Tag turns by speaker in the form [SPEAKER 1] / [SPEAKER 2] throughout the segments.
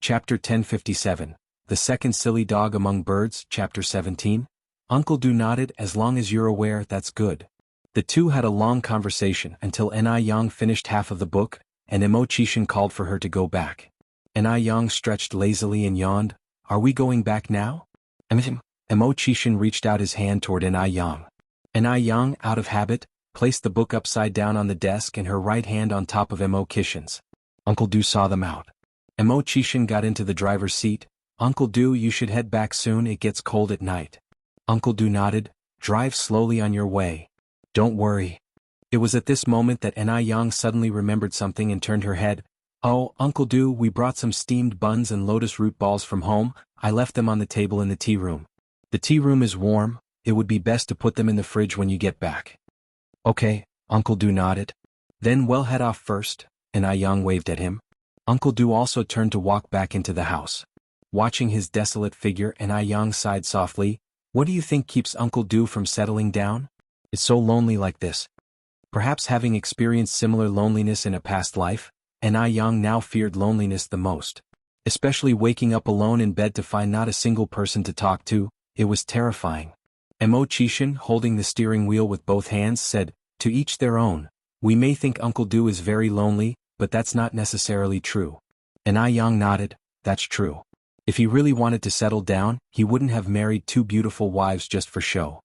[SPEAKER 1] Chapter 1057, The Second Silly Dog Among Birds, Chapter 17. Uncle Du nodded. As long as you're aware, that's good. The two had a long conversation until Yang finished half of the book, and Imo-chishin called for her to go back. Yang stretched lazily and yawned. Are we going back now? Imo-chishin reached out his hand toward Yang. Yang, out of habit, placed the book upside down on the desk and her right hand on top of Imo-chishin's. Uncle Du saw them out. Imo-chishin got into the driver's seat. Uncle Du, you should head back soon, it gets cold at night. Uncle Du nodded. Drive slowly on your way. Don't worry. It was at this moment that Yang suddenly remembered something and turned her head. Oh, Uncle Du, we brought some steamed buns and lotus root balls from home. I left them on the table in the tea room. The tea room is warm, it would be best to put them in the fridge when you get back. Okay, Uncle Du nodded. Then we'll head off first, Yang waved at him. Uncle Du also turned to walk back into the house. Watching his desolate figure, Yang sighed softly. What do you think keeps Uncle Du from settling down? It's so lonely like this. Perhaps having experienced similar loneliness in a past life, Yang now feared loneliness the most. Especially waking up alone in bed to find not a single person to talk to, it was terrifying. Imo-chishin, holding the steering wheel with both hands, said, to each their own. We may think Uncle Du is very lonely, but that's not necessarily true. Yang nodded. That's true. If he really wanted to settle down, he wouldn't have married two beautiful wives just for show.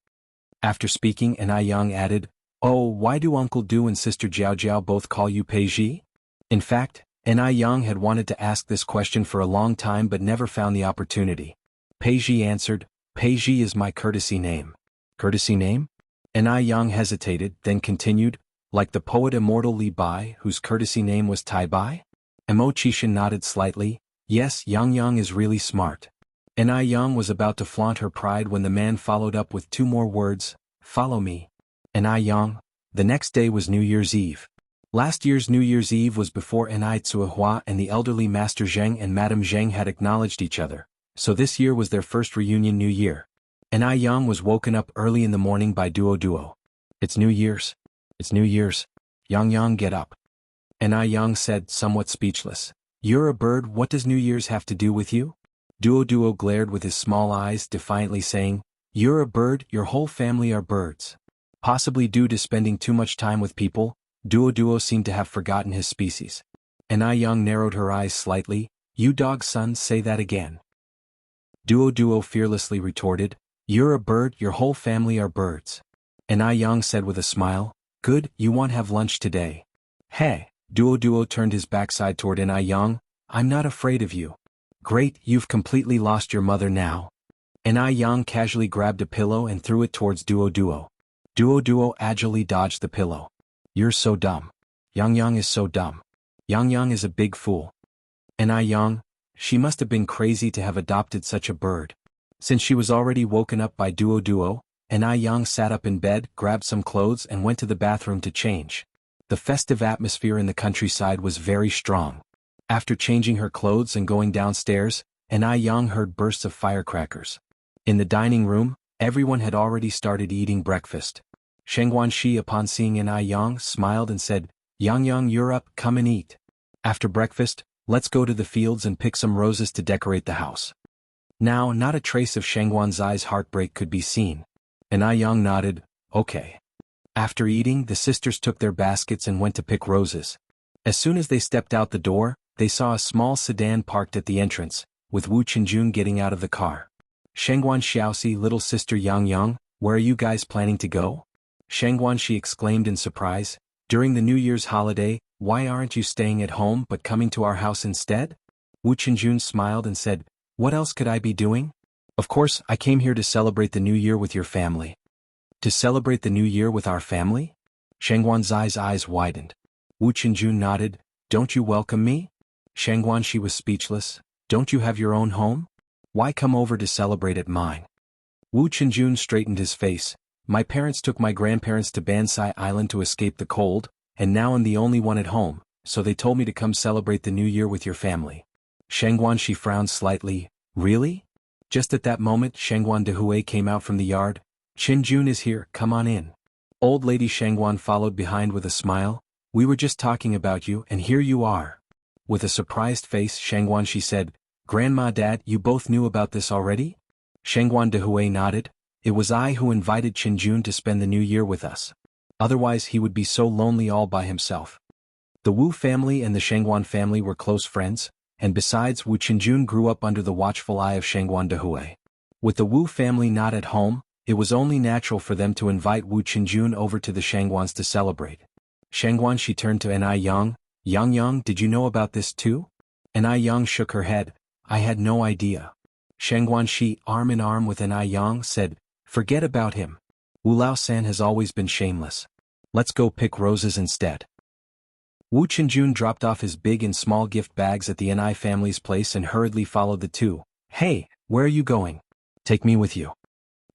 [SPEAKER 1] After speaking, Yang added, oh, why do Uncle Du and Sister Jiao Jiao both call you Peiji? In fact, Yang had wanted to ask this question for a long time but never found the opportunity. Peiji answered, Peiji is my courtesy name. Courtesy name? Yang hesitated, then continued, like the poet immortal Li Bai, whose courtesy name was Tai Bai? Imo-chishin nodded slightly. Yes, Yang is really smart. Yang was about to flaunt her pride when the man followed up with two more words, follow me. Yang. The next day was New Year's Eve. Last year's New Year's Eve was before Tsuehua and the elderly Master Zheng and Madame Zheng had acknowledged each other, so this year was their first reunion New Year. Yang was woken up early in the morning by Duo. It's New Year's. It's New Year's. Yang, get up. Yang said, somewhat speechless. You're a bird, what does New Year's have to do with you? Duo glared with his small eyes, defiantly saying, you're a bird, your whole family are birds. Possibly due to spending too much time with people, Duo seemed to have forgotten his species. Yang narrowed her eyes slightly. You dog son, say that again. Duo fearlessly retorted, you're a bird, your whole family are birds. Yang said with a smile, good, you won't have lunch today. Hey. Duo turned his backside toward Yang. I'm not afraid of you. Great, you've completely lost your mother now. Yang casually grabbed a pillow and threw it towards Duo. Duo agilely dodged the pillow. You're so dumb. Yang is so dumb. Yang is a big fool. Yang, she must have been crazy to have adopted such a bird. Since she was already woken up by Duo, Yang sat up in bed, grabbed some clothes and went to the bathroom to change. The festive atmosphere in the countryside was very strong. After changing her clothes and going downstairs, Yang heard bursts of firecrackers. In the dining room, everyone had already started eating breakfast. Shengguanxi, upon seeing Yang, smiled and said, Yang, you're up, come and eat. After breakfast, let's go to the fields and pick some roses to decorate the house. Now, not a trace of Shengguanxi's heartbreak could be seen. Yang nodded, okay. After eating, the sisters took their baskets and went to pick roses. As soon as they stepped out the door, they saw a small sedan parked at the entrance, with Wu Qinjun getting out of the car. Shengguanxiaosi, little sister Yang, where are you guys planning to go? Shengguanxi exclaimed in surprise, during the New Year's holiday, why aren't you staying at home but coming to our house instead? Wu Qinjun smiled and said, what else could I be doing? Of course, I came here to celebrate the New Year with your family. To celebrate the New Year with our family? Shengguanxi's eyes widened. Wu Qinjun nodded, don't you welcome me? Shengguanxi was speechless, don't you have your own home? Why come over to celebrate at mine? Wu Qinjun straightened his face, my parents took my grandparents to Bansai Island to escape the cold, and now I'm the only one at home, so they told me to come celebrate the New Year with your family. Shengguanxi frowned slightly, really? Just at that moment Shengguan Dehui came out from the yard. Qinjun is here, come on in. Old lady Shengguan followed behind with a smile, we were just talking about you and here you are. With a surprised face Shengguanxi said, Grandma, Dad, you both knew about this already? Shengguan Dehui nodded. It was I who invited Qinjun to spend the new year with us. Otherwise he would be so lonely all by himself. The Wu family and the Shengguan family were close friends, and besides, Wu Qinjun grew up under the watchful eye of Shengguan Dehui. With the Wu family not at home, it was only natural for them to invite Wu Qinjun over to the Shengguans to celebrate. Shengguan, she turned to Enai Yang. Yang, did you know about this too? Enai Yang shook her head. I had no idea. Shengguan, she, arm in arm with Enai Yang, said, forget about him. Wu Lao-san has always been shameless. Let's go pick roses instead. Wu Qinjun dropped off his big and small gift bags at the Enai family's place and hurriedly followed the two. Hey, where are you going? Take me with you.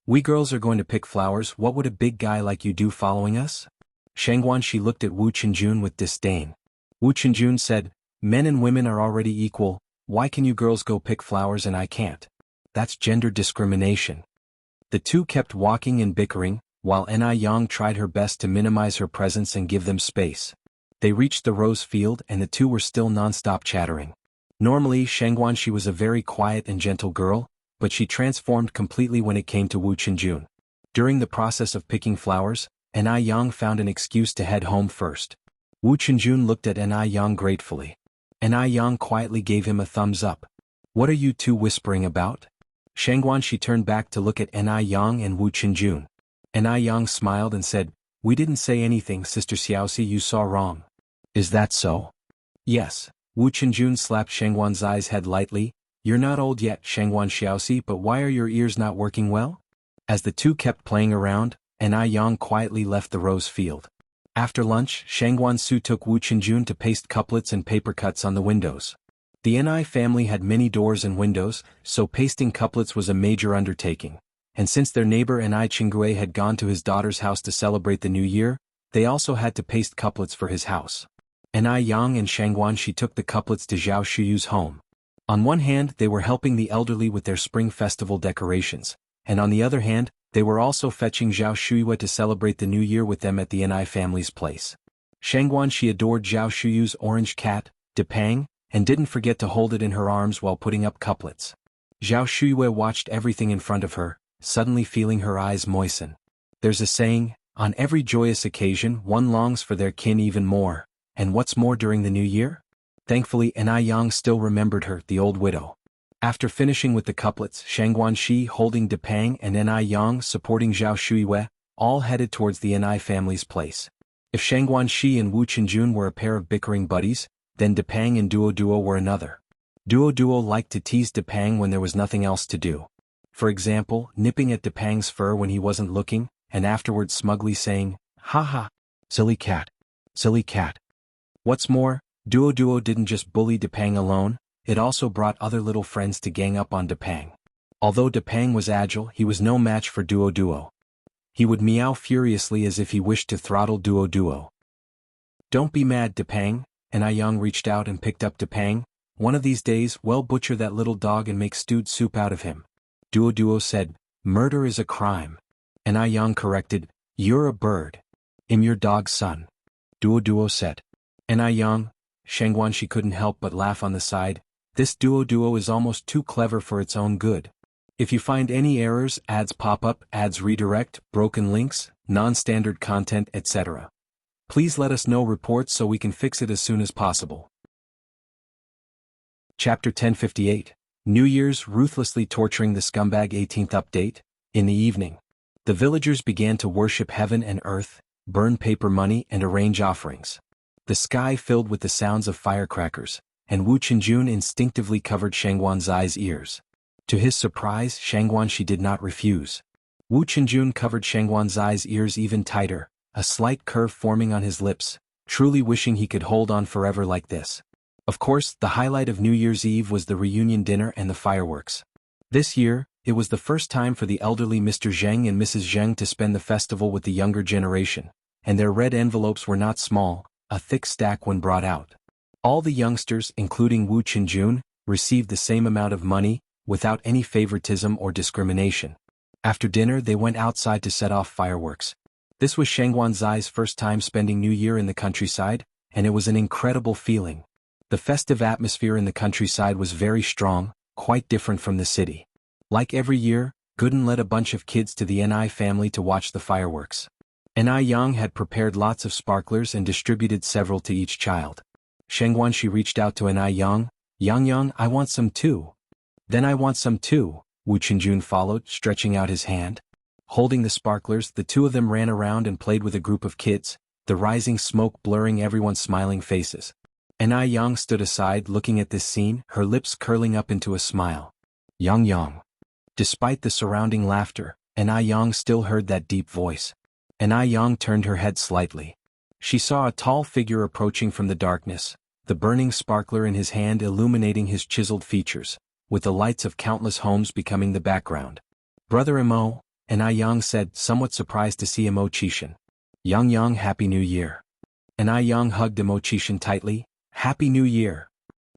[SPEAKER 1] We girls are going to pick flowers. What would a big guy like you do following us? Shengguan, she looked at Wu Qinjun with disdain. Wu Qinjun said, men and women are already equal. Why can you girls go pick flowers and I can't? That's gender discrimination. The two kept walking and bickering, while Enai Yang tried her best to minimize her presence and give them space. They reached the rose field and the two were still non-stop chattering. Normally, Shengguan, she was a very quiet and gentle girl, but she transformed completely when it came to Wu Qinjun. During the process of picking flowers, Enai Yang found an excuse to head home first. Wu Qinjun looked at Enai Yang gratefully. Enai Yang quietly gave him a thumbs up. What are you two whispering about? Shengguan, she turned back to look at Enai Yang and Wu Qinjun. Enai Yang smiled and said, we didn't say anything, Sister Xiaoxi, you saw wrong. Is that so? Yes. Wu Qinjun slapped Shengguan's eyes head lightly. You're not old yet, Shengguan Xiaoxi, but why are your ears not working well? As the two kept playing around, Enai Yang quietly left the rose field. After lunch, Shengguan Su took Wu Qinjun to paste couplets and paper cuts on the windows. The Enai family had many doors and windows, so pasting couplets was a major undertaking. And since their neighbor Enai Qingui had gone to his daughter's house to celebrate the new year, they also had to paste couplets for his house. Enai Yang and Shengguan, she took the couplets to Zhao Shuyu's home. On one hand, they were helping the elderly with their spring festival decorations, and on the other hand, they were also fetching Zhao Shuyue to celebrate the new year with them at the Enai family's place. Shengguan, she adored Zhao Shuyu's orange cat, Depang, and didn't forget to hold it in her arms while putting up couplets. Zhao Shuyue watched everything in front of her, suddenly feeling her eyes moisten. There's a saying, on every joyous occasion one longs for their kin even more, and what's more during the new year? Thankfully Enai Yang still remembered her, the old widow. After finishing with the couplets, Shengguan Shi holding Depang and Enai Yang supporting Zhao Shuyue, all headed towards the Enai family's place. If Shengguan Shi and Wu Qinjun were a pair of bickering buddies, then Depang and Duo were another. Duo liked to tease Depang when there was nothing else to do. For example, nipping at Depang's fur when he wasn't looking, and afterwards smugly saying, "Ha ha, silly cat. Silly cat." What's more, Duo didn't just bully Depang alone, it also brought other little friends to gang up on Depang. Although Depang was agile, he was no match for Duo. He would meow furiously as if he wished to throttle Duo. Don't be mad, Depang, and Yang reached out and picked up Depang. One of these days, we'll butcher that little dog and make stewed soup out of him. Duo said, murder is a crime. And Yang corrected, you're a bird. I'm your dog's son. Duo said. And Yang, Shengguan, she couldn't help but laugh on the side. This Duo is almost too clever for its own good. If you find any errors, ads pop up, ads redirect, broken links, non-standard content, etc. Please let us know reports so we can fix it as soon as possible. Chapter 1058, New Year's ruthlessly torturing the scumbag 18th update. In the evening, the villagers began to worship heaven and earth, burn paper money and arrange offerings. The sky filled with the sounds of firecrackers, and Wu Qinjun instinctively covered Shengguan's ears. To his surprise, Shengguan she did not refuse. Wu Qinjun covered Shengguan's ears even tighter, a slight curve forming on his lips, truly wishing he could hold on forever like this. Of course, the highlight of New Year's Eve was the reunion dinner and the fireworks. This year, it was the first time for the elderly Mr. Zheng and Mrs. Zheng to spend the festival with the younger generation, and their red envelopes were not small, a thick stack when brought out. All the youngsters, including Wu Qinjun, received the same amount of money, without any favoritism or discrimination. After dinner they went outside to set off fireworks. This was Shengguan's first time spending New Year in the countryside, and it was an incredible feeling. The festive atmosphere in the countryside was very strong, quite different from the city. Like every year, Gooden led a bunch of kids to the Ni family to watch the fireworks. Ni Yang had prepared lots of sparklers and distributed several to each child. Shengguanshi reached out to Ni Yang. Yang, I want some too. Then I want some too, Wu Qinjun followed, stretching out his hand. Holding the sparklers, the two of them ran around and played with a group of kids, the rising smoke blurring everyone's smiling faces. Ni Yang stood aside looking at this scene, her lips curling up into a smile. Yang. Despite the surrounding laughter, Ni Yang still heard that deep voice. Ni Yang turned her head slightly. She saw a tall figure approaching from the darkness, the burning sparkler in his hand illuminating his chiseled features, with the lights of countless homes becoming the background. Brother Imo, Ni Yang said, somewhat surprised to see Imo Qishan. Yang, Happy New Year. Ni Yang hugged Imo Qishan tightly. Happy New Year.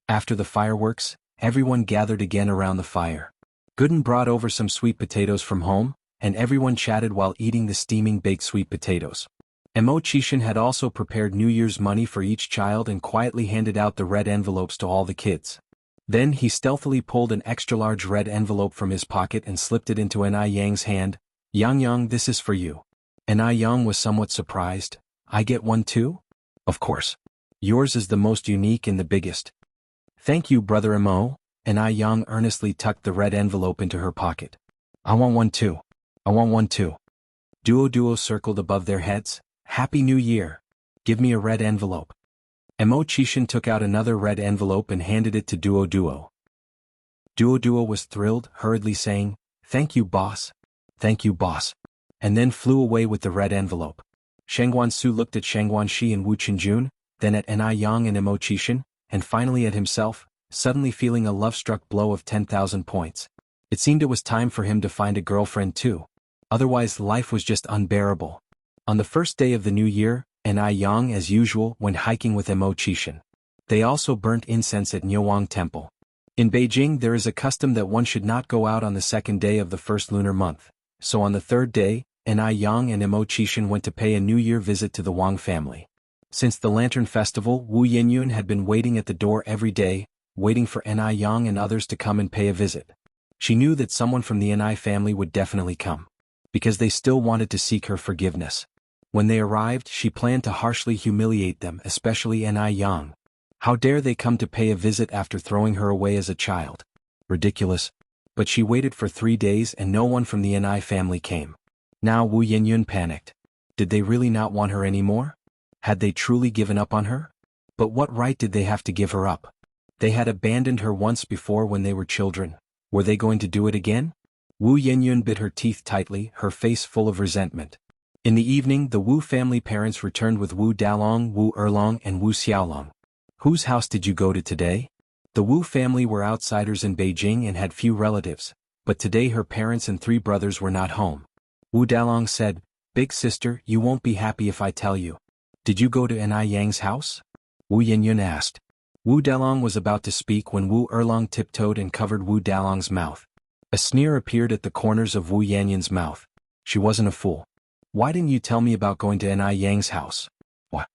[SPEAKER 1] After the fireworks, everyone gathered again around the fire. Gooden brought over some sweet potatoes from home, and everyone chatted while eating the steaming baked sweet potatoes. Imo Qishan had also prepared New Year's money for each child and quietly handed out the red envelopes to all the kids. Then he stealthily pulled an extra-large red envelope from his pocket and slipped it into Ni Yang's hand. Yang, this is for you. Ni Yang was somewhat surprised. I get one too? Of course. Yours is the most unique and the biggest. Thank you, Brother Imo. Ni Yang earnestly tucked the red envelope into her pocket. I want one too. I want one too. Duo circled above their heads. Happy New Year. Give me a red envelope. Imo Qishan took out another red envelope and handed it to Duo. Duo was thrilled, hurriedly saying, Thank you, boss. Thank you, boss. And then flew away with the red envelope. Shengguansu looked at Shengguanshi and Wu Qinjun, then at Ni Yang and Imo Qishan, and finally at himself, suddenly feeling a love-struck blow of 10,000 points. It seemed it was time for him to find a girlfriend too. Otherwise life was just unbearable. On the first day of the new year, Ni Yang as usual went hiking with Imo Qishan. They also burnt incense at Niuwang Temple. In Beijing there is a custom that one should not go out on the second day of the first lunar month, so on the third day, Ni Yang and Imo Qishan went to pay a New Year visit to the Wang family. Since the Lantern Festival, Wu Yinyun had been waiting at the door every day, waiting for Ni Yang and others to come and pay a visit. She knew that someone from the Ni family would definitely come, because they still wanted to seek her forgiveness. When they arrived, she planned to harshly humiliate them, especially Ni Yang. How dare they come to pay a visit after throwing her away as a child? Ridiculous. But she waited for 3 days and no one from the Ni family came. Now Wu Yinyun panicked. Did they really not want her anymore? Had they truly given up on her? But what right did they have to give her up? They had abandoned her once before when they were children. Were they going to do it again? Wu Yinyun bit her teeth tightly, her face full of resentment. In the evening, the Wu family parents returned with Wu Dalong, Wu Erlong, and Wu Xiaolong. Whose house did you go to today? The Wu family were outsiders in Beijing and had few relatives, but today her parents and 3 brothers were not home. Wu Dalong said, Big sister, you won't be happy if I tell you. Did you go to Ni Yang's house? Wu Yinyun asked. Wu Dalong was about to speak when Wu Erlong tiptoed and covered Wu Dalong's mouth. A sneer appeared at the corners of Wu Yanyun's mouth. She wasn't a fool. Why didn't you tell me about going to Ni Yang's house? What?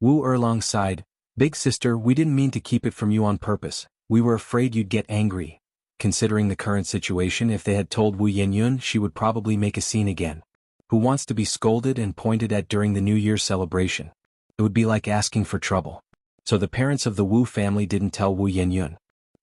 [SPEAKER 1] Wu Erlong sighed. Big sister, we didn't mean to keep it from you on purpose. We were afraid you'd get angry. Considering the current situation, if they had told Wu Yinyun, she would probably make a scene again. Who wants to be scolded and pointed at during the New Year's celebration? It would be like asking for trouble. So the parents of the Wu family didn't tell Wu Yinyun.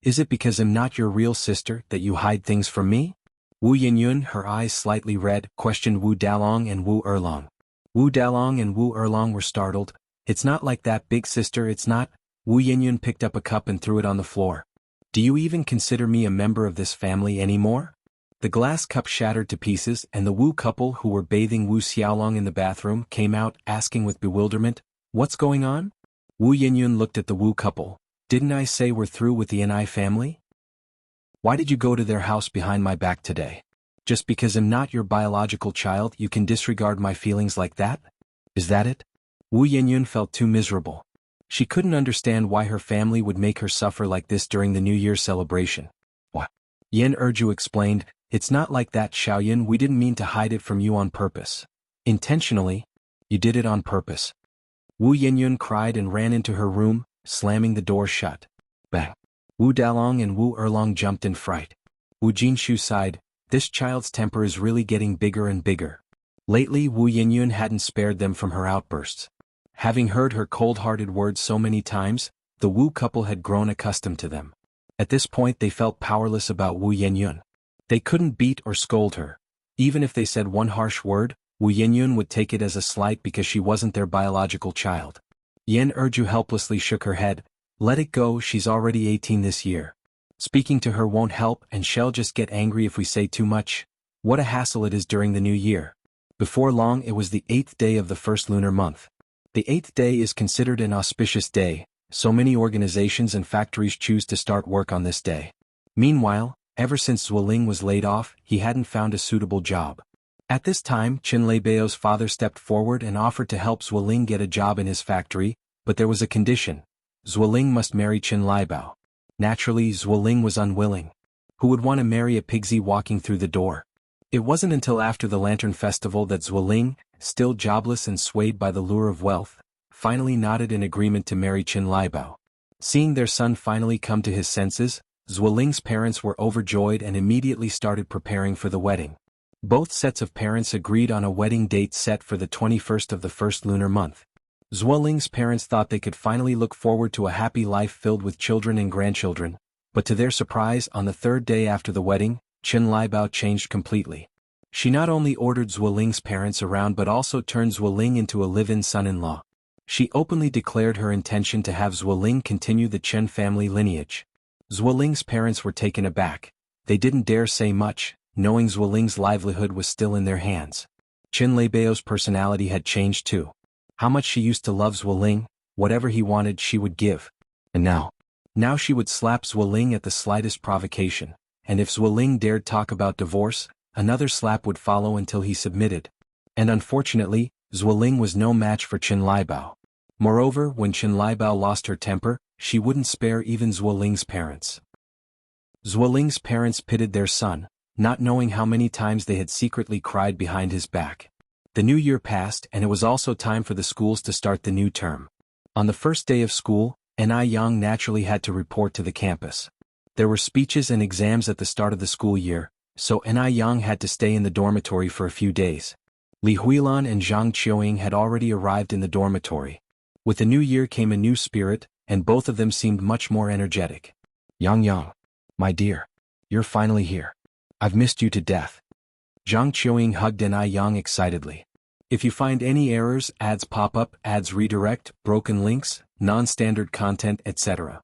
[SPEAKER 1] Is it because I'm not your real sister that you hide things from me? Wu Yinyun, her eyes slightly red, questioned Wu Dalong and Wu Erlong. Wu Dalong and Wu Erlong were startled. It's not like that, big sister, it's not. Wu Yinyun picked up a cup and threw it on the floor. Do you even consider me a member of this family anymore? The glass cup shattered to pieces and the Wu couple who were bathing Wu Xiaolong in the bathroom came out, asking with bewilderment, What's going on? Wu Yinyun looked at the Wu couple. Didn't I say we're through with the Ni family? Why did you go to their house behind my back today? Just because I'm not your biological child, you can disregard my feelings like that? Is that it? Wu Yinyun felt too miserable. She couldn't understand why her family would make her suffer like this during the New Year's celebration. What? Yin Erju explained, It's not like that, Xiaoyan, we didn't mean to hide it from you on purpose. Intentionally. You did it on purpose. Wu Yinyun cried and ran into her room, slamming the door shut. Bang. Wu Dalong and Wu Erlong jumped in fright. Wu Jinshu sighed, this child's temper is really getting bigger and bigger. Lately Wu Yinyun hadn't spared them from her outbursts. Having heard her cold-hearted words so many times, the Wu couple had grown accustomed to them. At this point they felt powerless about Wu Yinyun. They couldn't beat or scold her. Even if they said one harsh word, Wu Yinyun would take it as a slight because she wasn't their biological child. Yen Erju helplessly shook her head. Let it go, she's already 18 this year. Speaking to her won't help and she'll just get angry if we say too much. What a hassle it is during the new year. Before long it was the 8th day of the first lunar month. The 8th day is considered an auspicious day, so many organizations and factories choose to start work on this day. Meanwhile, ever since Zuoling was laid off, he hadn't found a suitable job. At this time, Qin Leibao's father stepped forward and offered to help Zuoling get a job in his factory, but there was a condition. Zuoling must marry Qin Leibao. Naturally, Zuoling was unwilling. Who would want to marry a pigsy walking through the door? It wasn't until after the Lantern Festival that Zuoling, still jobless and swayed by the lure of wealth, finally nodded in agreement to marry Qin Leibao. Seeing their son finally come to his senses, Zuoling's parents were overjoyed and immediately started preparing for the wedding. Both sets of parents agreed on a wedding date set for the 21st of the first lunar month. Zuoling's parents thought they could finally look forward to a happy life filled with children and grandchildren, but to their surprise, on the 3rd day after the wedding, Qin Leibao changed completely. She not only ordered Zuoling's parents around but also turned Zuoling into a live-in son-in-law. She openly declared her intention to have Zuoling continue the Chen family lineage. Zuoling's parents were taken aback. They didn't dare say much, knowing Zuoling's livelihood was still in their hands. Qin Leibao's personality had changed too. How much she used to love Zuoling, whatever he wanted she would give. And now she would slap Zuoling at the slightest provocation, and if Zuoling dared talk about divorce, another slap would follow until he submitted. And unfortunately, Zuoling was no match for Qin Leibao. Moreover, when Qin Leibao lost her temper, she wouldn't spare even Zuoling's parents. Zuoling's parents pitied their son, not knowing how many times they had secretly cried behind his back. The new year passed and it was also time for the schools to start the new term. On the first day of school, Ni Yang naturally had to report to the campus. There were speeches and exams at the start of the school year, so Ni Yang had to stay in the dormitory for a few days. Li Huilan and Zhang Qiuying had already arrived in the dormitory. With the new year came a new spirit, and both of them seemed much more energetic. Yang, my dear, you're finally here. I've missed you to death. Zhang Qiuying hugged Ni Yang excitedly. If you find any errors, ads pop up, ads redirect, broken links, non-standard content, etc.,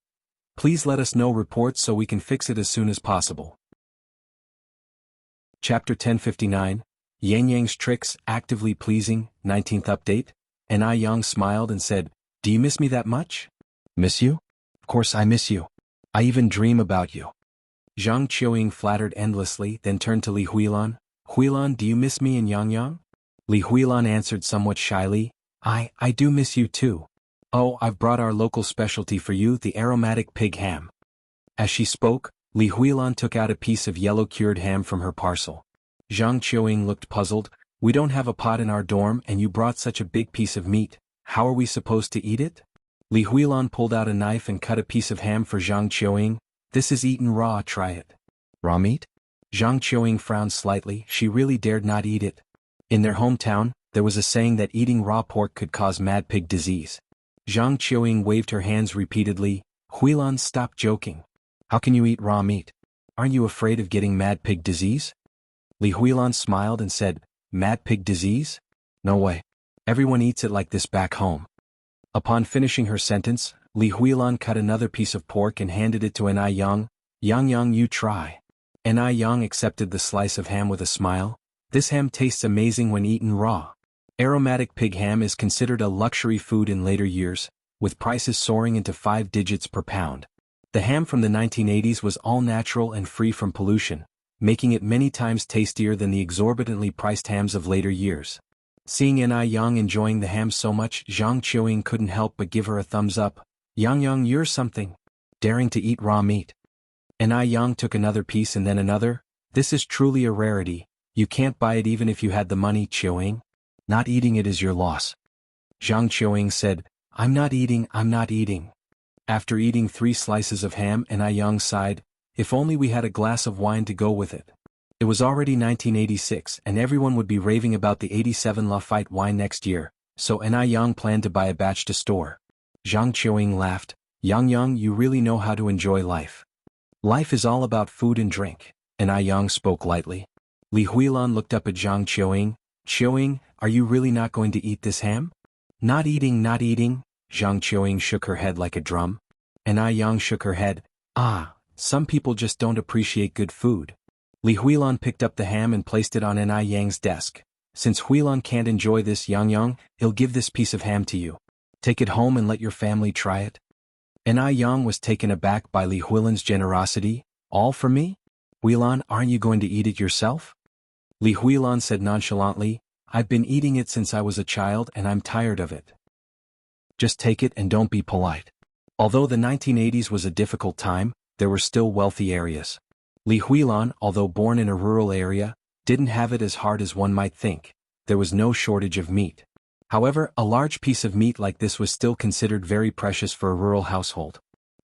[SPEAKER 1] please let us know reports so we can fix it as soon as possible. Chapter 1059, Yang Yang's Tricks, Actively Pleasing, 19th Update. Ni Yang smiled and said, Do you miss me that much? Miss you? Of course I miss you. I even dream about you. Zhang Qiuying flattered endlessly, then turned to Li Huilan. Huilan, do you miss me and Yang Yang? Li Huilan answered somewhat shyly, I do miss you too. Oh, I've brought our local specialty for you, the aromatic pig ham. As she spoke, Li Huilan took out a piece of yellow cured ham from her parcel. Zhang Qiuying looked puzzled. We don't have a pot in our dorm and you brought such a big piece of meat. How are we supposed to eat it? Li Huilan pulled out a knife and cut a piece of ham for Zhang Qiuying. This is eaten raw, try it. Raw meat? Zhang Qiuying frowned slightly, she really dared not eat it. In their hometown, there was a saying that eating raw pork could cause mad pig disease. Zhang Qiuying waved her hands repeatedly. Huilan, stop joking. How can you eat raw meat? Aren't you afraid of getting mad pig disease? Li Huilan smiled and said, Mad pig disease? No way. Everyone eats it like this back home. Upon finishing her sentence, Li Huilan cut another piece of pork and handed it to Ni Yang. Yang, you try. Ni Yang accepted the slice of ham with a smile. This ham tastes amazing when eaten raw. Aromatic pig ham is considered a luxury food in later years, with prices soaring into 5 digits per pound. The ham from the 1980s was all natural and free from pollution, making it many times tastier than the exorbitantly priced hams of later years. Seeing Ni Yang enjoying the ham so much, Zhang Qiuying couldn't help but give her a thumbs up. Yang, you're something. Daring to eat raw meat. Ni Yang took another piece and then another. This is truly a rarity. You can't buy it even if you had the money, Qiuying. Not eating it is your loss. Zhang Qiuying said, I'm not eating. After eating 3 slices of ham, Yang sighed, if only we had a glass of wine to go with it. It was already 1986 and everyone would be raving about the 87 Lafite wine next year, so Yang planned to buy a batch to store. Zhang Qiuying laughed, Yang, you really know how to enjoy life. Life is all about food and drink, Yang spoke lightly. Li Huilan looked up at Zhang Qiuying, Qiuying, are you really not going to eat this ham? Not eating, Zhang Qiuying shook her head like a drum. Yang shook her head, some people just don't appreciate good food. Li Huilan picked up the ham and placed it on Yang's desk. Since Huilan can't enjoy this, Yang, he'll give this piece of ham to you. Take it home and let your family try it. Yang was taken aback by Li Huilan's generosity. All for me? Huilan, aren't you going to eat it yourself? Li Huilan said nonchalantly, I've been eating it since I was a child and I'm tired of it. Just take it and don't be polite. Although the 1980s was a difficult time, there were still wealthy areas. Li Huilan, although born in a rural area, didn't have it as hard as one might think. There was no shortage of meat. However, a large piece of meat like this was still considered very precious for a rural household.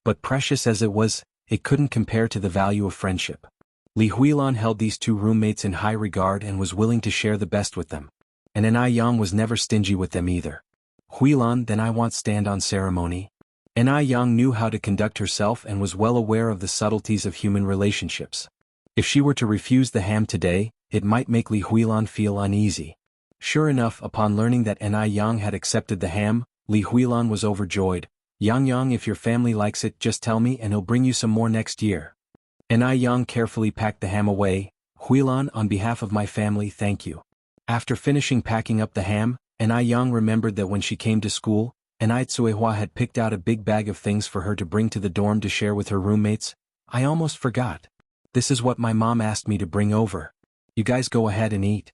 [SPEAKER 1] But precious as it was, it couldn't compare to the value of friendship. Li Huilan held these 2 roommates in high regard and was willing to share the best with them. And Yang was never stingy with them either. Huilan, then I want stand on ceremony. Yang knew how to conduct herself and was well aware of the subtleties of human relationships. If she were to refuse the ham today, it might make Li Huilan feel uneasy. Sure enough, upon learning that Yang had accepted the ham, Li Huilan was overjoyed. Yang, if your family likes it, just tell me and he'll bring you some more next year. Yang carefully packed the ham away. Huilan, on behalf of my family, thank you. After finishing packing up the ham, Yang remembered that when she came to school, Tsuehua had picked out a big bag of things for her to bring to the dorm to share with her roommates. I almost forgot. This is what my mom asked me to bring over. You guys go ahead and eat.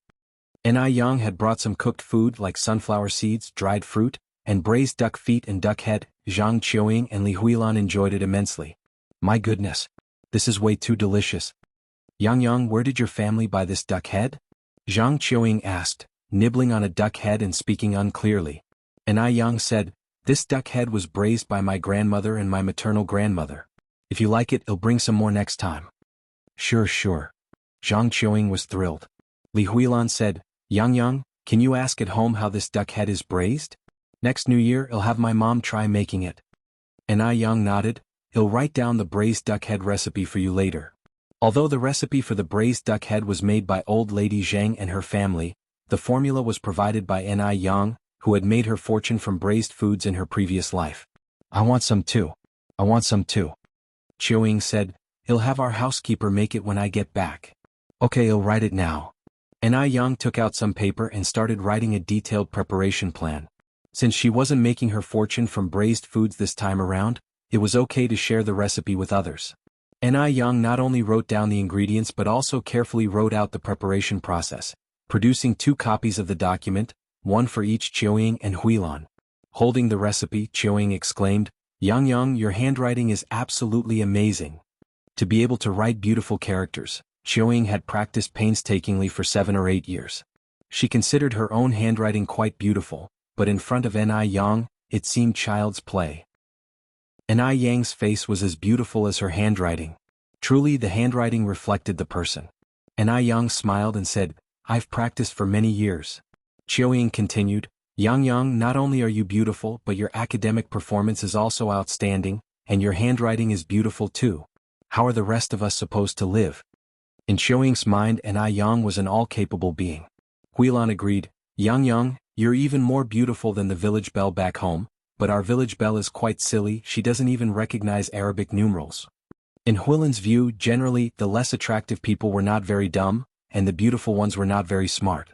[SPEAKER 1] Yang had brought some cooked food like sunflower seeds, dried fruit, and braised duck feet and duck head. Zhang Qiuying and Li Huilan enjoyed it immensely. My goodness. This is way too delicious. Yang, where did your family buy this duck head? Zhang Qiuying asked, nibbling on a duck head and speaking unclearly. Yang said, this duck head was braised by my grandmother and my maternal grandmother. If you like it, I'll bring some more next time. Sure. Zhang Qiuying was thrilled. Li Huilan said, Yang, can you ask at home how this duck head is braised? Next New Year I'll have my mom try making it. Yang nodded, he'll write down the braised duck head recipe for you later. Although the recipe for the braised duck head was made by old lady Zhang and her family, the formula was provided by Yang, who had made her fortune from braised foods in her previous life. I want some too. Qiuying said, he'll have our housekeeper make it when I get back. Okay, I'll write it now. Yang took out some paper and started writing a detailed preparation plan. Since she wasn't making her fortune from braised foods this time around, it was okay to share the recipe with others. Yang not only wrote down the ingredients but also carefully wrote out the preparation process, producing 2 copies of the document, one for each Qiuying and Huilan. Holding the recipe, Qiuying exclaimed, Yang, your handwriting is absolutely amazing. To be able to write beautiful characters, Qiuying had practiced painstakingly for 7 or 8 years. She considered her own handwriting quite beautiful, but in front of Yang, it seemed child's play. Yang's face was as beautiful as her handwriting. Truly the handwriting reflected the person. Yang smiled and said, I've practiced for many years. Qiuying continued, Yang, not only are you beautiful but your academic performance is also outstanding, and your handwriting is beautiful too. How are the rest of us supposed to live? In Qiuying's mind, Yang was an all-capable being. Huilan agreed, Yang, you're even more beautiful than the village belle back home, but our village belle is quite silly, she doesn't even recognize Arabic numerals. In Huilan's view, generally, the less attractive people were not very dumb, and the beautiful ones were not very smart.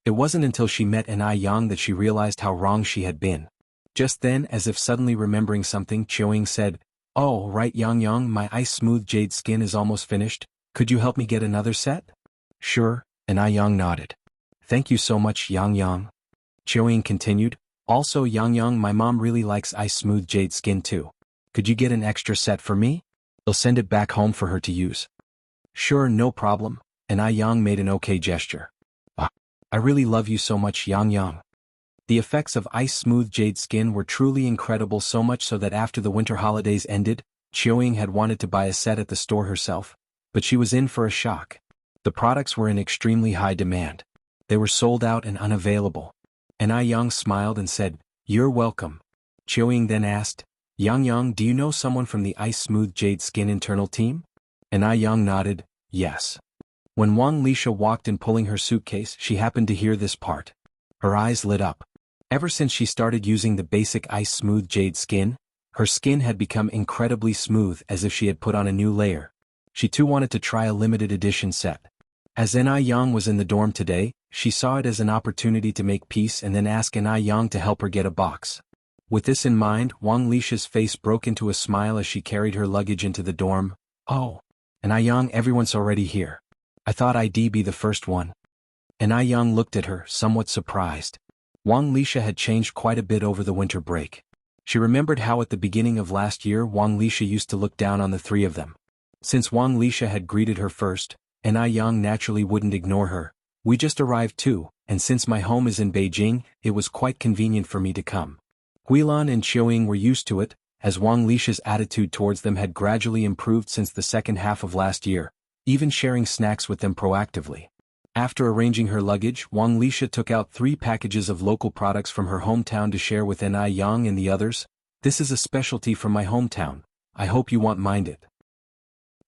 [SPEAKER 1] It wasn't until she met Yang that she realized how wrong she had been. Just then, as if suddenly remembering something, Qiuying said, Oh, right Yang, my ice-smooth jade skin is almost finished, could you help me get another set? Sure, Yang nodded. Thank you so much, Yang. Qiuying continued, also Yang, my mom really likes ice-smooth jade skin too. Could you get an extra set for me? I'll send it back home for her to use. Sure, no problem, Yang made an okay gesture. I really love you so much, Yang. The effects of ice-smooth jade skin were truly incredible, so much so that after the winter holidays ended, Qiuying had wanted to buy a set at the store herself, but she was in for a shock. The products were in extremely high demand. They were sold out and unavailable. Yang smiled and said, "You're welcome." Qiuying then asked, "Yang, do you know someone from the ice-smooth jade skin internal team?" Yang nodded, "Yes." When Wang Lisha walked in pulling her suitcase, she happened to hear this part. Her eyes lit up. Ever since she started using the basic ice-smooth jade skin, her skin had become incredibly smooth, as if she had put on a new layer. She too wanted to try a limited edition set. As Yang was in the dorm today, she saw it as an opportunity to make peace and then ask Yang to help her get a box. With this in mind, Wang Lisha's face broke into a smile as she carried her luggage into the dorm. "Oh. Yang, everyone's already here. I thought I'd be the first one." Yang looked at her, somewhat surprised. Wang Lisha had changed quite a bit over the winter break. She remembered how at the beginning of last year Wang Lisha used to look down on the three of them. Since Wang Lisha had greeted her first, Yang naturally wouldn't ignore her. "We just arrived too, and since my home is in Beijing, it was quite convenient for me to come." Huilan and Qiuying were used to it, as Wang Lisha's attitude towards them had gradually improved since the second half of last year, even sharing snacks with them proactively. After arranging her luggage, Wang Lisha took out 3 packages of local products from her hometown to share with Yang and the others. "This is a specialty from my hometown. I hope you won't mind it."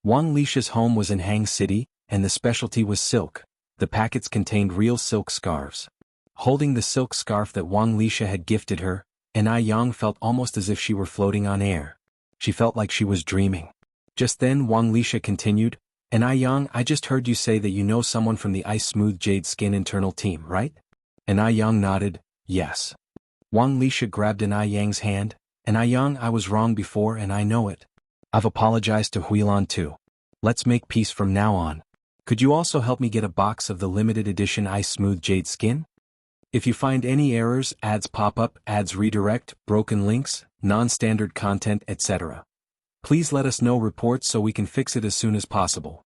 [SPEAKER 1] Wang Lisha's home was in Hang City, and the specialty was silk. The packets contained real silk scarves. Holding the silk scarf that Wang Lisha had gifted her, Yang felt almost as if she were floating on air. She felt like she was dreaming. Just then Wang Lisha continued, "Yang, I just heard you say that you know someone from the ice-smooth jade skin internal team, right?" Yang nodded, "Yes." Wang Lisha grabbed Yang's hand. "Yang, I was wrong before and I know it. I've apologized to Huilan too. Let's make peace from now on. Could you also help me get a box of the limited edition ice-smooth jade skin? If you find any errors, ads pop up, ads redirect, broken links, non-standard content, etc. please let us know reports so we can fix it as soon as possible."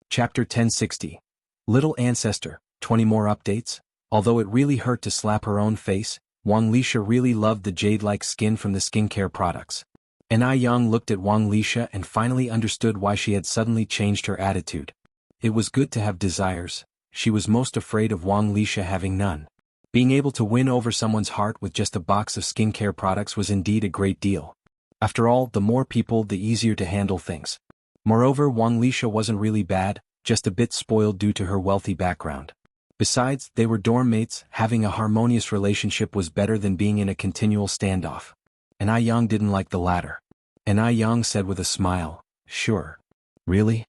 [SPEAKER 1] Chapter 1060. Little Ancestor, 20 more updates. Although it really hurt to slap her own face, Wang Lisha really loved the jade-like skin from the skincare products. Yang looked at Wang Lisha and finally understood why she had suddenly changed her attitude. It was good to have desires. She was most afraid of Wang Lisha having none. Being able to win over someone's heart with just a box of skincare products was indeed a great deal. After all, the more people, the easier to handle things. Moreover, Wang Lisha wasn't really bad, just a bit spoiled due to her wealthy background. Besides, they were dorm mates. Having a harmonious relationship was better than being in a continual standoff. Yang didn't like the latter. Yang said with a smile, "Sure." "Really?"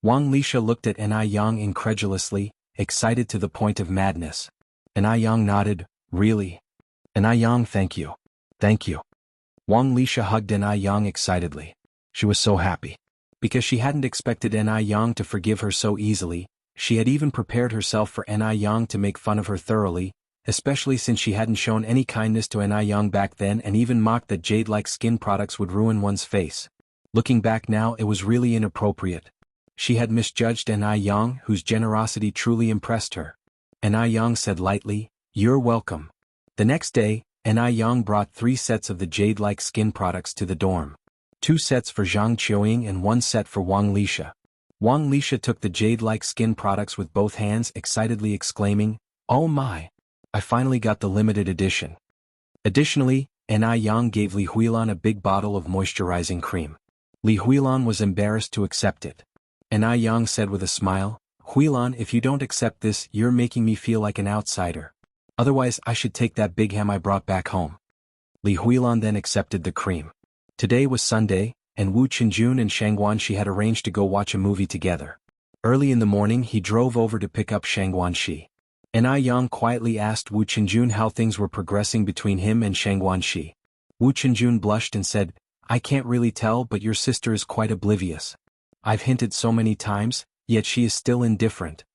[SPEAKER 1] Wang Lisha looked at Yang incredulously, excited to the point of madness. Yang nodded, "Really?" Yang, "Thank you. Thank you." Wang Lisha hugged Yang excitedly. She was so happy. Because she hadn't expected Yang to forgive her so easily, she had even prepared herself for Yang to make fun of her thoroughly, especially since she hadn't shown any kindness to Yang back then and even mocked that jade-like skin products would ruin one's face. Looking back now, it was really inappropriate. She had misjudged Yang, whose generosity truly impressed her. Yang said lightly, "You're welcome." The next day, Yang brought 3 sets of the jade-like skin products to the dorm. 2 sets for Zhang Qiuying and 1 set for Wang Lisha. Wang Lisha took the jade-like skin products with both hands, excitedly exclaiming, "Oh my! I finally got the limited edition." Additionally, Yang gave Li Huilan a big bottle of moisturizing cream. Li Huilan was embarrassed to accept it. Yang said with a smile, "Huilan, if you don't accept this, you're making me feel like an outsider. Otherwise, I should take that big ham I brought back home." Li Huilan then accepted the cream. Today was Sunday, and Wu Qinjun and Shang Guanxi had arranged to go watch a movie together. Early in the morning he drove over to pick up Shang Guanxi. Yang quietly asked Wu Qinjun how things were progressing between him and Shang Guanxi. Wu Qinjun blushed and said, "I can't really tell, but your sister is quite oblivious. I've hinted so many times, yet she is still indifferent."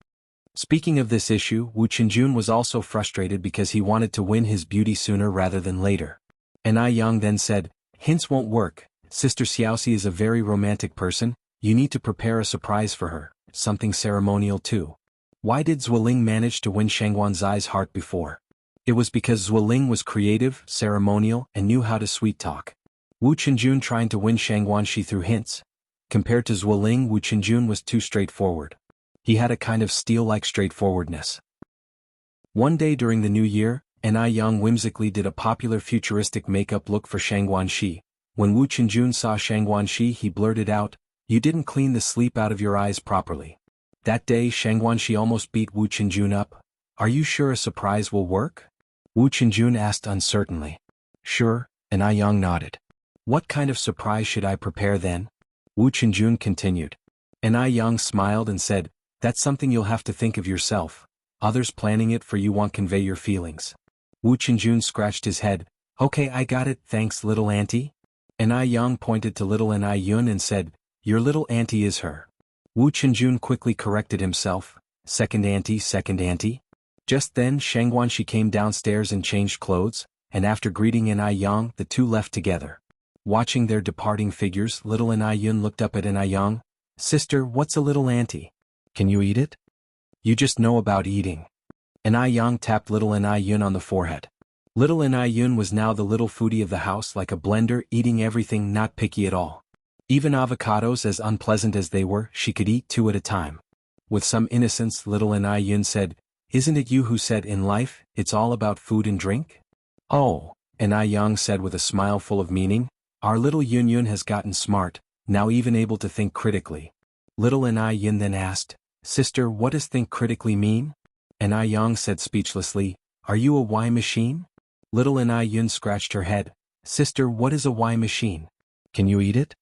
[SPEAKER 1] Speaking of this issue, Wu Qinjun was also frustrated because he wanted to win his beauty sooner rather than later. Yang then said, "Hints won't work. Sister Xiaoxi is a very romantic person. You need to prepare a surprise for her, something ceremonial too." Why did Zuoling manage to win Shangguanzai's heart before? It was because Zuoling was creative, ceremonial, and knew how to sweet-talk. Wu Qinjun trying to win Shangguanxi through hints. Compared to Zuoling, Wu Qinjun was too straightforward. He had a kind of steel-like straightforwardness. One day during the new year, Ni Yang whimsically did a popular futuristic makeup look for Shangguanxi. When Wu Qinjun saw Shangguanxi, he blurted out, "You didn't clean the sleep out of your eyes properly." That day Shangguanxi almost beat Wu Qinjun up. "Are you sure a surprise will work?" Wu Qinjun asked uncertainly. "Sure," Ni Yang nodded. "What kind of surprise should I prepare then?" Wu Qinjun continued. Ni Yang smiled and said, "That's something you'll have to think of yourself. Others planning it for you won't convey your feelings." Wu Qinjun scratched his head. "Okay, I got it, thanks little auntie." Ni Yang pointed to little Ni Yun and said, "Your little auntie is her." Wu Qinjun quickly corrected himself, second auntie, second auntie." Just then Shangguanxi came downstairs and changed clothes, and after greeting Ni Yang the two left together. Watching their departing figures, little Ni Yun looked up at Ni Yang. "Sister, what's a little auntie? Can you eat it?" "You just know about eating." Ni Yang tapped little Ni Yun on the forehead. Little Ni Yun was now the little foodie of the house, like a blender, eating everything, not picky at all. Even avocados, as unpleasant as they were, she could eat 2 at a time. With some innocence, little Ni Yun said, "Isn't it you who said in life, it's all about food and drink?" "Oh," Ni Yang said with a smile full of meaning, "our little Yun Yun has gotten smart, now even able to think critically." Little Ni Yun then asked, "Sister, what does think critically mean?" Ni Yang said speechlessly, "Are you a Y machine?" Little Ni Yun scratched her head. "Sister, what is a Y machine? Can you eat it?"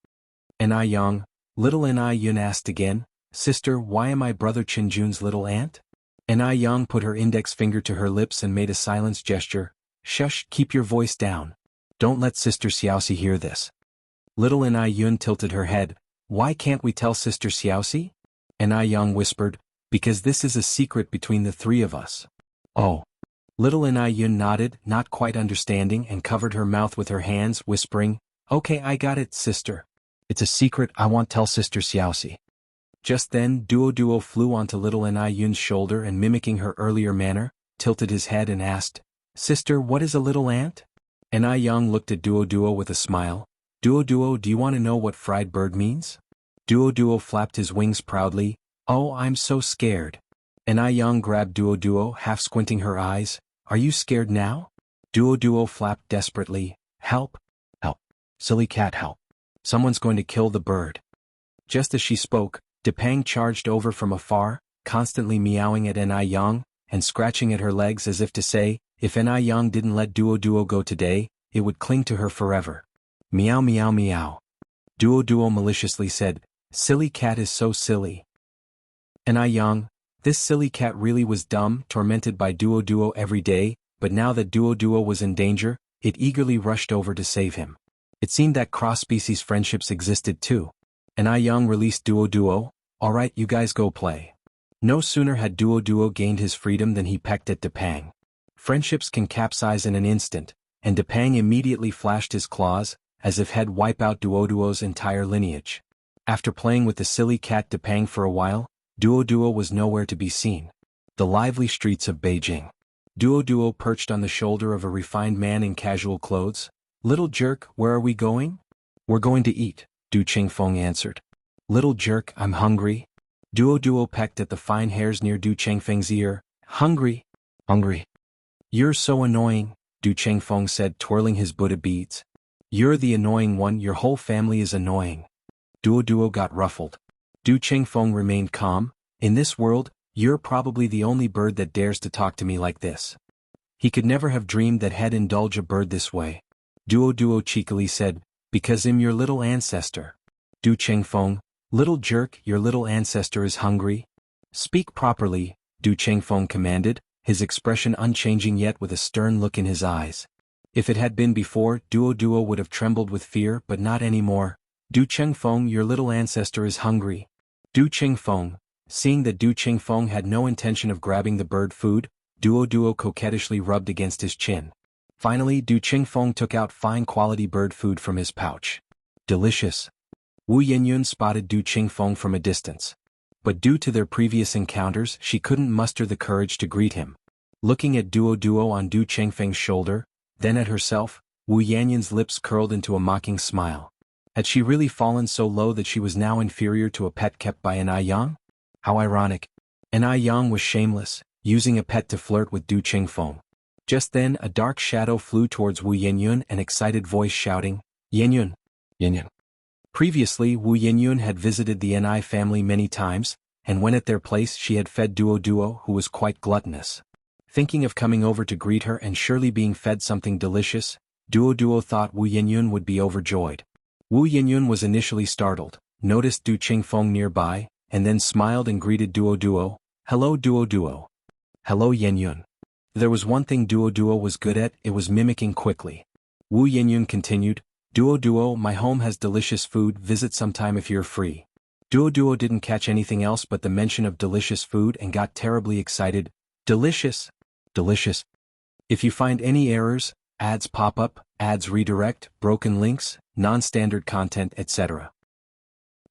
[SPEAKER 1] Ni Yang, little Ni Yun asked again, "Sister, why am I brother Qinjun's little aunt?" Ni Yang put her index finger to her lips and made a silence gesture. "Shush, keep your voice down. Don't let Sister Xiaoxi hear this." Little Ni Yun tilted her head. "Why can't we tell Sister Xiaoxi?" Ni Yang whispered, "Because this is a secret between the 3 of us." "Oh." Little Ni Yun nodded, not quite understanding, and covered her mouth with her hands, whispering, "Okay, I got it, sister. It's a secret I won't tell Sister Xiaoxi." Just then Duo flew onto little Ni Yun's shoulder and, mimicking her earlier manner, tilted his head and asked, "Sister, what is a little ant?" Ni Yang looked at Duo with a smile. "Duo, do you want to know what fried bird means?" Duo flapped his wings proudly. "Oh, I'm so scared." Ni Yang grabbed Duo, half squinting her eyes. "Are you scared now?" Duo flapped desperately. "Help! Help! Silly cat, help! Someone's going to kill the bird." Just as she spoke, Depang charged over from afar, constantly meowing at Ni Yang, and scratching at her legs as if to say, if Ni Yang didn't let Duo go today, it would cling to her forever. "Meow meow meow." Duo maliciously said, "Silly cat is so silly." Ni Yang, this silly cat really was dumb, tormented by Duo every day, but now that Duo was in danger, it eagerly rushed over to save him. It seemed that cross-species friendships existed too. Ni Yang released Duo. "Alright, you guys go play." No sooner had Duo gained his freedom than he pecked at Depang. Friendships can capsize in an instant, and Depang immediately flashed his claws, as if he'd wipe out Duo's entire lineage. After playing with the silly cat Depang for a while, Duo was nowhere to be seen. The lively streets of Beijing. Duo perched on the shoulder of a refined man in casual clothes. "Little jerk, where are we going?" "We're going to eat," Du Qingfeng answered. "Little jerk, I'm hungry." Duo pecked at the fine hairs near Du Chengfeng's ear. "Hungry? Hungry? You're so annoying," Du Chengfeng said, twirling his Buddha beads. "You're the annoying one, your whole family is annoying." Duo got ruffled. Du Chengfeng remained calm. "In this world, you're probably the only bird that dares to talk to me like this." He could never have dreamed that he'd indulge a bird this way. Duo cheekily said, "Because I'm your little ancestor." Du Chengfeng, "Little jerk, your little ancestor is hungry?" "Speak properly," Du Chengfeng commanded, his expression unchanging yet with a stern look in his eyes. If it had been before, Duo would have trembled with fear, but not anymore. "Du Chengfeng, your little ancestor is hungry." Du Chengfeng, seeing that Du Chengfeng had no intention of grabbing the bird food, Duo coquettishly rubbed against his chin. Finally Du Chengfeng took out fine quality bird food from his pouch. "Delicious." Wu Yinyun spotted Du Chengfeng from a distance. but due to their previous encounters she couldn't muster the courage to greet him. Looking at Duo on Du Chengfeng's shoulder, then at herself, Wu Yanyan's lips curled into a mocking smile. Had she really fallen so low that she was now inferior to a pet kept by an Yang? How ironic. An Yang was shameless, using a pet to flirt with Du Chengfeng. Just then a dark shadow flew towards Wu Yanyun, an excited voice shouting, "Yanyun! Yanyun!" Previously Wu Yanyun had visited the Ni family many times, and when at their place she had fed Duo, who was quite gluttonous. Thinking of coming over to greet her and surely being fed something delicious, Duo thought Wu Yanyun would be overjoyed. Wu Yanyun was initially startled, noticed Du Chengfeng nearby, and then smiled and greeted Duo. "Hello Duo. Hello Yanyun." There was one thing Duo was good at, it was mimicking quickly. Wu Yanyun continued, Duo, my home has delicious food, visit sometime if you're free." Duo didn't catch anything else but the mention of delicious food and got terribly excited. Delicious. If you find any errors, ads pop up, ads redirect, broken links, non-standard content, etc.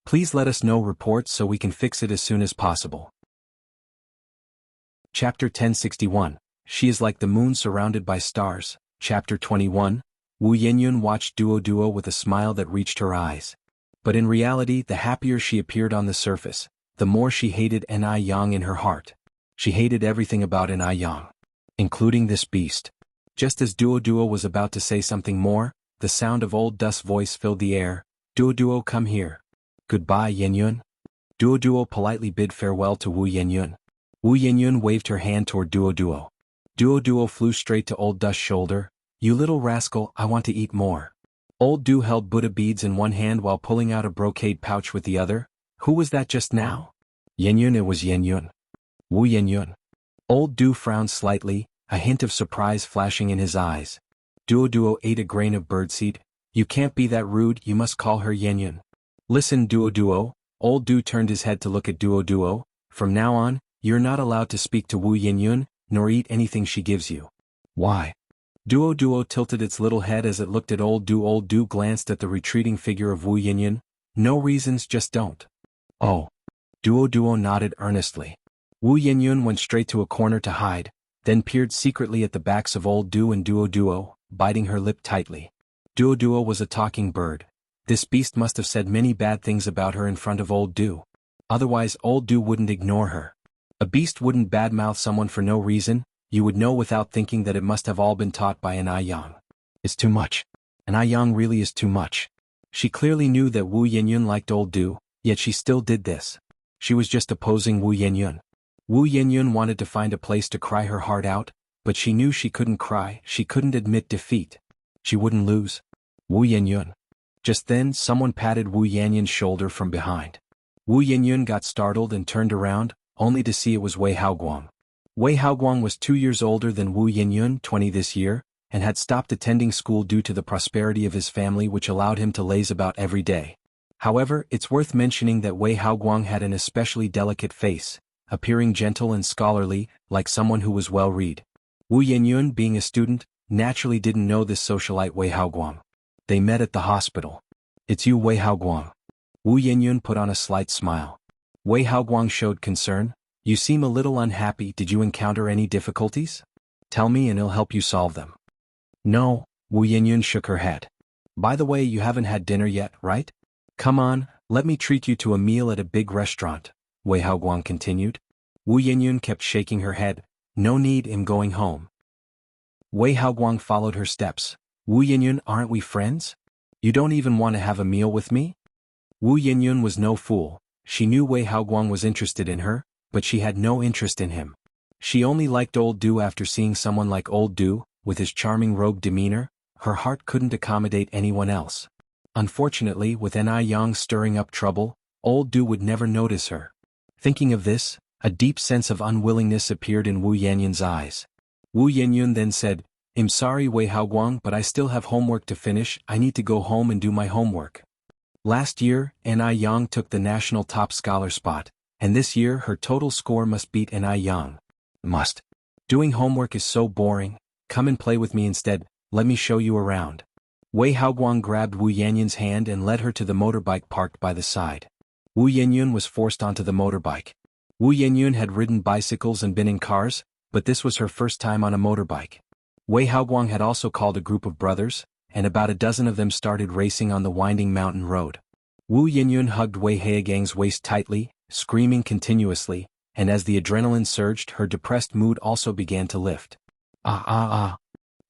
[SPEAKER 1] Please let us know reports so we can fix it as soon as possible. Chapter 1061. She is like the moon surrounded by stars. Chapter 21. Wu Yanyun watched Duo with a smile that reached her eyes. But in reality, the happier she appeared on the surface, the more she hated Ni Yang in her heart. She hated everything about Ni Yang, including this beast. Just as Duo was about to say something more, the sound of Old Dust's voice filled the air. Duo, come here. Goodbye, Yanyun. Duo politely bid farewell to Wu Yanyun. Wu Yanyun waved her hand toward Duo. Duo flew straight to Old Dust's shoulder. "You little rascal, I want to eat more." Old Du held Buddha beads in one hand while pulling out a brocade pouch with the other. Who was that just now? Yanyun, it was Yanyun. Wu Yanyun. Old Du frowned slightly, a hint of surprise flashing in his eyes. Duo ate a grain of birdseed. "You can't be that rude, you must call her Yanyun." "Listen Duo. Old Du turned his head to look at Duo. "From now on, you're not allowed to speak to Wu Yanyun, nor eat anything she gives you." "Why?" Duo tilted its little head as it looked at Old Du. Old Du glanced at the retreating figure of Wu Yanyun. "No reasons, just don't." "Oh." Duo nodded earnestly. Wu Yanyun went straight to a corner to hide, then peered secretly at the backs of Old Du and Duo, biting her lip tightly. Duo was a talking bird. This beast must have said many bad things about her in front of Old Du. Otherwise Old Du wouldn't ignore her. A beast wouldn't badmouth someone for no reason. You would know without thinking that it must have all been taught by an Yang. It's too much. An Yang really is too much. She clearly knew that Wu Yanyun liked Old Du, yet she still did this. She was just opposing Wu Yanyun. Wu Yanyun wanted to find a place to cry her heart out, but she knew she couldn't cry, she couldn't admit defeat. She wouldn't lose. Wu Yanyun. Just then someone patted Wu Yanyun's shoulder from behind. Wu Yanyun got startled and turned around, only to see it was Wei Haoguang. Wei Haoguang was 2 years older than Wu Yanyun, 20 this year, and had stopped attending school due to the prosperity of his family, which allowed him to laze about every day. However, it's worth mentioning that Wei Haoguang had an especially delicate face, appearing gentle and scholarly, like someone who was well-read. Wu Yanyun, being a student, naturally didn't know this socialite Wei Haoguang. They met at the hospital. "It's you, Wei Haoguang." Wu Yanyun put on a slight smile. Wei Haoguang showed concern. "You seem a little unhappy, did you encounter any difficulties? Tell me and I'll help you solve them." "No," Wu Yanyun shook her head. "By the way, you haven't had dinner yet, right? Come on, let me treat you to a meal at a big restaurant," Wei Haoguang continued. Wu Yanyun kept shaking her head. "No need, I'm going home." Wei Haoguang followed her steps. "Wu Yanyun, aren't we friends? You don't even want to have a meal with me?" Wu Yanyun was no fool. She knew Wei Haoguang was interested in her, but she had no interest in him. She only liked Old Du after seeing someone like Old Du, with his charming rogue demeanor. Her heart couldn't accommodate anyone else. Unfortunately, with Ni Yang stirring up trouble, Old Du would never notice her. Thinking of this, a deep sense of unwillingness appeared in Wu Yanyun's eyes. Wu Yanyun then said, "I'm sorry Wei Haoguang, but I still have homework to finish, I need to go home and do my homework." Last year, Ni Yang took the national top scholar spot, and this year her total score must beat Ni Yang. Must. Doing homework is so boring, come and play with me instead, let me show you around. Wei Haoguang grabbed Wu Yanyun's hand and led her to the motorbike parked by the side. Wu Yenyun was forced onto the motorbike. Wu Yenyun had ridden bicycles and been in cars, but this was her first time on a motorbike. Wei Haoguang had also called a group of brothers, and about a dozen of them started racing on the winding mountain road. Wu Yenyun hugged Wei Haogang's waist tightly, screaming continuously, and as the adrenaline surged, her depressed mood also began to lift. Ah ah ah.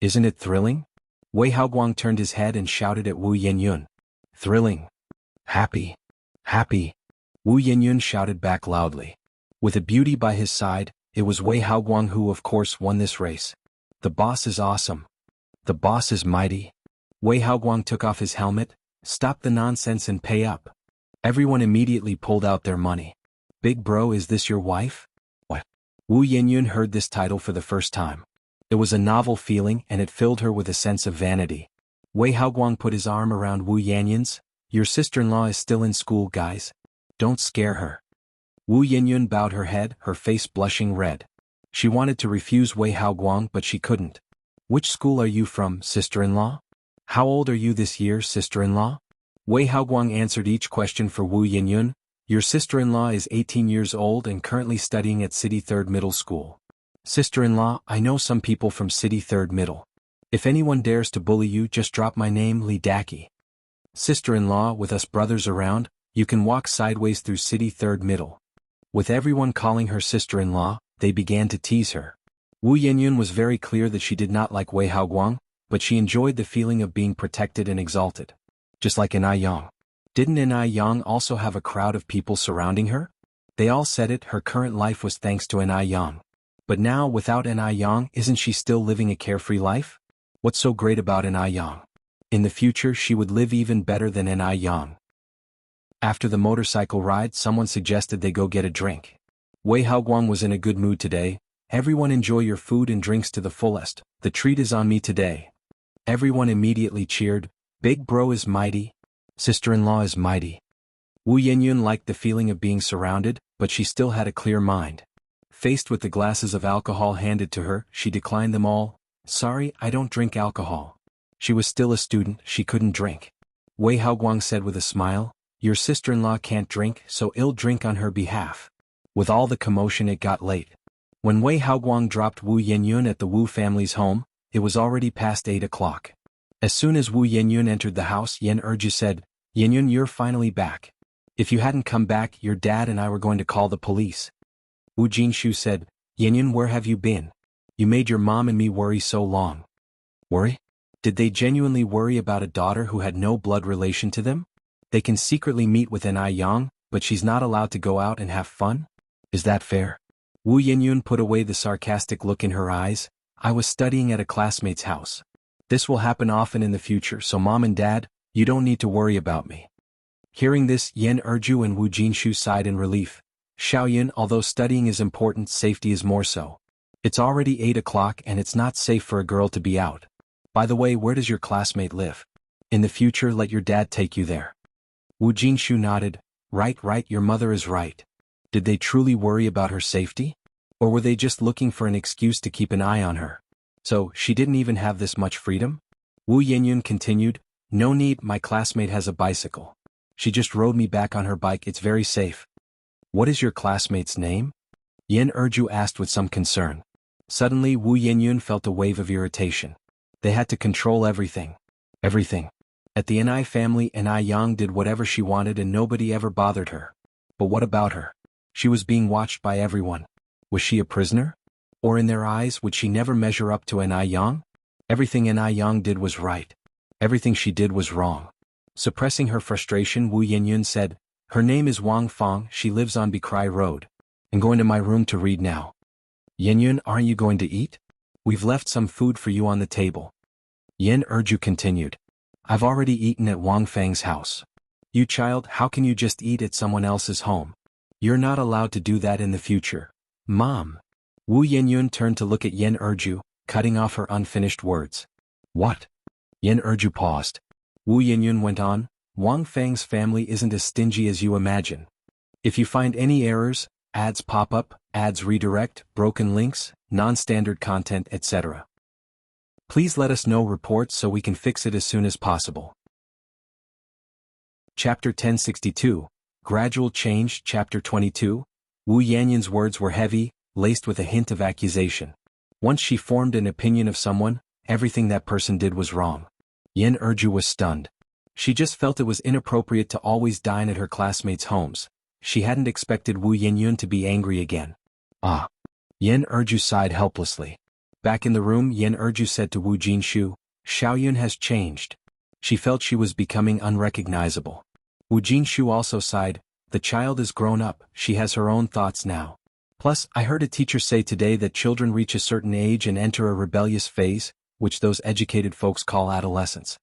[SPEAKER 1] Isn't it thrilling? Wei Haoguang turned his head and shouted at Wu Yenyun. Thrilling. Happy. Happy. Wu Yenyun shouted back loudly. With a beauty by his side, it was Wei Haoguang who of course won this race. The boss is awesome. The boss is mighty. Wei Haoguang took off his helmet, stopped the nonsense and pay up. Everyone immediately pulled out their money. Big bro, is this your wife? What? Wu Yenyun heard this title for the first time. It was a novel feeling and it filled her with a sense of vanity. Wei Haoguang put his arm around Wu Yenyun's. Your sister-in-law is still in school, guys. Don't scare her. Wu Yenyun bowed her head, her face blushing red. She wanted to refuse Wei Haoguang but she couldn't. Which school are you from, sister-in-law? How old are you this year, sister-in-law? Wei Haoguang answered each question for Wu Yenyun. Your sister-in-law is 18 years old and currently studying at City 3rd Middle School. Sister-in-law, I know some people from City 3rd Middle. If anyone dares to bully you, just drop my name, Li Daki. Sister-in-law, with us brothers around, you can walk sideways through City 3rd Middle. With everyone calling her sister-in-law, they began to tease her. Wu Yenyun was very clear that she did not like Wei Haoguang, but she enjoyed the feeling of being protected and exalted. Just like Enai Yang. Didn't Enai Yang also have a crowd of people surrounding her? They all said it, her current life was thanks to Enai Yang. But now, without Enai Yang, isn't she still living a carefree life? What's so great about Enai Yang? In the future she would live even better than Enai Yang. After the motorcycle ride, someone suggested they go get a drink. Wei Haoguang was in a good mood today. Everyone enjoy your food and drinks to the fullest. The treat is on me today. Everyone immediately cheered. Big bro is mighty. Sister-in-law is mighty. Wu Yenyun liked the feeling of being surrounded, but she still had a clear mind. Faced with the glasses of alcohol handed to her, she declined them all. Sorry, I don't drink alcohol. She was still a student, she couldn't drink. Wei Haoguang said with a smile, your sister-in-law can't drink, so I'll drink on her behalf. With all the commotion it got late. When Wei Haoguang dropped Wu Yenyun at the Wu family's home, it was already past 8 o'clock. As soon as Wu Yenyun entered the house, Yan Erju said, Yenyun, you're finally back. If you hadn't come back, your dad and I were going to call the police. Wu Jinshu said, Yenyun, where have you been? You made your mom and me worry so long. Worry? Did they genuinely worry about a daughter who had no blood relation to them? They can secretly meet with Enai Yang, but she's not allowed to go out and have fun? Is that fair? Wu Yenyun put away the sarcastic look in her eyes. I was studying at a classmate's house. This will happen often in the future, so mom and dad, you don't need to worry about me. Hearing this, Yan Erju and Wu Jinshu sighed in relief. Xiaoyan, although studying is important, safety is more so. It's already 8 o'clock and it's not safe for a girl to be out. By the way, where does your classmate live? In the future, let your dad take you there. Wu Jinshu nodded. Right, your mother is right. Did they truly worry about her safety? Or were they just looking for an excuse to keep an eye on her? So, she didn't even have this much freedom? Wu Yenyun continued, no need, my classmate has a bicycle. She just rode me back on her bike, it's very safe. What is your classmate's name? Yan Erju asked with some concern. Suddenly Wu Yenyun felt a wave of irritation. They had to control everything. Everything. At the Enai family, Enai Yang did whatever she wanted and nobody ever bothered her. But what about her? She was being watched by everyone. Was she a prisoner? Or in their eyes, would she never measure up to Enai Yang? Everything Enai Yang did was right. Everything she did was wrong. Suppressing her frustration, Wu Yenyun said, her name is Wang Fang, she lives on Bikrai Road. I'm going to my room to read now. Yenyun, aren't you going to eat? We've left some food for you on the table. Yan Erju continued. I've already eaten at Wang Fang's house. You child, how can you just eat at someone else's home? You're not allowed to do that in the future. Mom. Wu Yenyun turned to look at Yan Erju, cutting off her unfinished words. What? Yan Erju paused. Wu Yenyun went on, Wang Fang's family isn't as stingy as you imagine. If you find any errors, ads pop up, ads redirect, broken links, non-standard content, etc. Please let us know reports so we can fix it as soon as possible. Chapter 1062, Gradual Change, Chapter 22. Wu Yanyan's words were heavy, laced with a hint of accusation. Once she formed an opinion of someone, everything that person did was wrong. Yen Erju was stunned. She just felt it was inappropriate to always dine at her classmates' homes. She hadn't expected Wu Yanyan to be angry again. Ah. Yen Erju sighed helplessly. Back in the room, Yen Erju said to Wu Jinshu, Xiaoyun has changed. She felt she was becoming unrecognizable. Wu Jinshu also sighed, the child is grown up, she has her own thoughts now. Plus, I heard a teacher say today that children reach a certain age and enter a rebellious phase, which those educated folks call adolescence.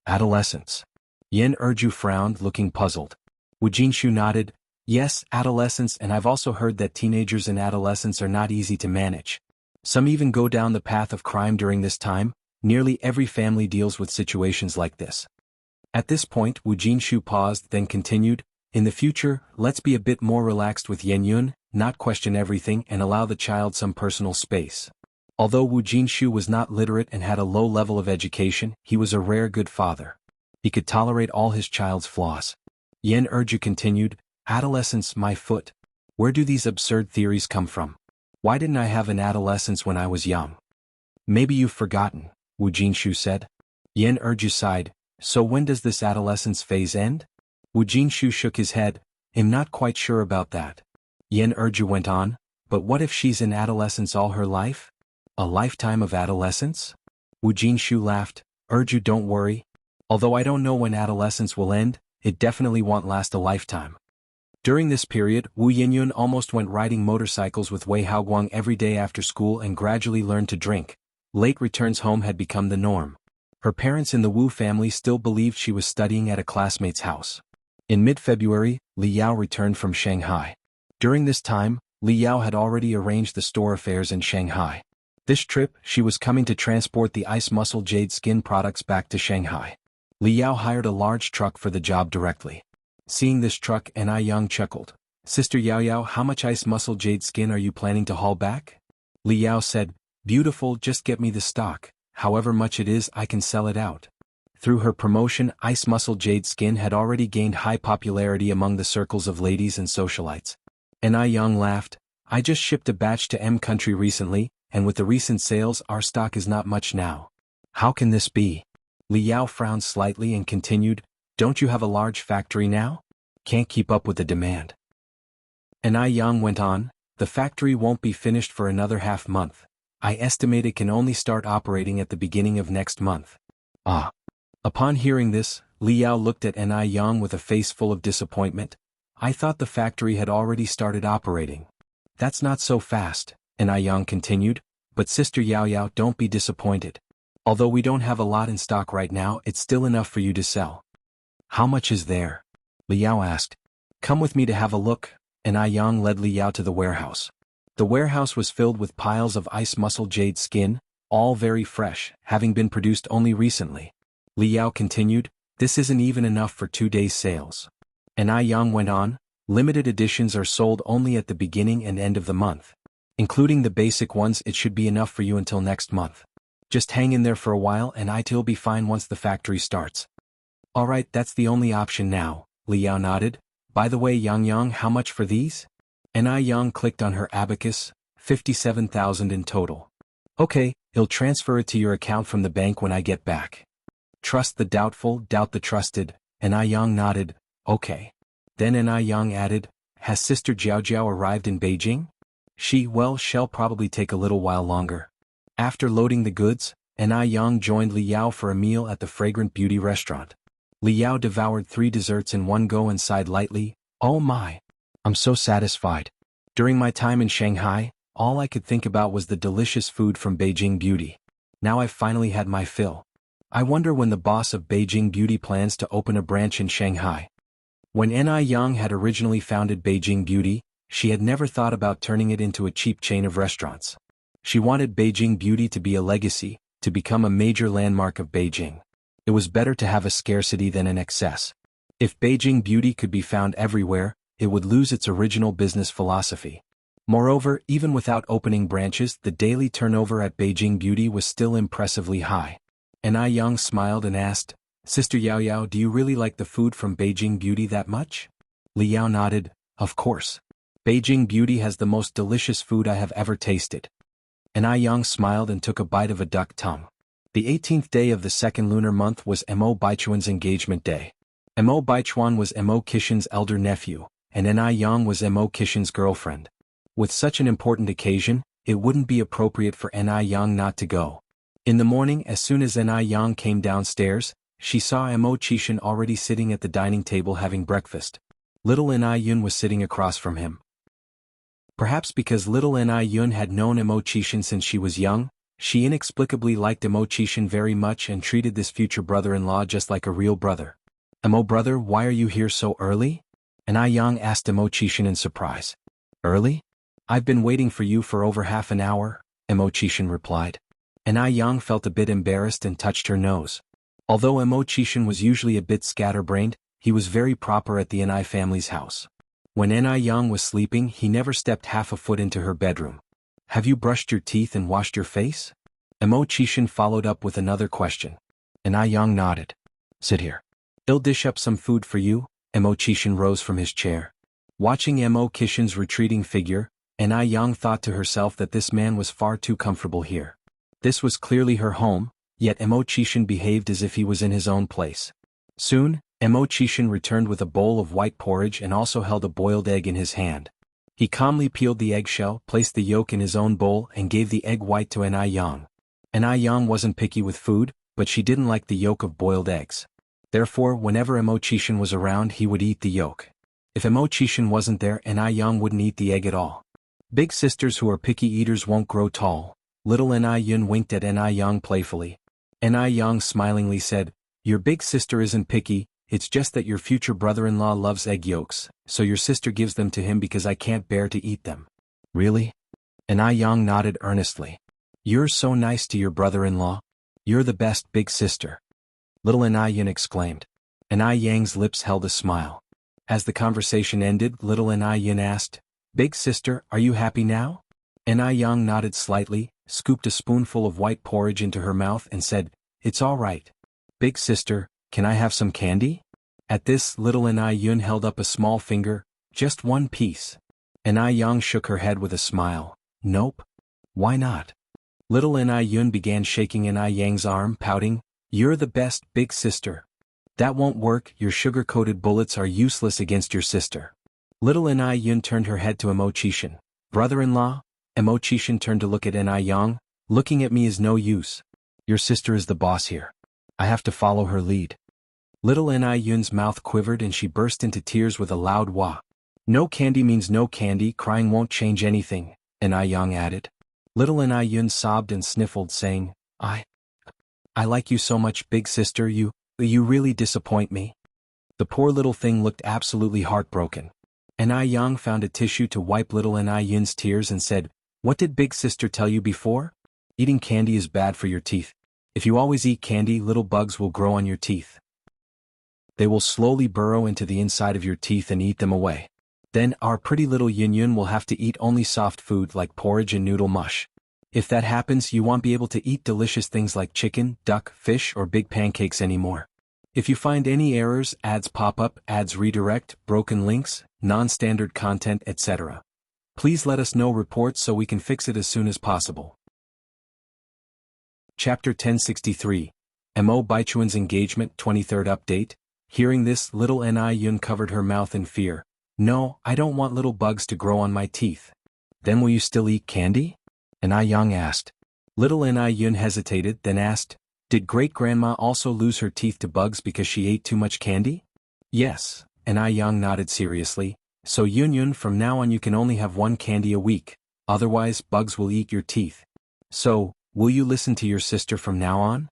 [SPEAKER 1] Adolescence. Yen Erju frowned, looking puzzled. Wu Jinshu nodded, yes, adolescence, and I've also heard that teenagers and adolescents are not easy to manage. Some even go down the path of crime during this time. Nearly every family deals with situations like this. At this point, Wu Jinshu paused, then continued, in the future, let's be a bit more relaxed with Yenyun, not question everything and allow the child some personal space. Although Wu Jinshu was not literate and had a low level of education, he was a rare good father. He could tolerate all his child's flaws. Yen Erju continued, adolescence, my foot. Where do these absurd theories come from? Why didn't I have an adolescence when I was young? Maybe you've forgotten, Wu Jinshu said. Yen Erju sighed, so when does this adolescence phase end? Wu Jinshu shook his head, I'm not quite sure about that. Yen Erju went on, but what if she's in adolescence all her life? A lifetime of adolescence? Wu Jinshu laughed, Erju, don't worry. Although I don't know when adolescence will end, it definitely won't last a lifetime. During this period, Wu Yinyun almost went riding motorcycles with Wei Haoguang every day after school and gradually learned to drink. Late returns home had become the norm. Her parents in the Wu family still believed she was studying at a classmate's house. In mid-February, Li Yao returned from Shanghai. During this time, Li Yao had already arranged the store affairs in Shanghai. This trip, she was coming to transport the ice muscle jade skin products back to Shanghai. Li Yao hired a large truck for the job directly. Seeing this truck, N.I. Yang chuckled. Sister Yao Yao, how much ice muscle jade skin are you planning to haul back? Li Yao said, beautiful, just get me the stock. However much it is, I can sell it out. Through her promotion, ice muscle jade skin had already gained high popularity among the circles of ladies and socialites. N.I. Yang laughed, I just shipped a batch to M country recently, and with the recent sales, our stock is not much now. How can this be? Li Yao frowned slightly and continued, don't you have a large factory now? Can't keep up with the demand. N.I. Yang went on, the factory won't be finished for another half month. I estimate it can only start operating at the beginning of next month. Ah. Upon hearing this, Li Yao looked at N.I. Yang with a face full of disappointment. I thought the factory had already started operating. That's not so fast, N.I. Yang continued, but Sister Yao Yao, don't be disappointed. Although we don't have a lot in stock right now, it's still enough for you to sell. How much is there? Li Yao asked. Come with me to have a look, N.I. Yang led Li Yao to the warehouse. The warehouse was filled with piles of ice muscle jade skin, all very fresh, having been produced only recently. Li Yao continued, this isn't even enough for 2 days' sales. N.I. Yang went on, limited editions are sold only at the beginning and end of the month. Including the basic ones, it should be enough for you until next month. Just hang in there for a while and it'll be fine once the factory starts. Alright, that's the only option now, Li Yao nodded. By the way, Yang, how much for these? N.I. Yang clicked on her abacus, 57,000 in total. Okay, he'll transfer it to your account from the bank when I get back. Trust the doubtful, doubt the trusted, N.I. Yang nodded, okay. Then N.I. Yang added, has Sister Jiao Jiao arrived in Beijing? She'll probably take a little while longer. After loading the goods, N.I. Yang joined Li Yao for a meal at the Fragrant Beauty restaurant. Li Yao devoured 3 desserts in one go and sighed lightly, oh my. I'm so satisfied. During my time in Shanghai, all I could think about was the delicious food from Beijing Beauty. Now I've finally had my fill. I wonder when the boss of Beijing Beauty plans to open a branch in Shanghai. When N.I. Yang had originally founded Beijing Beauty, she had never thought about turning it into a cheap chain of restaurants. She wanted Beijing Beauty to be a legacy, to become a major landmark of Beijing. It was better to have a scarcity than an excess. If Beijing Beauty could be found everywhere, it would lose its original business philosophy. Moreover, even without opening branches, the daily turnover at Beijing Beauty was still impressively high. N.I. Yang smiled and asked, Sister Yao Yao, do you really like the food from Beijing Beauty that much? Liao nodded, of course. Beijing Beauty has the most delicious food I have ever tasted. And Yang smiled and took a bite of a duck tongue. The 18th day of the second lunar month was Mo Baichuan's engagement day. Mo Baichuan was Mo Qixin's elder nephew, and Yang was Mo Qixin's girlfriend. With such an important occasion, it wouldn't be appropriate for Yang not to go. In the morning, as soon as Yang came downstairs, she saw Mo Qixin already sitting at the dining table having breakfast. Little Yun was sitting across from him. Perhaps because little Yun had known Mo Qixin since she was young, she inexplicably liked Mo Qixin very much and treated this future brother-in-law just like a real brother. Mo brother, why are you here so early? Yang asked Mo Qixin in surprise. Early? I've been waiting for you for over half an hour, Mo Qixin replied. Yang felt a bit embarrassed and touched her nose. Although Mo Qixin was usually a bit scatterbrained, he was very proper at the Ni family's house. When Yang was sleeping, he never stepped half a foot into her bedroom. Have you brushed your teeth and washed your face? Mo Qixin followed up with another question. Yang nodded. Sit here. I'll dish up some food for you. Mo Qixin rose from his chair. Watching Mo Qixin's retreating figure, Yang thought to herself that this man was far too comfortable here. This was clearly her home, yet Mo Qixin behaved as if he was in his own place. Soon, Mo Qixin returned with a bowl of white porridge and also held a boiled egg in his hand. He calmly peeled the eggshell, placed the yolk in his own bowl and gave the egg white to Yang. Yang wasn't picky with food, but she didn't like the yolk of boiled eggs. Therefore, whenever Mo Qixin was around, he would eat the yolk. If Mo Qixin wasn't there, Yang wouldn't eat the egg at all. Big sisters who are picky eaters won't grow tall. Little Yun winked at Yang playfully. Yang smilingly said, Your big sister isn't picky, it's just that your future brother-in-law loves egg yolks, so your sister gives them to him because I can't bear to eat them. Really? Yang nodded earnestly. You're so nice to your brother-in-law. You're the best big sister. Little Yun exclaimed. Yang's lips held a smile. As the conversation ended, little Yun asked, Big sister, are you happy now? Yang nodded slightly, scooped a spoonful of white porridge into her mouth and said, It's all right. Big sister, can I have some candy? At this, little Yun held up a small finger, just one piece. Yang shook her head with a smile. Nope. Why not? Little Yun began shaking Yang's arm, pouting, You're the best, big sister. That won't work, your sugar-coated bullets are useless against your sister. Little Yun turned her head to Mo Qixin. Brother-in-law? Mo Qixin turned to look at Yang. Looking at me is no use. Your sister is the boss here. I have to follow her lead. Little Yun's mouth quivered and she burst into tears with a loud wah. No candy means no candy, crying won't change anything, Yang added. Little Yun sobbed and sniffled, saying, I like you so much, big sister, you really disappoint me. The poor little thing looked absolutely heartbroken. Yang found a tissue to wipe little Yun's tears and said, What did big sister tell you before? Eating candy is bad for your teeth. If you always eat candy, little bugs will grow on your teeth. They will slowly burrow into the inside of your teeth and eat them away. Then our pretty little Yun will have to eat only soft food like porridge and noodle mush. If that happens, you won't be able to eat delicious things like chicken, duck, fish or big pancakes anymore. If you find any errors, ads pop up, ads redirect, broken links, non-standard content, etc. Please let us know reports so we can fix it as soon as possible. Chapter 1063. Mo Baichuan's Engagement 23rd Update. Hearing this, little Yun covered her mouth in fear. No, I don't want little bugs to grow on my teeth. Then will you still eat candy? Yang asked. Little Yun hesitated, then asked, Did great-grandma also lose her teeth to bugs because she ate too much candy? Yes, Yang nodded seriously. So Yun, from now on you can only have one candy a week, otherwise bugs will eat your teeth. So, will you listen to your sister from now on?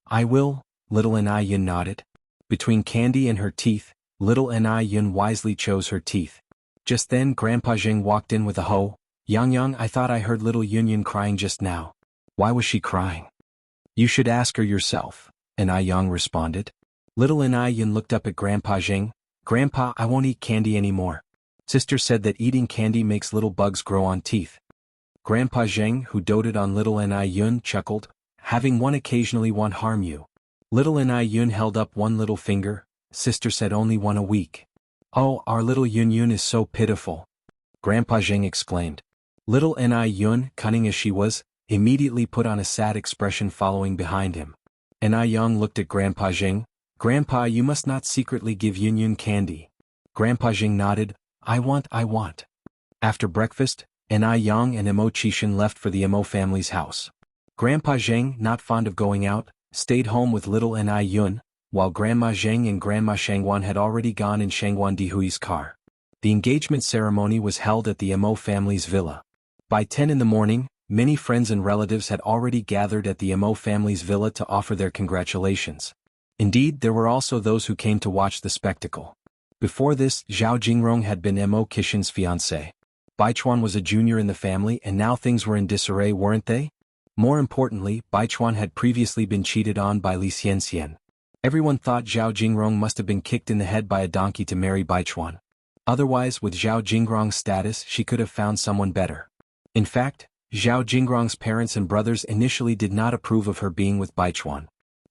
[SPEAKER 1] I will, little Yun nodded. Between candy and her teeth, little Yun wisely chose her teeth. Just then Grandpa Zheng walked in with a hoe. Yang, I thought I heard little Yun crying just now. Why was she crying? You should ask her yourself, Yang responded. Little Yun looked up at Grandpa Zheng. Grandpa, I won't eat candy anymore. Sister said that eating candy makes little bugs grow on teeth. Grandpa Zheng, who doted on little Yun, chuckled. Having one occasionally won't harm you. Little Yun held up one little finger. Sister said only one a week. Oh, our little Yun Yun is so pitiful. Grandpa Zheng exclaimed. Little Ni Yun, cunning as she was, immediately put on a sad expression following behind him. Ni Yang looked at Grandpa Zheng. Grandpa, you must not secretly give Yun Yun candy. Grandpa Zheng nodded. I want. After breakfast, Ni Yang and Emo Qishan left for the Emo family's house. Grandpa Zheng, not fond of going out, stayed home with little Ni Yun, while Grandma Zheng and Grandma Shangguan had already gone in Shangguan Dihui's car. The engagement ceremony was held at the Emo family's villa. By 10 in the morning, many friends and relatives had already gathered at the Emo family's villa to offer their congratulations. Indeed, there were also those who came to watch the spectacle. Before this, Zhao Jingrong had been Emo Qishan's fiancé. Baichuan was a junior in the family and now things were in disarray, weren't they? More importantly, Baichuan had previously been cheated on by Li Xianxian. Everyone thought Zhao Jingrong must have been kicked in the head by a donkey to marry Baichuan. Otherwise, with Zhao Jingrong's status, she could have found someone better. In fact, Zhao Jingrong's parents and brothers initially did not approve of her being with Baichuan.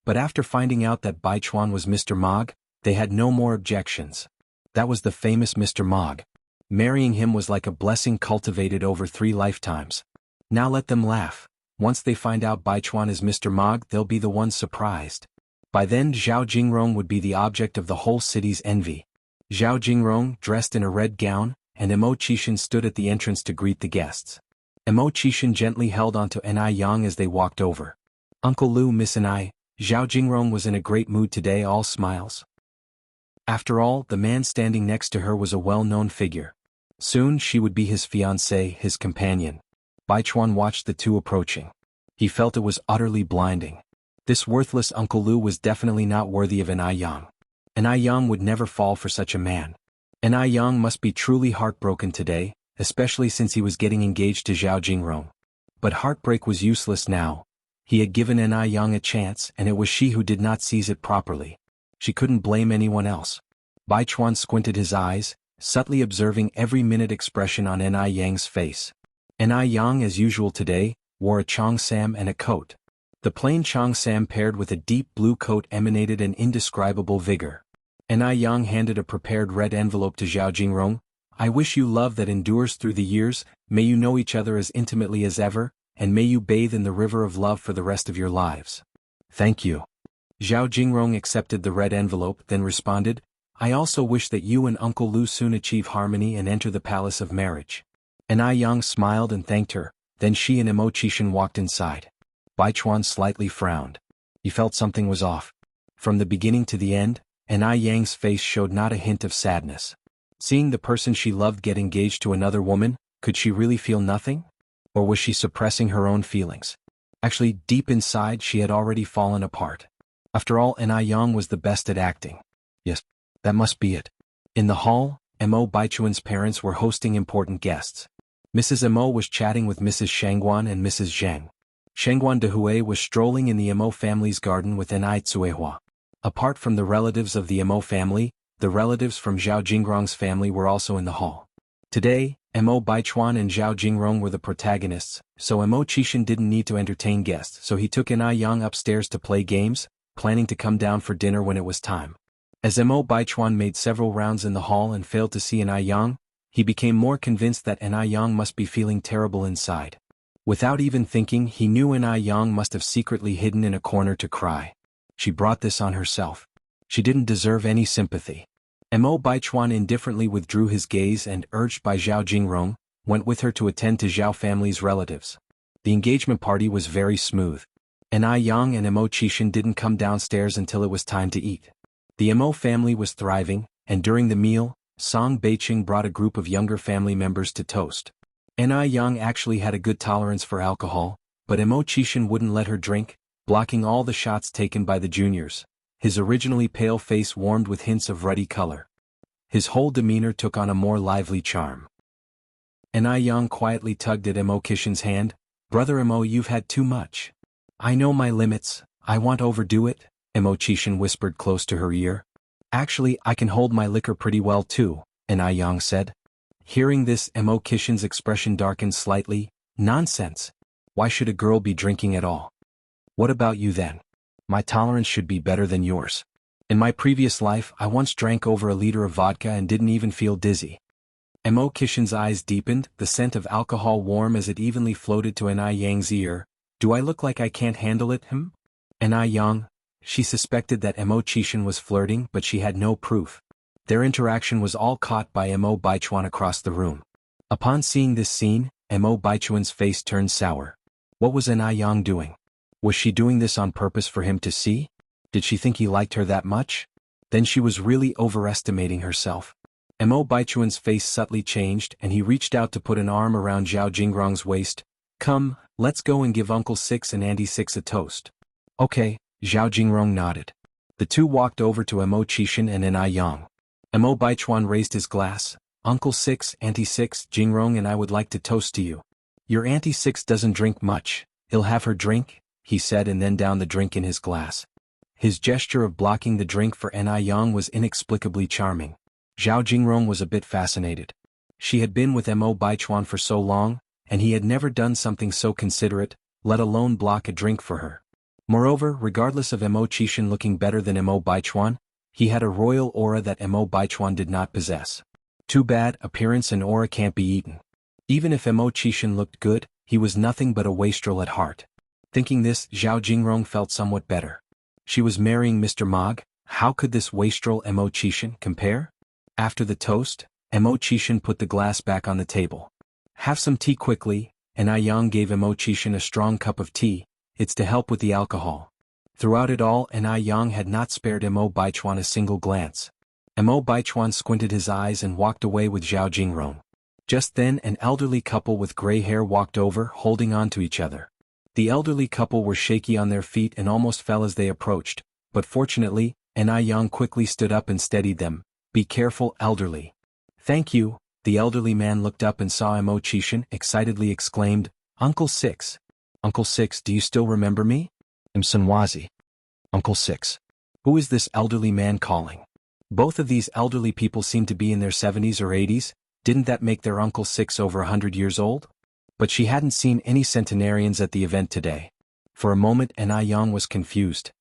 [SPEAKER 1] But after finding out that Baichuan was Mr. Mog, they had no more objections. That was the famous Mr. Mog. Marrying him was like a blessing cultivated over 3 lifetimes. Now let them laugh. Once they find out Baichuan is Mr. Mog, they'll be the ones surprised. By then Zhao Jingrong would be the object of the whole city's envy. Zhao Jingrong, dressed in a red gown, and Emo Qishan stood at the entrance to greet the guests. Emo Qishan gently held onto Ni Yang as they walked over. Uncle Lu, Miss Ni, Zhao Jingrong was in a great mood today, all smiles. After all, the man standing next to her was a well-known figure. Soon she would be his fiancé, his companion. Baichuan watched the two approaching. He felt it was utterly blinding. This worthless Uncle Lu was definitely not worthy of Ni Yang. Ni Yang would never fall for such a man. Ni Yang must be truly heartbroken today, especially since he was getting engaged to Zhao Jingrong. But heartbreak was useless now. He had given Ni Yang a chance and it was she who did not seize it properly. She couldn't blame anyone else. Baichuan squinted his eyes, subtly observing every minute expression on Ni Yang's face. Ni Yang, as usual today, wore a cheongsam and a coat. The plain cheongsam paired with a deep blue coat emanated an indescribable vigor. Ni Yang handed a prepared red envelope to Zhao Jingrong. I wish you love that endures through the years, may you know each other as intimately as ever, and may you bathe in the river of love for the rest of your lives. Thank you. Zhao Jingrong accepted the red envelope, then responded, I also wish that you and Uncle Lu soon achieve harmony and enter the palace of marriage. Ni Yang smiled and thanked her, then she and Emo Qishan walked inside. Baichuan slightly frowned. He felt something was off. From the beginning to the end, Ni Yang's face showed not a hint of sadness. Seeing the person she loved get engaged to another woman, could she really feel nothing? Or was she suppressing her own feelings? Actually, deep inside she had already fallen apart. After all, Ni Yang was the best at acting. Yes, that must be it. In the hall, Emo Baichuan's parents were hosting important guests. Mrs. Emo was chatting with Mrs. Shangguan and Mrs. Zheng. Shangguan Dihui was strolling in the Emo family's garden with Ni Tsuehua. Apart from the relatives of the Emo family, the relatives from Zhao Jingrong's family were also in the hall. Today, Emo Baichuan and Zhao Jingrong were the protagonists, so Emo Qishan didn't need to entertain guests, so he took Ni Yang upstairs to play games, planning to come down for dinner when it was time. As Emo Baichuan made several rounds in the hall and failed to see Ni Yang, he became more convinced that Ni Yang must be feeling terrible inside. Without even thinking, he knew Ni Yang must have secretly hidden in a corner to cry. She brought this on herself. She didn't deserve any sympathy. Emo Baichuan indifferently withdrew his gaze and, urged by Zhao Jingrong, went with her to attend to Zhao family's relatives. The engagement party was very smooth. Ni Yang and Emo Qishan didn't come downstairs until it was time to eat. The Emo family was thriving, and during the meal, Song Beiqing brought a group of younger family members to toast. Ni Yang actually had a good tolerance for alcohol, but Emo Qishan wouldn't let her drink, blocking all the shots taken by the juniors. His originally pale face warmed with hints of ruddy color. His whole demeanor took on a more lively charm. Ni Yang quietly tugged at Emo Qishan's hand. Brother Emo, you've had too much. I know my limits, I won't overdo it, Emo Qishan whispered close to her ear. Actually, I can hold my liquor pretty well too, Ni Yang said. Hearing this, Emo Qishan's expression darkened slightly. Nonsense. Why should a girl be drinking at all? What about you then? My tolerance should be better than yours. In my previous life I once drank over a liter of vodka and didn't even feel dizzy. Mo Kishin's eyes deepened, the scent of alcohol warm as it evenly floated to Ni Yang's ear. Do I look like I can't handle it, Ni Yang? She suspected that Mo Kishin was flirting but she had no proof. Their interaction was all caught by Mo Baichuan across the room. Upon seeing this scene, Mo Baichuan's face turned sour. What was Ni Yang doing? Was she doing this on purpose for him to see? Did she think he liked her that much? Then she was really overestimating herself. Mo Baichuan's face subtly changed and he reached out to put an arm around Zhao Jingrong's waist. Come, let's go and give Uncle Six and Auntie Six a toast. Okay, Zhao Jingrong nodded. The two walked over to Mo Qishan and Ni Yang. Mo Baichuan raised his glass. Uncle Six, Auntie Six, Jingrong and I would like to toast to you. Your Auntie Six doesn't drink much, he'll have her drink, he said and then downed the drink in his glass. His gesture of blocking the drink for Ni Yang was inexplicably charming. Zhao Jingrong was a bit fascinated. She had been with Mo Baichuan for so long, and he had never done something so considerate, let alone block a drink for her. Moreover, regardless of Mo Qishan looking better than Mo Baichuan, he had a royal aura that Mo Baichuan did not possess. Too bad, appearance and aura can't be eaten. Even if Mo Qishan looked good, he was nothing but a wastrel at heart. Thinking this, Zhao Jingrong felt somewhat better. She was marrying Mr. Mog, how could this wastrel Mo Qishan compare? After the toast, Mo Qishan put the glass back on the table. Have some tea quickly, and Ni Yang gave Mo Qishan a strong cup of tea, it's to help with the alcohol. Throughout it all, Ni Yang had not spared Mo Baichuan a single glance. Mo Baichuan squinted his eyes and walked away with Zhao Jingrong. Just then an elderly couple with gray hair walked over, holding on to each other. The elderly couple were shaky on their feet and almost fell as they approached, but fortunately, Ni Yang quickly stood up and steadied them. Be careful, elderly. Thank you. The elderly man looked up and saw Mo Qishan, excitedly exclaimed, Uncle Six. Uncle Six, do you still remember me? I'm Sunwazi. Uncle Six. Who is this elderly man calling? Both of these elderly people seemed to be in their 70s or 80s, didn't that make their Uncle Six over 100 years old? But she hadn't seen any centenarians at the event today. For a moment Ni Yang was confused.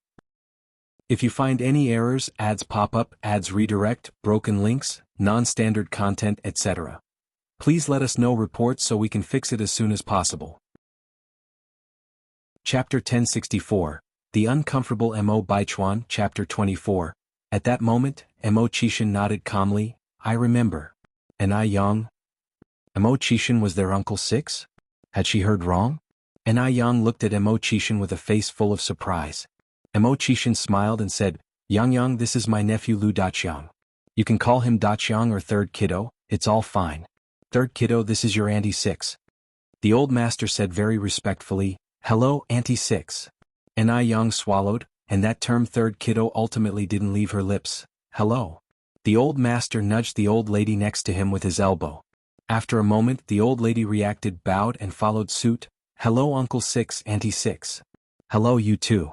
[SPEAKER 1] If you find any errors, ads pop up, ads redirect, broken links, non-standard content, etc. Please let us know reports so we can fix it as soon as possible. Chapter 1064, The Uncomfortable Mo Baichuan, Chapter 24. At that moment, Mo Qishan nodded calmly, I remember. Ni Yang? Mo Qishan was their Uncle Six? Had she heard wrong? Ni Yang looked at Mo Qishan with a face full of surprise. Mo Qishan smiled and said, Yang, this is my nephew Lu Daqiang. You can call him Daqiang or Third Kiddo, it's all fine. Third Kiddo, this is your Auntie Six. The old master said very respectfully, Hello, Auntie Six. Ni Yang swallowed, and that term Third Kiddo ultimately didn't leave her lips. Hello. The old master nudged the old lady next to him with his elbow. After a moment the old lady reacted, bowed and followed suit. Hello Uncle Six, Auntie Six. Hello you too.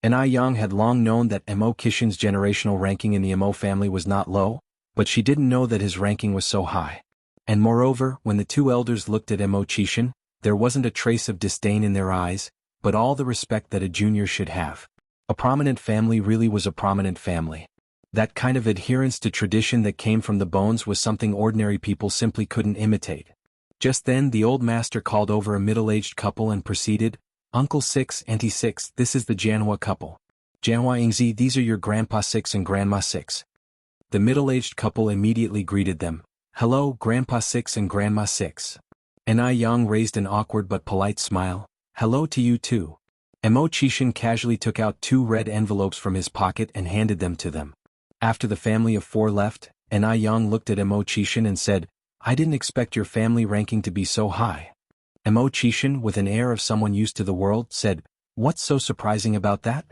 [SPEAKER 1] Ni Yang had long known that Mo Qishan's generational ranking in the Mo family was not low, but she didn't know that his ranking was so high. And moreover, when the two elders looked at Mo Qishan, there wasn't a trace of disdain in their eyes, but all the respect that a junior should have. A prominent family really was a prominent family. That kind of adherence to tradition that came from the bones was something ordinary people simply couldn't imitate. Just then the old master called over a middle-aged couple and proceeded, Uncle Six, Auntie Six, this is the Jianghu couple. Jianghu Ingzi, these are your Grandpa Six and Grandma Six. The middle-aged couple immediately greeted them. Hello, Grandpa Six and Grandma Six. Ni Yang raised an awkward but polite smile. Hello to you too. Mo Qishan casually took out 2 red envelopes from his pocket and handed them to them. After the family of 4 left, Ni Yang looked at Mo Qishan and said, I didn't expect your family ranking to be so high. Mo Qishan, with an air of someone used to the world, said, What's so surprising about that?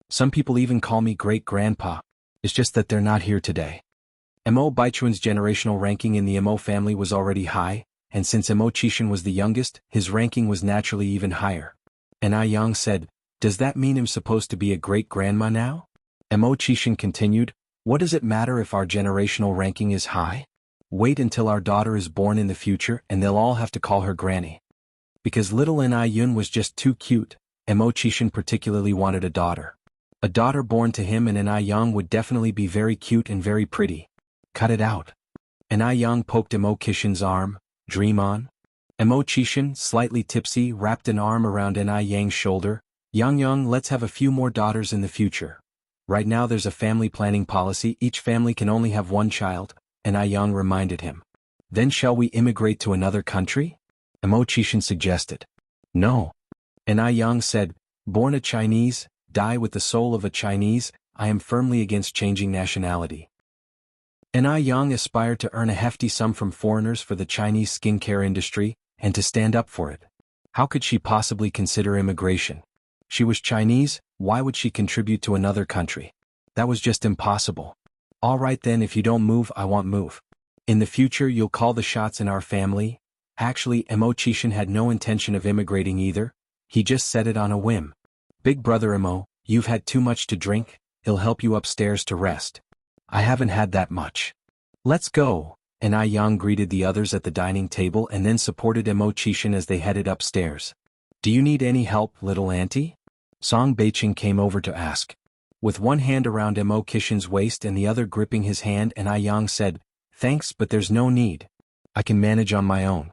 [SPEAKER 1] Some people even call me great-grandpa. It's just that they're not here today. Mo Baichuan's generational ranking in the Mo family was already high, and since Mo Qishan was the youngest, his ranking was naturally even higher. Ni Yang said, Does that mean I'm supposed to be a great-grandma now? Mo Qishan continued, What does it matter if our generational ranking is high? Wait until our daughter is born in the future and they'll all have to call her granny. Because little Ni Yun was just too cute, Mo Qishan particularly wanted a daughter. A daughter born to him and An Yang would definitely be very cute and very pretty. Cut it out. An Yang poked Emo Kishin's arm. Dream on. Emo Kishin, slightly tipsy, wrapped an arm around An Yang's shoulder. Yang, let's have a few more daughters in the future. Right now there's a family planning policy, each family can only have one child, An Yang reminded him. Then shall we immigrate to another country? Emo Kishin suggested. No. An Yang said, born a Chinese, die with the soul of a Chinese, I am firmly against changing nationality. An Yang aspired to earn a hefty sum from foreigners for the Chinese skincare industry, and to stand up for it. How could she possibly consider immigration? She was Chinese, why would she contribute to another country? That was just impossible. All right then, if you don't move, I won't move. In the future you'll call the shots in our family? Actually, Emo Kishin had no intention of immigrating either, he just said it on a whim. Big brother Emo, you've had too much to drink, he'll help you upstairs to rest. I haven't had that much. Let's go. An Yang greeted the others at the dining table and then supported Emo Kishin as they headed upstairs. Do you need any help, little auntie? Song Beiqing came over to ask. With one hand around Emo Kishin's waist and the other gripping his hand, An Yang said, thanks, but there's no need. I can manage on my own.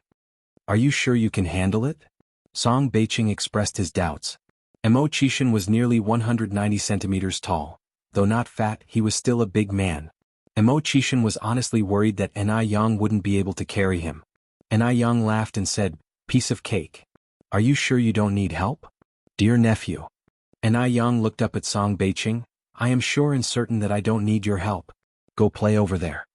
[SPEAKER 1] Are you sure you can handle it? Song Beiqing expressed his doubts. Emo Kishin was nearly 190 centimeters tall. Though not fat, he was still a big man. Emo Kishin was honestly worried that An Yang wouldn't be able to carry him. An Yang laughed and said, piece of cake. Are you sure you don't need help? Dear nephew. An Yang looked up at Song Beiqing. I am sure and certain that I don't need your help. Go play over there.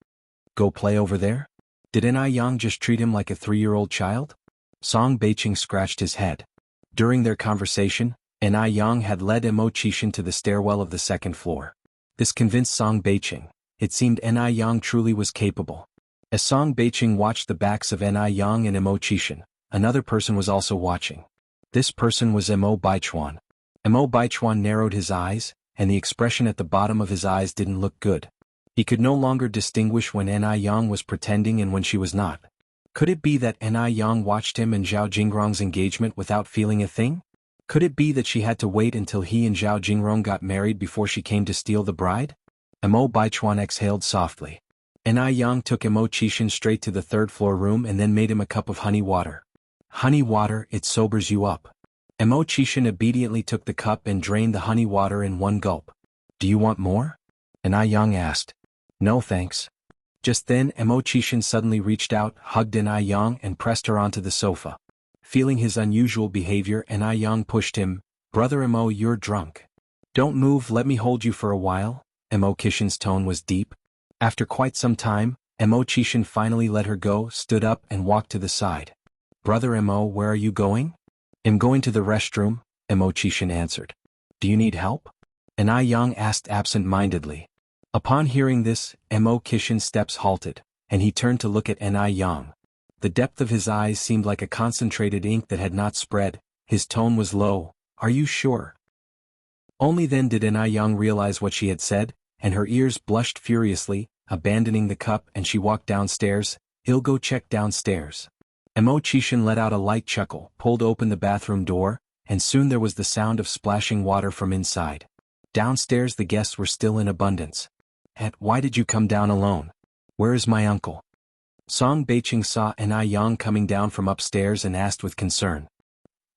[SPEAKER 1] Go play over there? Did An Yang just treat him like a 3-year-old child? Song Beiqing scratched his head. During their conversation, An Yang had led Emo Kishin to the stairwell of the second floor. This convinced Song Beiqing. It seemed An Yang truly was capable. As Song Beiqing watched the backs of An Yang and Emo Kishin, another person was also watching. This person was Emo Baichuan. Emo Baichuan narrowed his eyes, and the expression at the bottom of his eyes didn't look good. He could no longer distinguish when An Yang was pretending and when she was not. Could it be that An Yang watched him and Zhao Jingrong's engagement without feeling a thing? Could it be that she had to wait until he and Zhao Jingrong got married before she came to steal the bride? Emo Baichuan exhaled softly. An Yang took Emo Kishin straight to the third-floor room and then made him a cup of honey water. Honey water, it sobers you up. Emo Kishin obediently took the cup and drained the honey water in one gulp. Do you want more? An Yang asked. No thanks. Just then Emo Kishin suddenly reached out, hugged An Yang and pressed her onto the sofa. Feeling his unusual behavior, An Yang pushed him. Brother Emo, you're drunk. Don't move, let me hold you for a while. Emo Kishin's tone was deep. After quite some time, Emo Kishin finally let her go, stood up and walked to the side. Brother Emo, where are you going? I'm going to the restroom, Emo Kishin answered. Do you need help? An Yang asked absent-mindedly. Upon hearing this, Emo Kishin's steps halted, and he turned to look at An Yang. The depth of his eyes seemed like a concentrated ink that had not spread. His tone was low. Are you sure? Only then did An Yang realize what she had said, and her ears blushed furiously, abandoning the cup, and she walked downstairs. I'll go check downstairs. Emo Kishin let out a light chuckle, pulled open the bathroom door, and soon there was the sound of splashing water from inside. Downstairs the guests were still in abundance. Why did you come down alone? Where is my uncle? Song Beiqing saw An Yang coming down from upstairs and asked with concern.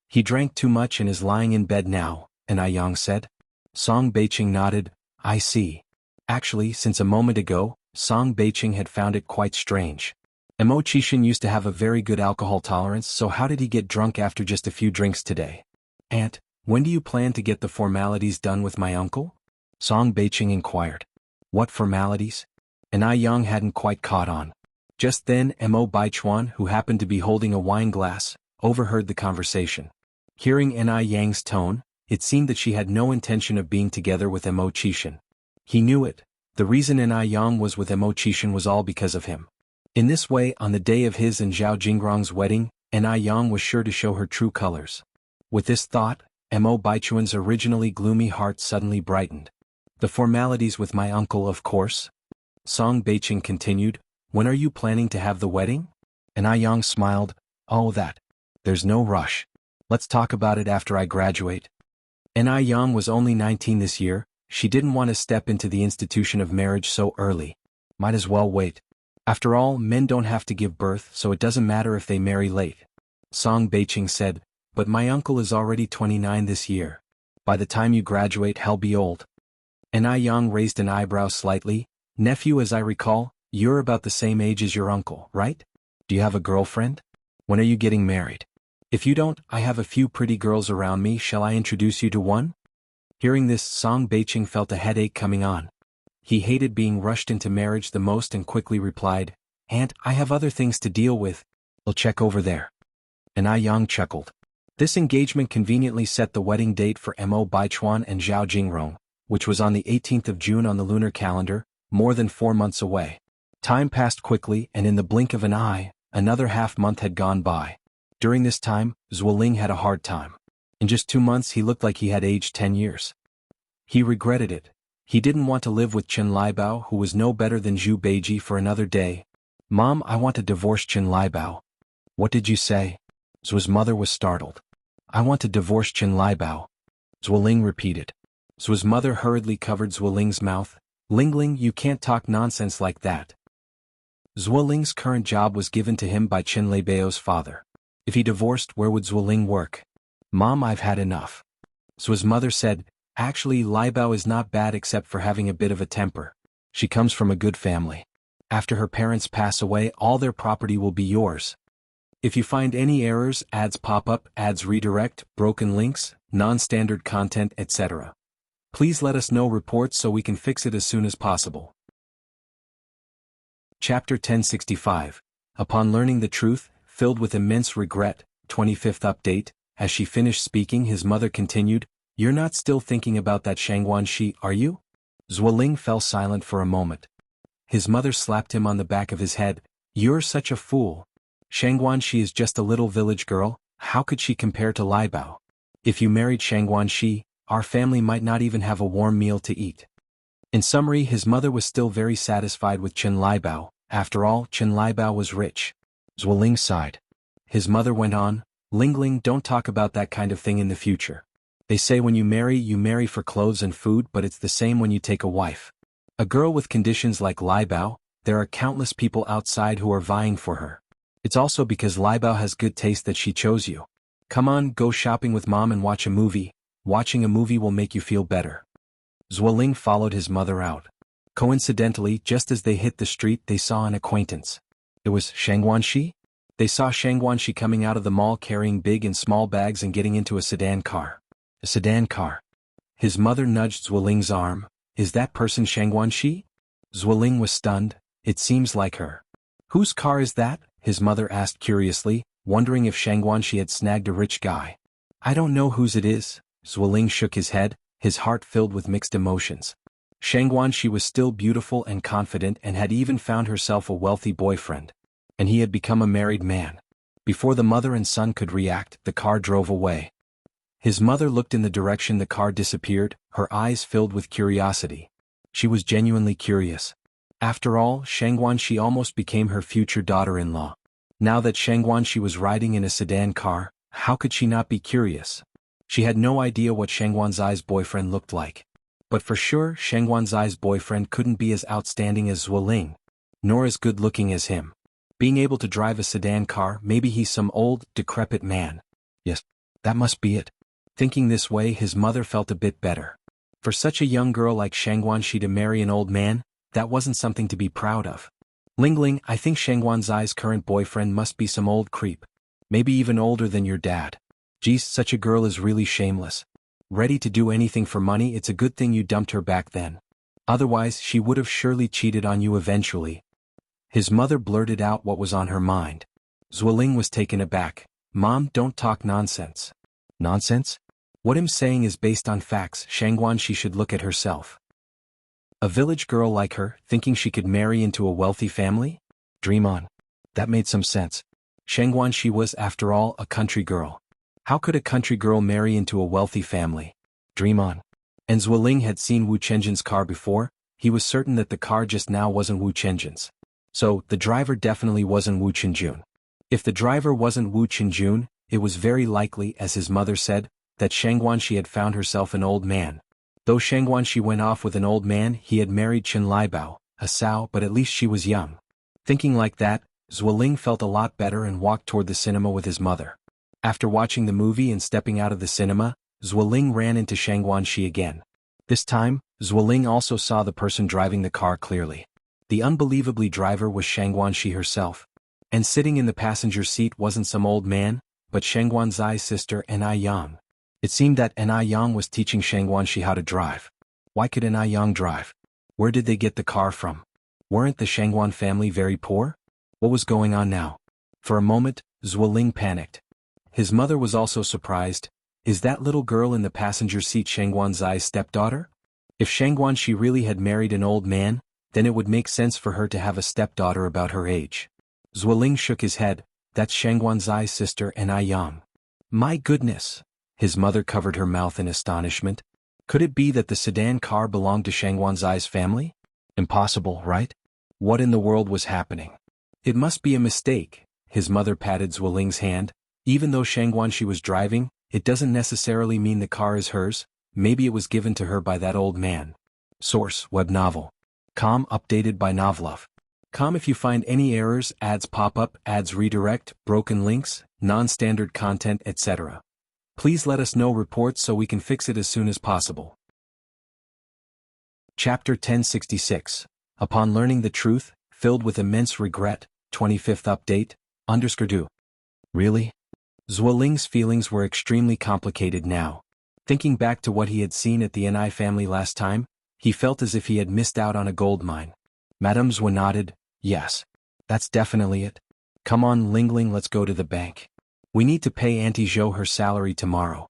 [SPEAKER 1] He drank too much and is lying in bed now, An Yang said. Song Beiqing nodded. I see. Actually, since a moment ago, Song Beiqing had found it quite strange. Emo Kishin used to have a very good alcohol tolerance, so how did he get drunk after just a few drinks today? Aunt, when do you plan to get the formalities done with my uncle? Song Beiqing inquired. What formalities? An Yang hadn't quite caught on. Just then, Emo Baichuan, who happened to be holding a wine glass, overheard the conversation. Hearing An Yang's tone, it seemed that she had no intention of being together with Emo Kishin. He knew it. The reason An Yang was with Emo Kishin was all because of him. In this way, on the day of his and Zhao Jingrong's wedding, An Yang was sure to show her true colors. With this thought, Emo Baichuan's originally gloomy heart suddenly brightened. The formalities with my uncle, of course. Song Beiqing continued. When are you planning to have the wedding? An Yang smiled. Oh, that. There's no rush. Let's talk about it after I graduate. Ni Yang was only 19 this year. She didn't want to step into the institution of marriage so early. Might as well wait. After all, men don't have to give birth, so it doesn't matter if they marry late. Song Beiqing said, but my uncle is already 29 this year. By the time you graduate, he'll be old. Ni Yang raised an eyebrow slightly. Nephew, as I recall, you're about the same age as your uncle, right? Do you have a girlfriend? When are you getting married? If you don't, I have a few pretty girls around me. Shall I introduce you to one? Hearing this, Song Beiqing felt a headache coming on. He hated being rushed into marriage the most and quickly replied, Aunt, I have other things to deal with. I'll check over there. Ni Yang chuckled. This engagement conveniently set the wedding date for Mo Baichuan and Zhao Jingrong, which was on the 18th of June on the lunar calendar, more than 4 months away. Time passed quickly, and in the blink of an eye, another half-month had gone by. During this time, Zuoling had a hard time. In just 2 months he looked like he had aged 10 years. He regretted it. He didn't want to live with Chen Liebao, who was no better than Zhu Beiji, for another day. Mom, I want to divorce Chen Liebao. What did you say? Zuo's mother was startled. I want to divorce Chen Liebao. Zuoling repeated. Zuo's mother hurriedly covered Zuoling's mouth. Lingling, you can't talk nonsense like that. Zuoling's current job was given to him by Chen Libao's father. If he divorced, where would Zuoling work? Mom, I've had enough. Zuo's mother said, actually, Liebao is not bad except for having a bit of a temper. She comes from a good family. After her parents pass away, all their property will be yours. If you find any errors, ads pop up, ads redirect, broken links, non-standard content, etc., please let us know reports so we can fix it as soon as possible. Chapter 1065. Upon learning the truth, filled with immense regret, 25th update, as she finished speaking his mother continued, You're not still thinking about that Shangguanxi, are you? Zuoling fell silent for a moment. His mother slapped him on the back of his head. You're such a fool. Shangguanxi is just a little village girl, how could she compare to Liebao? If you married Shangguanxi, our family might not even have a warm meal to eat. In summary, his mother was still very satisfied with Chen Liebao. After all, Chen Liebao was rich. Zuoling sighed. His mother went on, Lingling, don't talk about that kind of thing in the future. They say when you marry for clothes and food, but it's the same when you take a wife. A girl with conditions like Liebao, there are countless people outside who are vying for her. It's also because Liebao has good taste that she chose you. Come on, go shopping with mom and watch a movie. Watching a movie will make you feel better. Zuoling followed his mother out. Coincidentally, just as they hit the street, they saw an acquaintance. It was Shangguanxi? They saw Shangguanxi coming out of the mall carrying big and small bags and getting into a sedan car. A sedan car. His mother nudged Zuoling's arm. Is that person Shangguanxi? Zuoling was stunned. It seems like her. Whose car is that? His mother asked curiously, wondering if Shangguanxi had snagged a rich guy. I don't know whose it is. Zuoling shook his head, his heart filled with mixed emotions. Shangguanxi was still beautiful and confident and had even found herself a wealthy boyfriend. And he had become a married man. Before the mother and son could react, the car drove away. His mother looked in the direction the car disappeared, her eyes filled with curiosity. She was genuinely curious. After all, Shangguanxi almost became her future daughter-in-law. Now that Shangguanxi was riding in a sedan car, how could she not be curious? She had no idea what Shangguanxi's boyfriend looked like. But for sure, Shangguanxi's boyfriend couldn't be as outstanding as Zuoling, nor as good-looking as him. Being able to drive a sedan car, maybe he's some old, decrepit man. Yes, that must be it. Thinking this way, his mother felt a bit better. For such a young girl like Shangguanxi to marry an old man, that wasn't something to be proud of. Lingling, I think Shangguanxi's current boyfriend must be some old creep. Maybe even older than your dad. Geez, such a girl is really shameless. Ready to do anything for money. It's a good thing you dumped her back then. Otherwise, she would have surely cheated on you eventually. His mother blurted out what was on her mind. Zuoling was taken aback. Mom, don't talk nonsense. Nonsense? What I'm saying is based on facts. Shangguanxi should look at herself. A village girl like her, thinking she could marry into a wealthy family? Dream on. That made some sense. Shangguanxi was, after all, a country girl. How could a country girl marry into a wealthy family? Dream on. And Zuoling had seen Wu Chenjin's car before. He was certain that the car just now wasn't Wu Chenjin's. So, the driver definitely wasn't Wu Chenjun. If the driver wasn't Wu Chenjun, it was very likely, as his mother said, that Shangguanxi had found herself an old man. Though Shangguanxi went off with an old man, he had married Chen Liebao, a sow, but at least she was young. Thinking like that, Zuoling felt a lot better and walked toward the cinema with his mother. After watching the movie and stepping out of the cinema, Zuoling ran into Shangguanxi again. This time, Zuoling also saw the person driving the car clearly. The unbelievably driver was Shangguanxi herself. And sitting in the passenger seat wasn't some old man, but Shangguanxi's sister Enai Yang. It seemed that Enai Yang was teaching Shangguanxi how to drive. Why could Enai Yang drive? Where did they get the car from? Weren't the Shangguan family very poor? What was going on now? For a moment, Zuoling panicked. His mother was also surprised. Is that little girl in the passenger seat Shangguanxi's stepdaughter? If Shangguanxi really had married an old man, then it would make sense for her to have a stepdaughter about her age. Zuoling shook his head. That's Shangguanxi's sister Enai Yang. My goodness! His mother covered her mouth in astonishment. Could it be that the sedan car belonged to Shangguanxi's family? Impossible, right? What in the world was happening? It must be a mistake. His mother patted Zuoling's hand. Even though Shangguanxi was driving, it doesn't necessarily mean the car is hers. Maybe it was given to her by that old man. Source: web novel. Com updated by Novlov. Com if you find any errors, ads pop up, ads redirect, broken links, non-standard content, etc. Please let us know reports so we can fix it as soon as possible. Chapter 1066. Upon learning the truth, filled with immense regret, 25th update, _do. Really? Zuoling's feelings were extremely complicated now. Thinking back to what he had seen at the Enai family last time, he felt as if he had missed out on a gold mine. Madame Zhuo nodded. Yes. That's definitely it. Come on Lingling, let's go to the bank. We need to pay Auntie Zhou her salary tomorrow.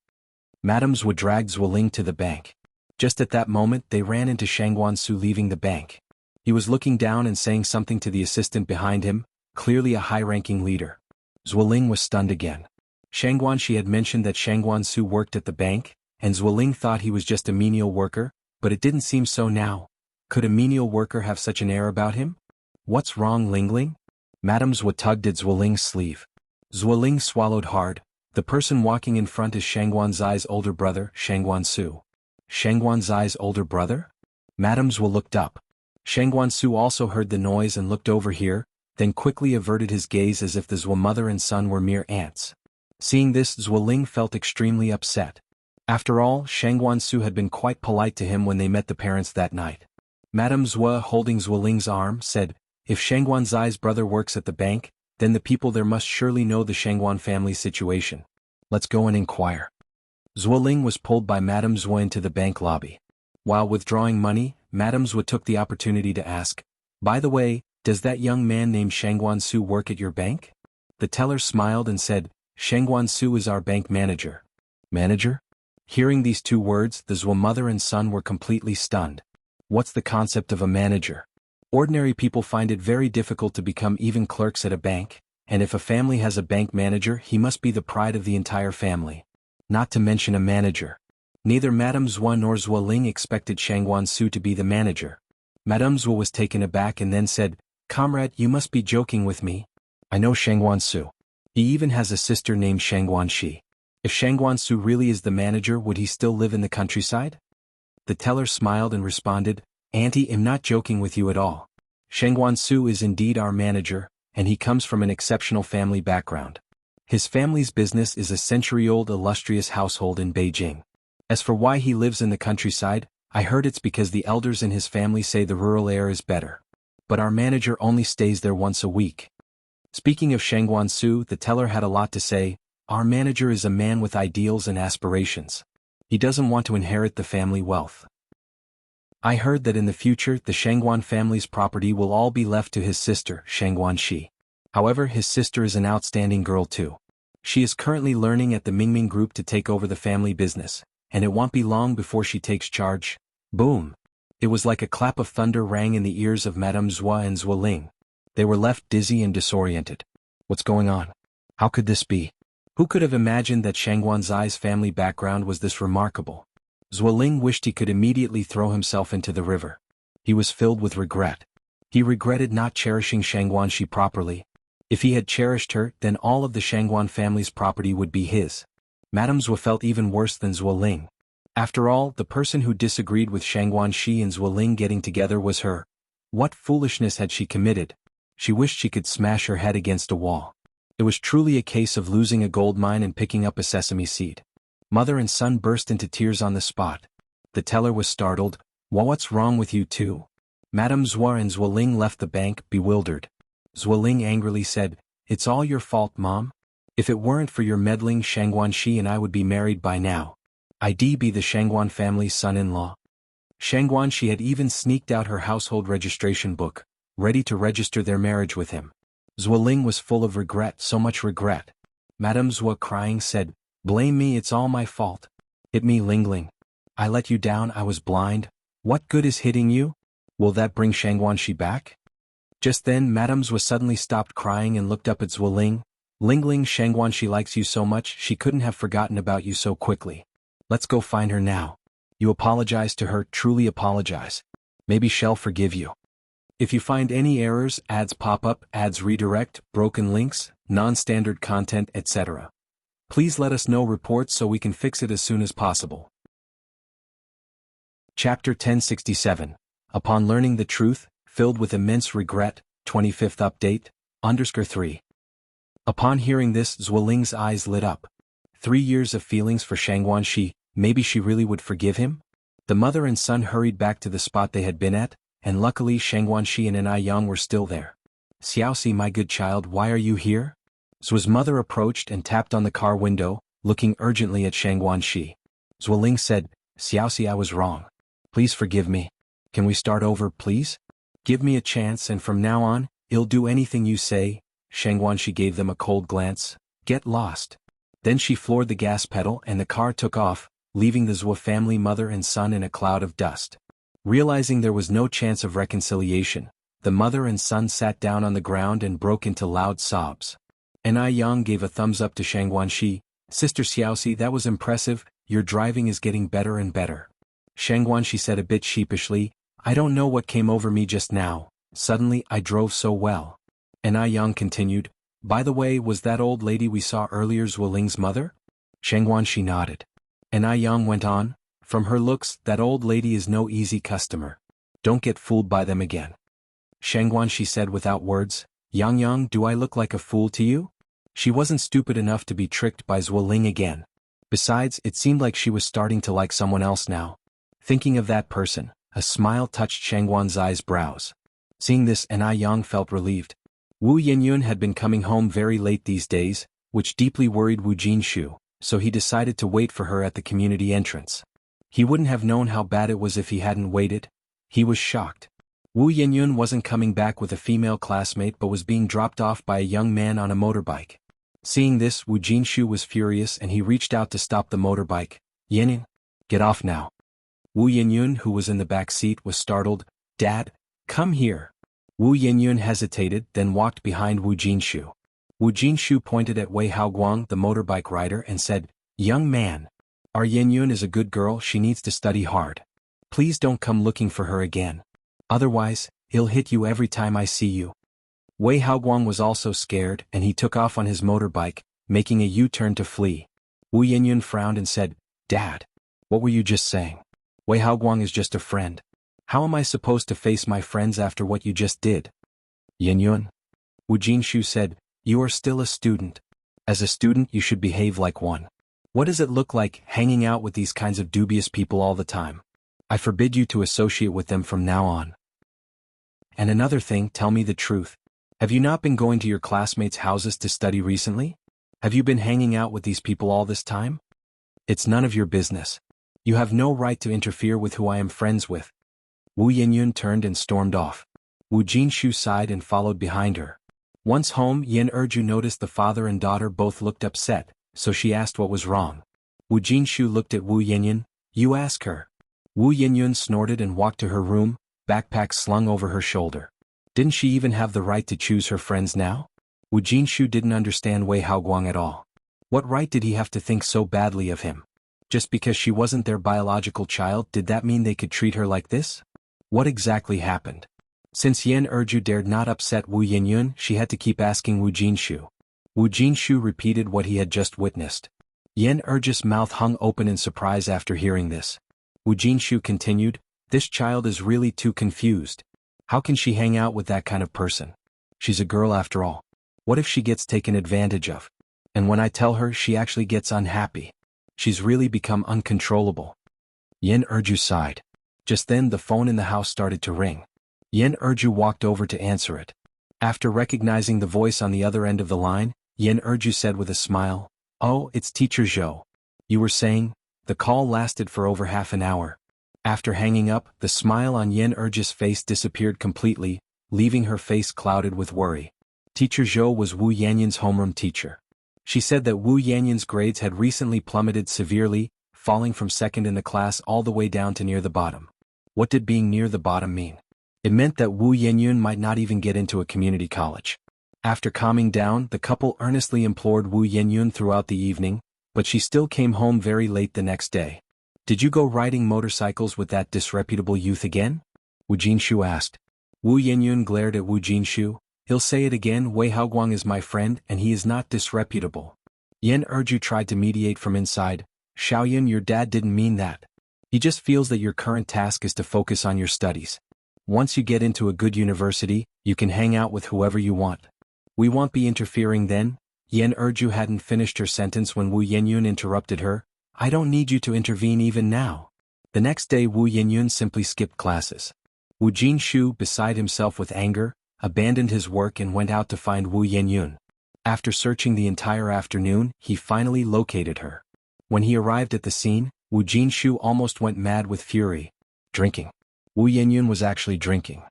[SPEAKER 1] Madame Zhuo dragged Zuoling to the bank. Just at that moment they ran into Shangguanxi leaving the bank. He was looking down and saying something to the assistant behind him, clearly a high-ranking leader. Zuoling was stunned again. Shangguanxi had mentioned that Shangguanxi worked at the bank, and Zuoling thought he was just a menial worker, but it didn't seem so now. Could a menial worker have such an air about him? What's wrong, Lingling? Madame Zhuo tugged at Zuoling's sleeve. Zuoling swallowed hard. The person walking in front is Shangguanxi's older brother, Shangguanxi. Shangguanxi's older brother? Madame Zhuo looked up. Shangguanxi also heard the noise and looked over here, then quickly averted his gaze as if the Zhuo mother and son were mere ants. Seeing this, Zuoling felt extremely upset. After all, Shangguanxi had been quite polite to him when they met the parents that night. Madame Zhuo, holding Zuoling's arm, said, if Shangguanxi's brother works at the bank, then the people there must surely know the Shangguan family's situation. Let's go and inquire. Zuoling was pulled by Madame Zhuo into the bank lobby. While withdrawing money, Madame Zhuo took the opportunity to ask, by the way, does that young man named Shangguanxi work at your bank? The teller smiled and said, Shangguanxi is our bank manager. Manager? Hearing these two words, the Zhuo mother and son were completely stunned. What's the concept of a manager? Ordinary people find it very difficult to become even clerks at a bank, and if a family has a bank manager, he must be the pride of the entire family. Not to mention a manager. Neither Madame Zhuo nor Zuoling expected Shangguanxi to be the manager. Madame Zhuo was taken aback and then said, Comrade, you must be joking with me. I know Shangguanxi. He even has a sister named Shangguanxi. If Shangguanxi really is the manager, would he still live in the countryside? The teller smiled and responded, Auntie, I'm not joking with you at all. Shangguanxi is indeed our manager, and he comes from an exceptional family background. His family's business is a century-old illustrious household in Beijing. As for why he lives in the countryside, I heard it's because the elders in his family say the rural air is better. But our manager only stays there once a week. Speaking of Shangguanxi, the teller had a lot to say. Our manager is a man with ideals and aspirations. He doesn't want to inherit the family wealth. I heard that in the future the Shangguan family's property will all be left to his sister, Shangguanxi. However, his sister is an outstanding girl too. She is currently learning at the Mingming Group to take over the family business, and it won't be long before she takes charge. Boom! It was like a clap of thunder rang in the ears of Madame Zhuo and Zuoling. They were left dizzy and disoriented. What's going on? How could this be? Who could have imagined that Shangguanxi's family background was this remarkable? Zuoling wished he could immediately throw himself into the river. He was filled with regret. He regretted not cherishing Shangguanxi properly. If he had cherished her, then all of the Shangguan family's property would be his. Madame Zhou felt even worse than Zhuo Ling. After all, the person who disagreed with Shangguanxi and Zhuo Ling getting together was her. What foolishness had she committed? She wished she could smash her head against a wall. It was truly a case of losing a gold mine and picking up a sesame seed. Mother and son burst into tears on the spot. The teller was startled. What's wrong with you two? Madame Zhou and Zhuo Ling left the bank, bewildered. Zhuo Ling angrily said, "It's all your fault, Mom. If it weren't for your meddling, Shangguanxi and I would be married by now. I'd be the Shangguan family's son-in-law." Shangguanxi had even sneaked out her household registration book, ready to register their marriage with him. Zhuo Ling was full of regret, so much regret. Madame Zhou, crying, said, "Blame me, it's all my fault. Hit me, Lingling. I let you down, I was blind. What good is hitting you? Will that bring Shangguanxi back?" Just then Madame Zhou suddenly stopped crying and looked up at Zhuo Ling. "Lingling, Shangguanxi likes you so much, she couldn't have forgotten about you so quickly. Let's go find her now. You apologize to her, truly apologize. Maybe she'll forgive you. If you find any errors, ads pop up, ads redirect, broken links, non-standard content, etc. Please let us know reports so we can fix it as soon as possible." Chapter 1067. Upon learning the truth, filled with immense regret, 25th update, _3. Upon hearing this, Zhuo Ling's eyes lit up. 3 years of feelings for Shangguanxi, maybe she really would forgive him? The mother and son hurried back to the spot they had been at, and luckily Shangguanxi and Yang were still there. "Xiaoxi, my good child, why are you here?" Zhuo's mother approached and tapped on the car window, looking urgently at Shangguanxi. Zhuo Ling said, "Xiaoxi, I was wrong. Please forgive me. Can we start over, please? Give me a chance, and from now on, I'll do anything you say." Shangguanxi gave them a cold glance. "Get lost." Then she floored the gas pedal and the car took off, leaving the Zhou family mother and son in a cloud of dust. Realizing there was no chance of reconciliation, the mother and son sat down on the ground and broke into loud sobs. Yang gave a thumbs up to Shangguanxi. "Sister Xiaoxi, that was impressive, your driving is getting better and better." Shangguanxi said a bit sheepishly, "I don't know what came over me just now, suddenly I drove so well." Yang continued, "By the way, was that old lady we saw earlier Zhuo Ling's mother?" Shangguanxi nodded. Yang went on, "From her looks, that old lady is no easy customer. Don't get fooled by them again." Shangguanxi said without words, Yang, do I look like a fool to you?" She wasn't stupid enough to be tricked by Zhuo Ling again. Besides, it seemed like she was starting to like someone else now. Thinking of that person, a smile touched Shangguanxi's brows. Seeing this, Yang felt relieved. Wu Yinyun had been coming home very late these days, which deeply worried Wu Jinshu, so he decided to wait for her at the community entrance. He wouldn't have known how bad it was if he hadn't waited. He was shocked. Wu Yinyun wasn't coming back with a female classmate but was being dropped off by a young man on a motorbike. Seeing this, Wu Jinshu was furious and he reached out to stop the motorbike. "Yinyun, get off now." Wu Yinyun, who was in the back seat, was startled. "Dad, come here." Wu Yinyun hesitated, then walked behind Wu Jinshu. Wu Jinshu pointed at Wei Haoguang, the motorbike rider, and said, "Young man, our Yinyun is a good girl, she needs to study hard. Please don't come looking for her again. Otherwise, I'll hit you every time I see you." Wei Haoguang was also scared, and he took off on his motorbike, making a U-turn to flee. Wu Yinyun frowned and said, "Dad, what were you just saying? Wei Haoguang is just a friend. How am I supposed to face my friends after what you just did?" "Yinyun," Wu Jinshu said, "you are still a student. As a student you should behave like one. What does it look like, hanging out with these kinds of dubious people all the time? I forbid you to associate with them from now on. And another thing, tell me the truth. Have you not been going to your classmates' houses to study recently? Have you been hanging out with these people all this time? It's none of your business. You have no right to interfere with who I am friends with." Wu Yinyun turned and stormed off. Wu Jinshu sighed and followed behind her. Once home, Yen Erju noticed the father and daughter both looked upset, so she asked what was wrong. Wu Jinshu looked at Wu Yinyun. "You ask her." Wu Yinyun snorted and walked to her room, backpack slung over her shoulder. Didn't she even have the right to choose her friends now? Wu Jinshu didn't understand Wei Haoguang at all. What right did he have to think so badly of him? Just because she wasn't their biological child, did that mean they could treat her like this? What exactly happened? Since Yen Erju dared not upset Wu Yinyun, she had to keep asking Wu Jinshu. Wu Jinshu repeated what he had just witnessed. Yan Erji's mouth hung open in surprise after hearing this. Wu Jinshu continued, "This child is really too confused. How can she hang out with that kind of person? She's a girl after all. What if she gets taken advantage of? And when I tell her, she actually gets unhappy. She's really become uncontrollable." Yan Erju sighed. Just then the phone in the house started to ring. Yan Erju walked over to answer it. After recognizing the voice on the other end of the line, Yan Erju said with a smile, "Oh, it's Teacher Zhou. You were saying?" The call lasted for over half an hour. After hanging up, the smile on Yan Erju's face disappeared completely, leaving her face clouded with worry. Teacher Zhou was Wu Yanyan's homeroom teacher. She said that Wu Yanyan's grades had recently plummeted severely, falling from second in the class all the way down to near the bottom. What did being near the bottom mean? It meant that Wu Yanyan might not even get into a community college. After calming down, the couple earnestly implored Wu Yanyan throughout the evening, but she still came home very late the next day. "Did you go riding motorcycles with that disreputable youth again?" Wu Jinshu asked. Wu Yanyan glared at Wu Jinshu. "He'll say it again. Wei Haoguang is my friend and he is not disreputable." Yan Erju tried to mediate from inside. "Xiaoyan, your dad didn't mean that. He just feels that your current task is to focus on your studies. Once you get into a good university, you can hang out with whoever you want. We won't be interfering then." Yan Erju hadn't finished her sentence when Wu Yanyan interrupted her. "I don't need you to intervene even now." The next day Wu Yanyan simply skipped classes. Wu Jinshu, beside himself with anger, abandoned his work and went out to find Wu Yanyan. After searching the entire afternoon, he finally located her. When he arrived at the scene, Wu Jinshu almost went mad with fury. Drinking. Wu Yanyan was actually drinking.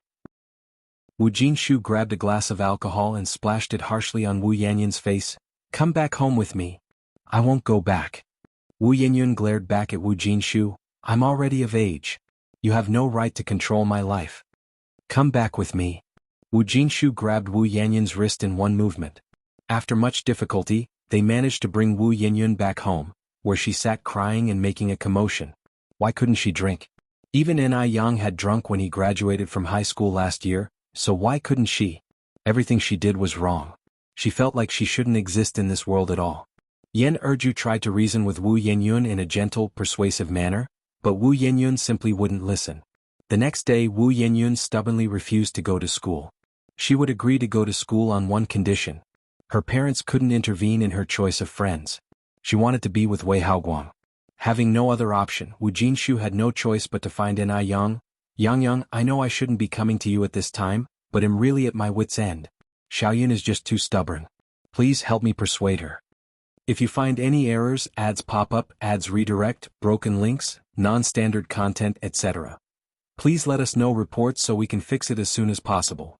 [SPEAKER 1] Wu Jinshu grabbed a glass of alcohol and splashed it harshly on Wu Yanyan's face. "Come back home with me." "I won't go back." Wu Yanyan glared back at Wu Jinshu. "I'm already of age. You have no right to control my life. Come back with me." Wu Jinshu grabbed Wu Yanyan's wrist in one movement. After much difficulty, they managed to bring Wu Yanyan back home, where she sat crying and making a commotion. Why couldn't she drink? Even Ni Yang had drunk when he graduated from high school last year, so why couldn't she? Everything she did was wrong. She felt like she shouldn't exist in this world at all. Yan Erju tried to reason with Wu Yanyan in a gentle, persuasive manner, but Wu Yanyan simply wouldn't listen. The next day Wu Yanyan stubbornly refused to go to school. She would agree to go to school on one condition. Her parents couldn't intervene in her choice of friends. She wanted to be with Wei Haoguang. Having no other option, Wu Jinshu had no choice but to find Ni Yang. "Yang, I know I shouldn't be coming to you at this time, but am really at my wit's end. Xiaoyan is just too stubborn. Please help me persuade her. If you find any errors, ads pop up, ads redirect, broken links, non-standard content, etc. Please let us know reports so we can fix it as soon as possible."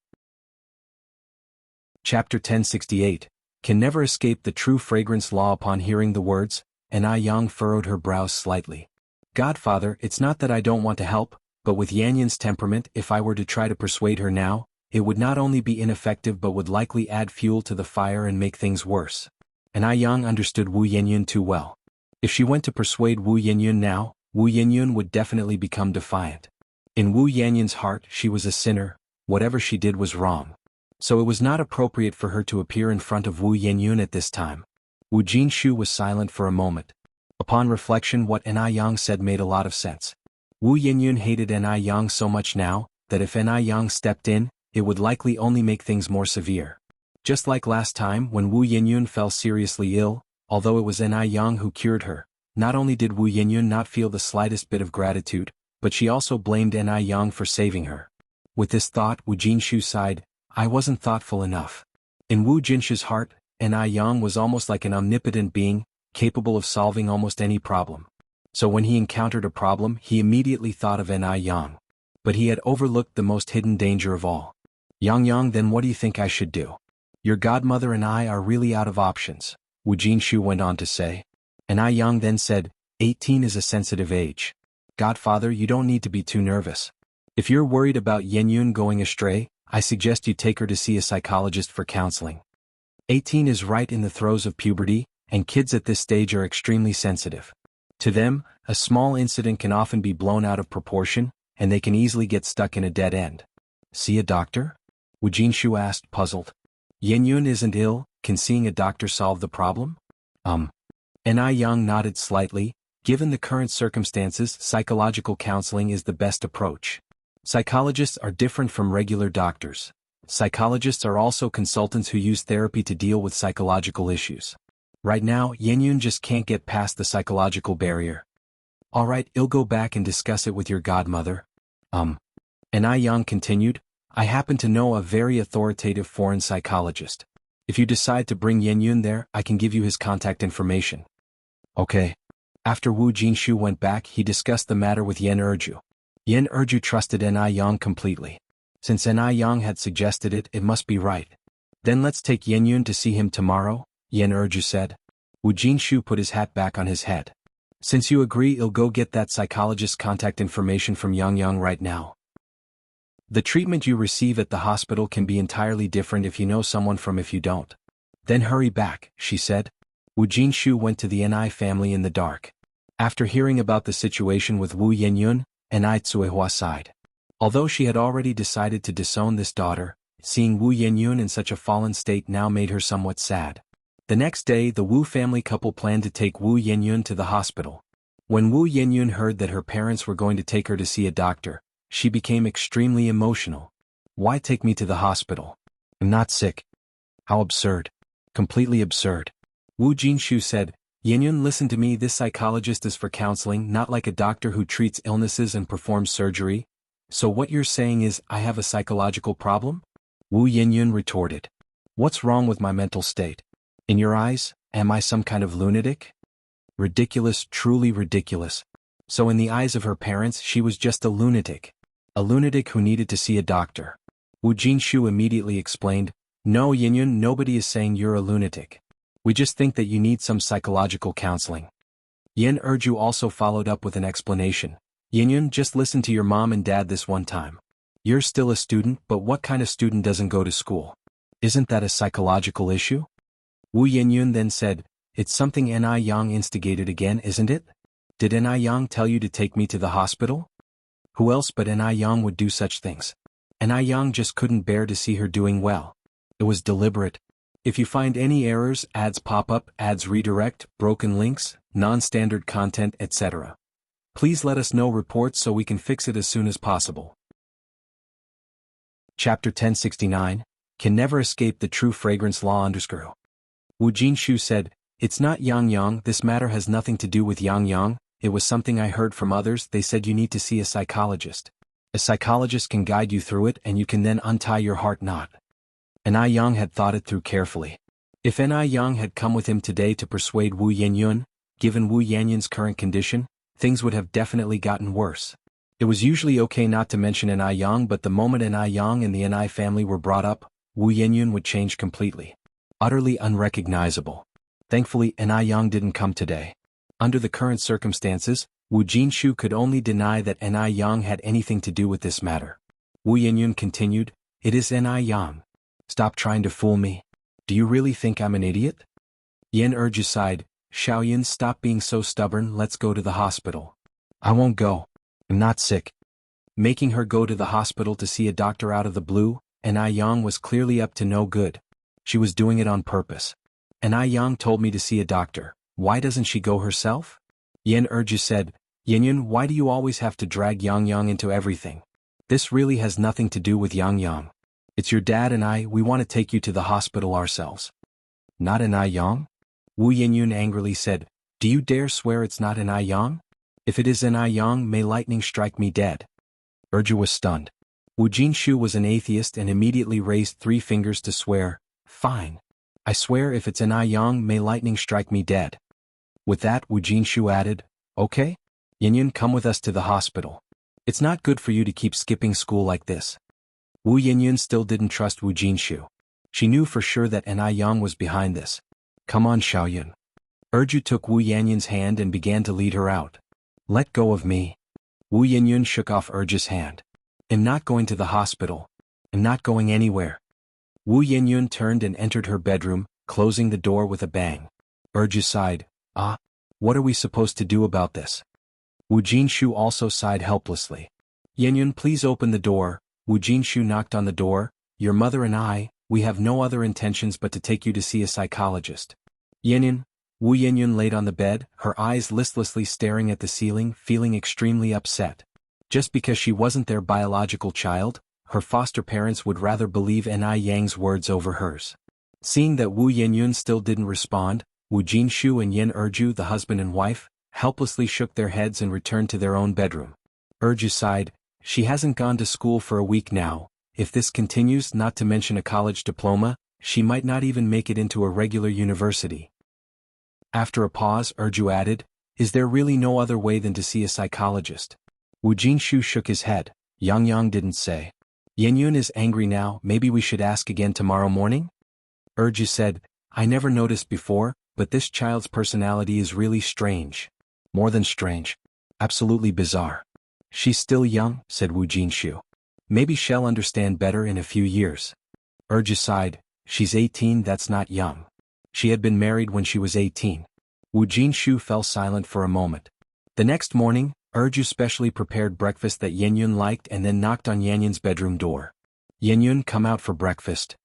[SPEAKER 1] Chapter 1068, Can Never Escape the True Fragrance Law. Upon hearing the words, Ni Yang furrowed her brows slightly. "Godfather, it's not that I don't want to help, but with Yanyan's temperament, if I were to try to persuade her now, it would not only be ineffective but would likely add fuel to the fire and make things worse." Ni Yang understood Wu Yanyan too well. If she went to persuade Wu Yanyan now, Wu Yanyan would definitely become defiant. In Wu Yanyan's heart, she was a sinner. Whatever she did was wrong. So it was not appropriate for her to appear in front of Wu Yanyan at this time. Wu Jinshu was silent for a moment. Upon reflection, what Ni Yang said made a lot of sense. Wu Yanyan hated Ni Yang so much now, that if Ni Yang stepped in, it would likely only make things more severe. Just like last time when Wu Yanyan fell seriously ill, although it was Ni Yang who cured her, not only did Wu Yanyan not feel the slightest bit of gratitude, but she also blamed Ni Yang for saving her. With this thought, Wu Jinshu sighed. "I wasn't thoughtful enough." In Wu Jinshu's heart, Ni Yang was almost like an omnipotent being, capable of solving almost any problem. So when he encountered a problem, he immediately thought of Ni Yang. But he had overlooked the most hidden danger of all. Yang, then what do you think I should do? Your godmother and I are really out of options," Wu Jinshu went on to say. Ni Yang then said, 18 is a sensitive age. Godfather, you don't need to be too nervous. If you're worried about Yanyan going astray, I suggest you take her to see a psychologist for counseling. 18 is right in the throes of puberty, and kids at this stage are extremely sensitive. To them, a small incident can often be blown out of proportion, and they can easily get stuck in a dead end. "See a doctor?" Wu Jinshu asked, puzzled. "Yanyan isn't ill, can seeing a doctor solve the problem?" N.I. Yang nodded slightly. Given the current circumstances, psychological counseling is the best approach. Psychologists are different from regular doctors. Psychologists are also consultants who use therapy to deal with psychological issues. Right now, Yenyun just can't get past the psychological barrier. Alright, I'll go back and discuss it with your godmother. N.I. Yang continued, I happen to know a very authoritative foreign psychologist. If you decide to bring Yenyun there, I can give you his contact information. Okay. After Wu Jinshu went back, he discussed the matter with Yen Erju. Yen Erju trusted N.I. Yang completely. Since N.I. Yang had suggested it, it must be right. Then let's take Yenyun to see him tomorrow, Yen Erju said. Wu Jinshu put his hat back on his head. Since you agree, I'll go get that psychologist's contact information from Yang right now. The treatment you receive at the hospital can be entirely different if you know someone from if you don't. Then hurry back, she said. Wu Jinshu went to the N.I. family in the dark. After hearing about the situation with Wu Yenyun, N.I. Tsuehua sighed. Although she had already decided to disown this daughter, seeing Wu Yenyun in such a fallen state now made her somewhat sad. The next day, the Wu family couple planned to take Wu Yenyun to the hospital. When Wu Yenyun heard that her parents were going to take her to see a doctor, she became extremely emotional. Why take me to the hospital? I'm not sick. How absurd. Completely absurd. Wu Jinshu said, Yenyun, listen to me, this psychologist is for counseling, not like a doctor who treats illnesses and performs surgery. So what you're saying is, I have a psychological problem? Wu Yenyun retorted. What's wrong with my mental state? In your eyes, am I some kind of lunatic? Ridiculous, truly ridiculous. So in the eyes of her parents, she was just a lunatic. A lunatic who needed to see a doctor. Wu Jinshu immediately explained, No Yenyun, nobody is saying you're a lunatic. We just think that you need some psychological counseling. Yen Erju also followed up with an explanation. Yenyun, just listen to your mom and dad this one time. You're still a student, but what kind of student doesn't go to school? Isn't that a psychological issue? Wu Yenyun then said, It's something N.I. Yang instigated again, isn't it? Did N.I. Yang tell you to take me to the hospital? Who else but N.I. Yang would do such things? N.I. Yang just couldn't bear to see her doing well. It was deliberate. If you find any errors, ads pop up, ads redirect, broken links, non-standard content, etc. Please let us know reports so we can fix it as soon as possible. Chapter 1069, Can Never Escape the True Fragrance Law _ Wu Jinshu said, It's not Yang, this matter has nothing to do with Yang, it was something I heard from others, they said you need to see a psychologist. A psychologist can guide you through it and you can then untie your heart knot. N.I. Yang had thought it through carefully. If N.I. Yang had come with him today to persuade Wu Yenyun, given Wu Yenyun's current condition, things would have definitely gotten worse. It was usually okay not to mention N.I. Yang, but the moment N.I. Yang and the N.I. family were brought up, Wu Yenyun would change completely. Utterly unrecognizable. Thankfully, N.I. Yang didn't come today. Under the current circumstances, Wu Jinshu could only deny that N.I. Yang had anything to do with this matter. Wu Yenyun continued, It is N.I. Yang. Stop trying to fool me. Do you really think I'm an idiot? Yen Erju sighed, Xiaoyan, stop being so stubborn, let's go to the hospital. I won't go. I'm not sick. Making her go to the hospital to see a doctor out of the blue, N.I. Yang was clearly up to no good. She was doing it on purpose. N.I. Yang told me to see a doctor. Why doesn't she go herself? Yen Erju said, Yenyun, why do you always have to drag Yang into everything? This really has nothing to do with Yang. It's your dad and I, we want to take you to the hospital ourselves. Not N.I. Yang? Wu Yenyun angrily said, Do you dare swear it's not N.I. Yang? If it is N.I. Yang, may lightning strike me dead. Erju was stunned. Wu Jinshu was an atheist and immediately raised 3 fingers to swear, Fine. I swear if it's N.I. Yang, may lightning strike me dead. With that, Wu Jinshu added, Okay? Yenyun, come with us to the hospital. It's not good for you to keep skipping school like this. Wu Yenyun still didn't trust Wu Jinshu. She knew for sure that N.I. Yang was behind this. Come on, Xiaoyan. Erju took Wu Yenyun's hand and began to lead her out. Let go of me. Wu Yenyun shook off Erju's hand. I'm not going to the hospital. I'm not going anywhere. Wu Yenyun turned and entered her bedroom, closing the door with a bang. Erju sighed, What are we supposed to do about this? Wu Jinshu also sighed helplessly. Yenyun, please open the door. Wu Jinshu knocked on the door. Your mother and I, we have no other intentions but to take you to see a psychologist. Yenyun, Wu Yinyun laid on the bed, her eyes listlessly staring at the ceiling, feeling extremely upset. Just because she wasn't their biological child, her foster parents would rather believe Ni Yang's words over hers. Seeing that Wu Yinyun still didn't respond, Wu Jinshu and Yin Erju, the husband and wife, helplessly shook their heads and returned to their own bedroom. Erju sighed, she hasn't gone to school for a week now. If this continues, not to mention a college diploma, she might not even make it into a regular university. After a pause, Erju added, is there really no other way than to see a psychologist? Wu Jinshu shook his head. Yang didn't say. Yenyun is angry now, maybe we should ask again tomorrow morning? Erju said, I never noticed before, but this child's personality is really strange. More than strange. Absolutely bizarre. She's still young, said Wu Jinshu. Maybe she'll understand better in a few years. Erju sighed, she's 18, that's not young. She had been married when she was 18. Wu Jinshu fell silent for a moment. The next morning, Erju specially prepared breakfast that Yenyun liked and then knocked on Yenyun's bedroom door. Yenyun, come out for breakfast.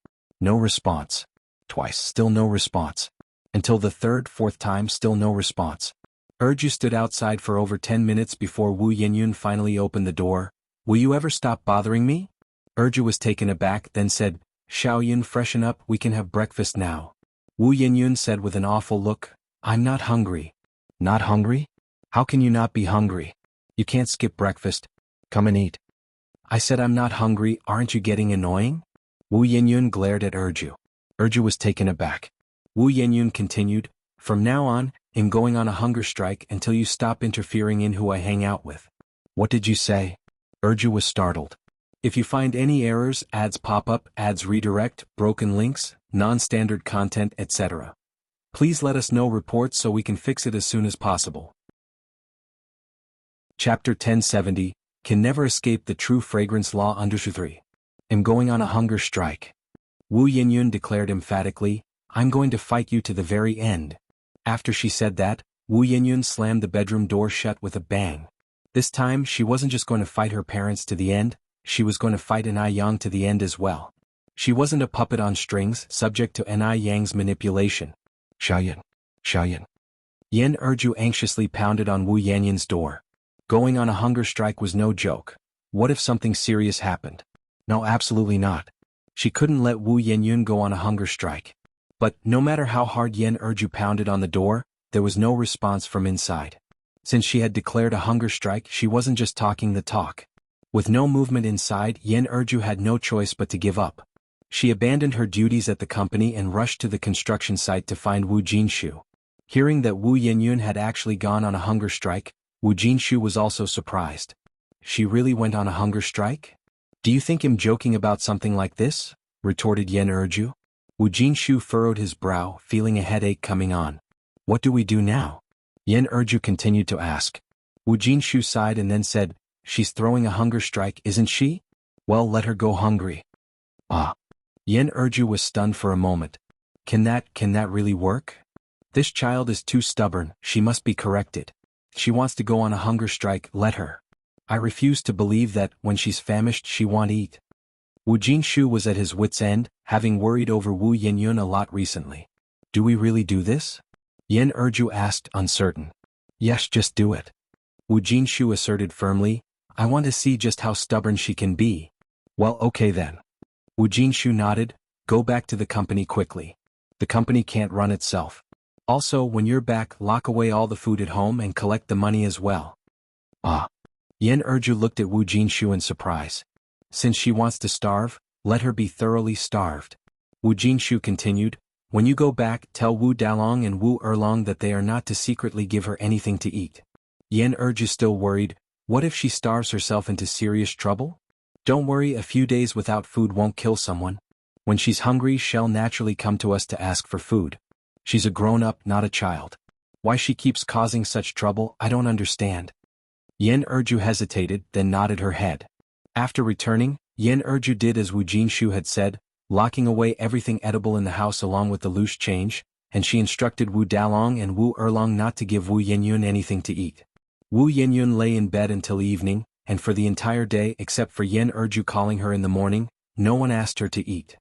[SPEAKER 1] No response. Twice, still no response. Until the third, fourth time, still no response. Erju stood outside for over 10 minutes before Wu Yenyun finally opened the door. Will you ever stop bothering me? Erju was taken aback, then said, Xiaoyun, freshen up, we can have breakfast now. Wu Yenyun said with an awful look, I'm not hungry. Not hungry? How can you not be hungry? You can't skip breakfast. Come and eat. I said I'm not hungry, aren't you getting annoying? Wu Yenyun glared at Erju. Erju was taken aback. Wu Yenyun continued, from now on, I'm going on a hunger strike until you stop interfering in who I hang out with. What did you say? Erju was startled. If you find any errors, ads pop up, ads redirect, broken links, non-standard content, etc. Please let us know reports so we can fix it as soon as possible. Chapter 1070, Can Never Escape the True Fragrance Law Under 3. I'm going on a hunger strike. Wu Yinyun declared emphatically, I'm going to fight you to the very end. After she said that, Wu Yinyun slammed the bedroom door shut with a bang. This time she wasn't just going to fight her parents to the end, she was going to fight Ni Yang to the end as well. She wasn't a puppet on strings, subject to Ni Yang's manipulation. Xiaoyan. Yin Erju anxiously pounded on Wu Yanyun's door. Going on a hunger strike was no joke. What if something serious happened? No, absolutely not. She couldn't let Wu Yenyun go on a hunger strike. But, no matter how hard Yin Erju pounded on the door, there was no response from inside. Since she had declared a hunger strike, she wasn't just talking the talk. With no movement inside, Yin Erju had no choice but to give up. She abandoned her duties at the company and rushed to the construction site to find Wu Jinshu. Hearing that Wu Yenyun had actually gone on a hunger strike, Wu Jinshu was also surprised. She really went on a hunger strike? Do you think I'm joking about something like this? Retorted Yin Erju. Wu Jinshu furrowed his brow, feeling a headache coming on. What do we do now? Yin Erju continued to ask. Wu Jinshu sighed and then said, she's throwing a hunger strike, isn't she? Well, let her go hungry. Ah. Yin Erju was stunned for a moment. Can that really work? This child is too stubborn, she must be corrected. She wants to go on a hunger strike, let her. I refuse to believe that, when she's famished, she won't eat. Wu Jinshu was at his wit's end, having worried over Wu Yenyun a lot recently. Do we really do this? Yin Erju asked, uncertain. Yes, just do it. Wu Jinshu asserted firmly, I want to see just how stubborn she can be. Well, okay then. Wu Jinshu nodded, go back to the company quickly. The company can't run itself. Also, when you're back, lock away all the food at home and collect the money as well. Ah. Yin Erju looked at Wu Jinshu in surprise. Since she wants to starve, let her be thoroughly starved. Wu Jinshu continued, when you go back, tell Wu Dalong and Wu Erlong that they are not to secretly give her anything to eat. Yin Erju still worried, what if she starves herself into serious trouble? Don't worry, a few days without food won't kill someone. When she's hungry, she'll naturally come to us to ask for food. She's a grown-up, not a child. Why she keeps causing such trouble, I don't understand. Yin Erju hesitated, then nodded her head. After returning, Yin Erju did as Wu Jinshu had said, locking away everything edible in the house along with the loose change, and she instructed Wu Dalong and Wu Erlong not to give Wu Yenyun anything to eat. Wu Yenyun lay in bed until evening, and for the entire day except for Yin Erju calling her in the morning, no one asked her to eat.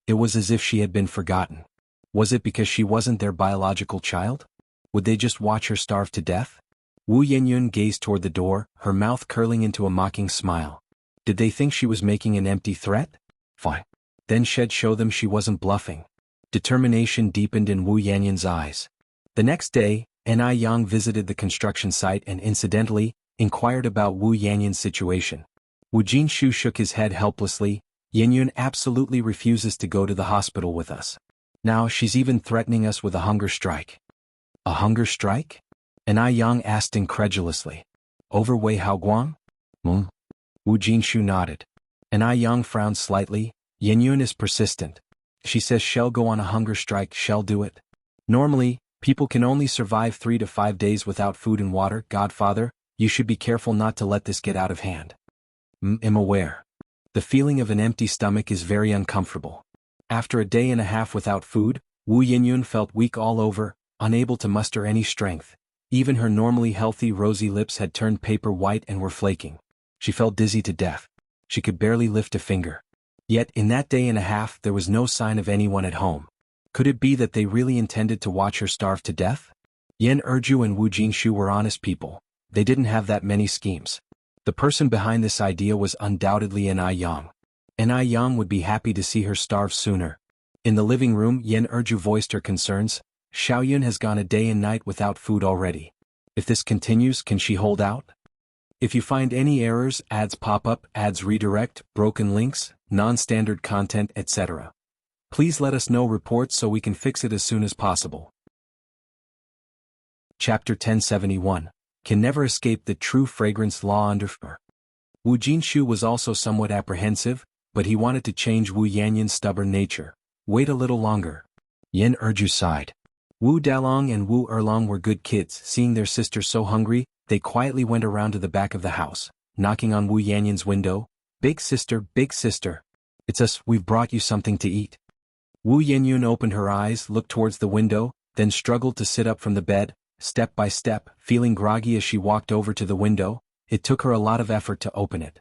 [SPEAKER 1] It was as if she had been forgotten. Was it because she wasn't their biological child? Would they just watch her starve to death? Wu Yenyun gazed toward the door, her mouth curling into a mocking smile. Did they think she was making an empty threat? Fine. Then she'd show them she wasn't bluffing. Determination deepened in Wu Yenyun's eyes. The next day, Ni Yang visited the construction site and incidentally, inquired about Wu Yenyun's situation. Wu Jinshu shook his head helplessly. Yenyun absolutely refuses to go to the hospital with us. Now she's even threatening us with a hunger strike. A hunger strike? Ni Yang asked incredulously. Over Wei Haoguang? Wu Jinshu nodded. Ni Yang frowned slightly. Yenyun is persistent. She says she'll go on a hunger strike, she'll do it. Normally, people can only survive 3 to 5 days without food and water. Godfather, you should be careful not to let this get out of hand. I'm aware. The feeling of an empty stomach is very uncomfortable. After a day and a half without food, Wu Yenyun felt weak all over, unable to muster any strength. Even her normally healthy rosy lips had turned paper white and were flaking. She felt dizzy to death. She could barely lift a finger. Yet in that day and a half there was no sign of anyone at home. Could it be that they really intended to watch her starve to death? Yan Erju and Wu Jinshu were honest people. They didn't have that many schemes. The person behind this idea was undoubtedly Ni Yang. Ni Yang would be happy to see her starve sooner. In the living room, Yan Erju voiced her concerns. Xiaoyun has gone a day and night without food already. If this continues, can she hold out? If you find any errors, ads pop up, ads redirect, broken links, non-standard content, etc. Please let us know reports so we can fix it as soon as possible. Chapter 1071. Can never escape the true fragrance law under F. Wu Jinshu was also somewhat apprehensive, but he wanted to change Wu Yanyun's stubborn nature. Wait a little longer. Yan Erju sighed. Wu Dalong and Wu Erlong were good kids. Seeing their sister so hungry, they quietly went around to the back of the house, knocking on Wu Yanyun's window. Big sister, it's us, we've brought you something to eat. Wu Yenyun opened her eyes, looked towards the window, then struggled to sit up from the bed, step by step, feeling groggy as she walked over to the window. It took her a lot of effort to open it.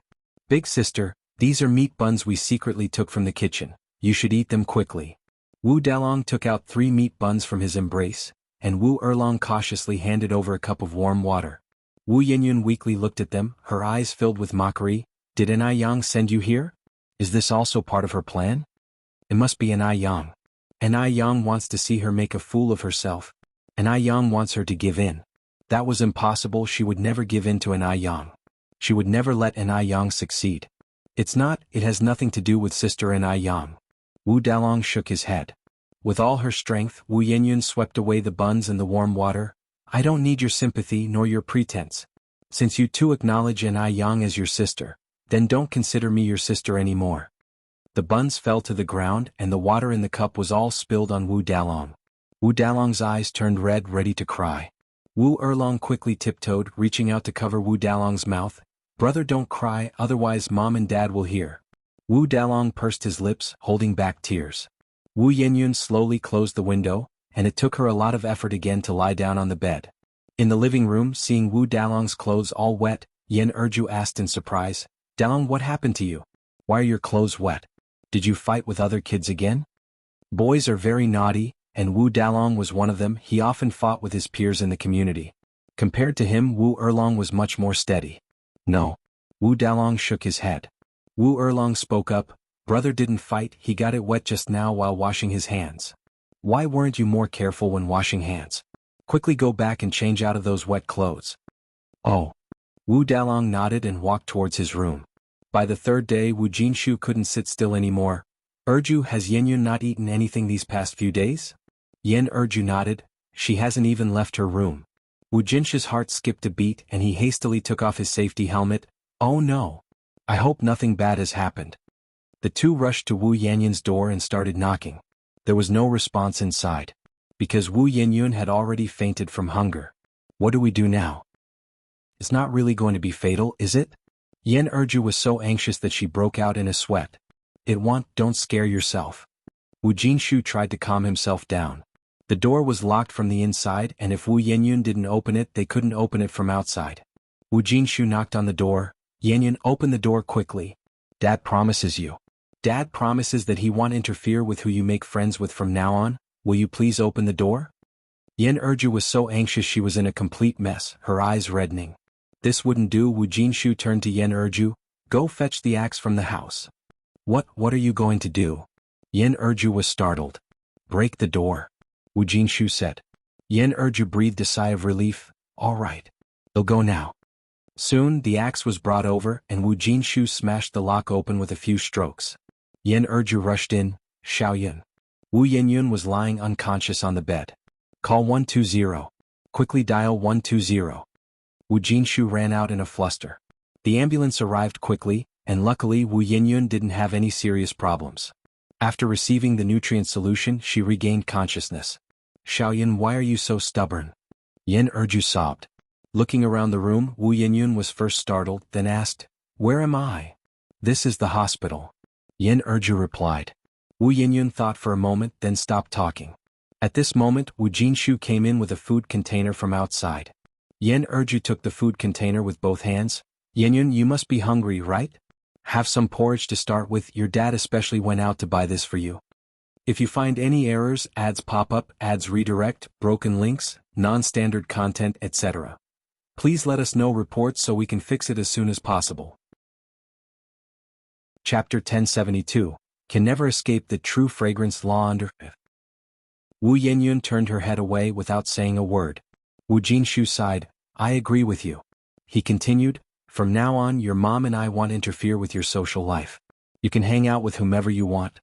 [SPEAKER 1] Big sister, these are meat buns we secretly took from the kitchen. You should eat them quickly. Wu Dalong took out 3 meat buns from his embrace, and Wu Erlong cautiously handed over a cup of warm water. Wu Yenyun weakly looked at them, her eyes filled with mockery. Did Ni Yang send you here? Is this also part of her plan? It must be Ni Yang. Ni Yang wants to see her make a fool of herself. Ni Yang wants her to give in. That was impossible. She would never give in to Ni Yang. She would never let Ni Yang succeed. It has nothing to do with sister Ni Yang. Wu Dalong shook his head. With all her strength, Wu Yenyun swept away the buns and the warm water. I don't need your sympathy nor your pretense. Since you two acknowledge Ni Yang as your sister, then don't consider me your sister anymore. The buns fell to the ground and the water in the cup was all spilled on Wu Dalong. Wu Dalong's eyes turned red, ready to cry. Wu Erlong quickly tiptoed, reaching out to cover Wu Dalong's mouth. Brother, don't cry, otherwise Mom and Dad will hear. Wu Dalong pursed his lips, holding back tears. Wu Yenyun slowly closed the window, and it took her a lot of effort again to lie down on the bed. In the living room, seeing Wu Dalong's clothes all wet, Yan Erju asked in surprise, Dalong, what happened to you? Why are your clothes wet? Did you fight with other kids again? Boys are very naughty, and Wu Dalong was one of them. He often fought with his peers in the community. Compared to him, Wu Erlong was much more steady. No. Wu Dalong shook his head. Wu Erlong spoke up, brother didn't fight, he got it wet just now while washing his hands. Why weren't you more careful when washing hands? Quickly go back and change out of those wet clothes. Oh. Wu Dalong nodded and walked towards his room. By the 3rd day, Wu Jinshu couldn't sit still anymore. Erju, has Yenyun not eaten anything these past few days? Yan Erju nodded. She hasn't even left her room. Wu Jinshu's heart skipped a beat and he hastily took off his safety helmet. Oh no. I hope nothing bad has happened. The two rushed to Wu Yanyun's door and started knocking. There was no response inside. Because Wu Yenyun had already fainted from hunger. What do we do now? It's not really going to be fatal, is it? Yan Erju was so anxious that she broke out in a sweat. Don't scare yourself. Wu Jinshu tried to calm himself down. The door was locked from the inside and if Wu Yenyun didn't open it, they couldn't open it from outside. Wu Jinshu knocked on the door. Yenyun, open the door quickly. Dad promises you. Dad promises that he won't interfere with who you make friends with from now on. Will you please open the door? Yen Erju was so anxious she was in a complete mess, her eyes reddening. This wouldn't do. Wu Jinshu turned to Yen Erju. Go fetch the axe from the house. What are you going to do? Yen Erju was startled. Break the door, Wu Jinshu said. Yen Erju breathed a sigh of relief. All right. They'll go now. Soon the axe was brought over and Wu Jinshu smashed the lock open with a few strokes. Yen Erju rushed in. Xiaoyun. Wu Yenyun was lying unconscious on the bed. Call 120. Quickly dial 120. Wu Jinshu ran out in a fluster. The ambulance arrived quickly, and luckily Wu Yenyun didn't have any serious problems. After receiving the nutrient solution, she regained consciousness. Xiaoyun, why are you so stubborn? Yen Erju sobbed. Looking around the room, Wu Yenyun was first startled, then asked, Where am I? This is the hospital. Yen Erju replied. Wu Yenyun thought for a moment, then stopped talking. At this moment, Wu Jinshu came in with a food container from outside. Yen Erju took the food container with both hands. Yenyun, you must be hungry, right? Have some porridge to start with. Your dad especially went out to buy this for you. If you find any errors, ads pop up, ads redirect, broken links, non-standard content, etc., please let us know reports so we can fix it as soon as possible. Chapter 1072. Can never escape the true fragrance law under. Wu Yenyun turned her head away without saying a word. Wu Jinshu sighed. I agree with you. He continued, From now on your mom and I won't interfere with your social life. You can hang out with whomever you want.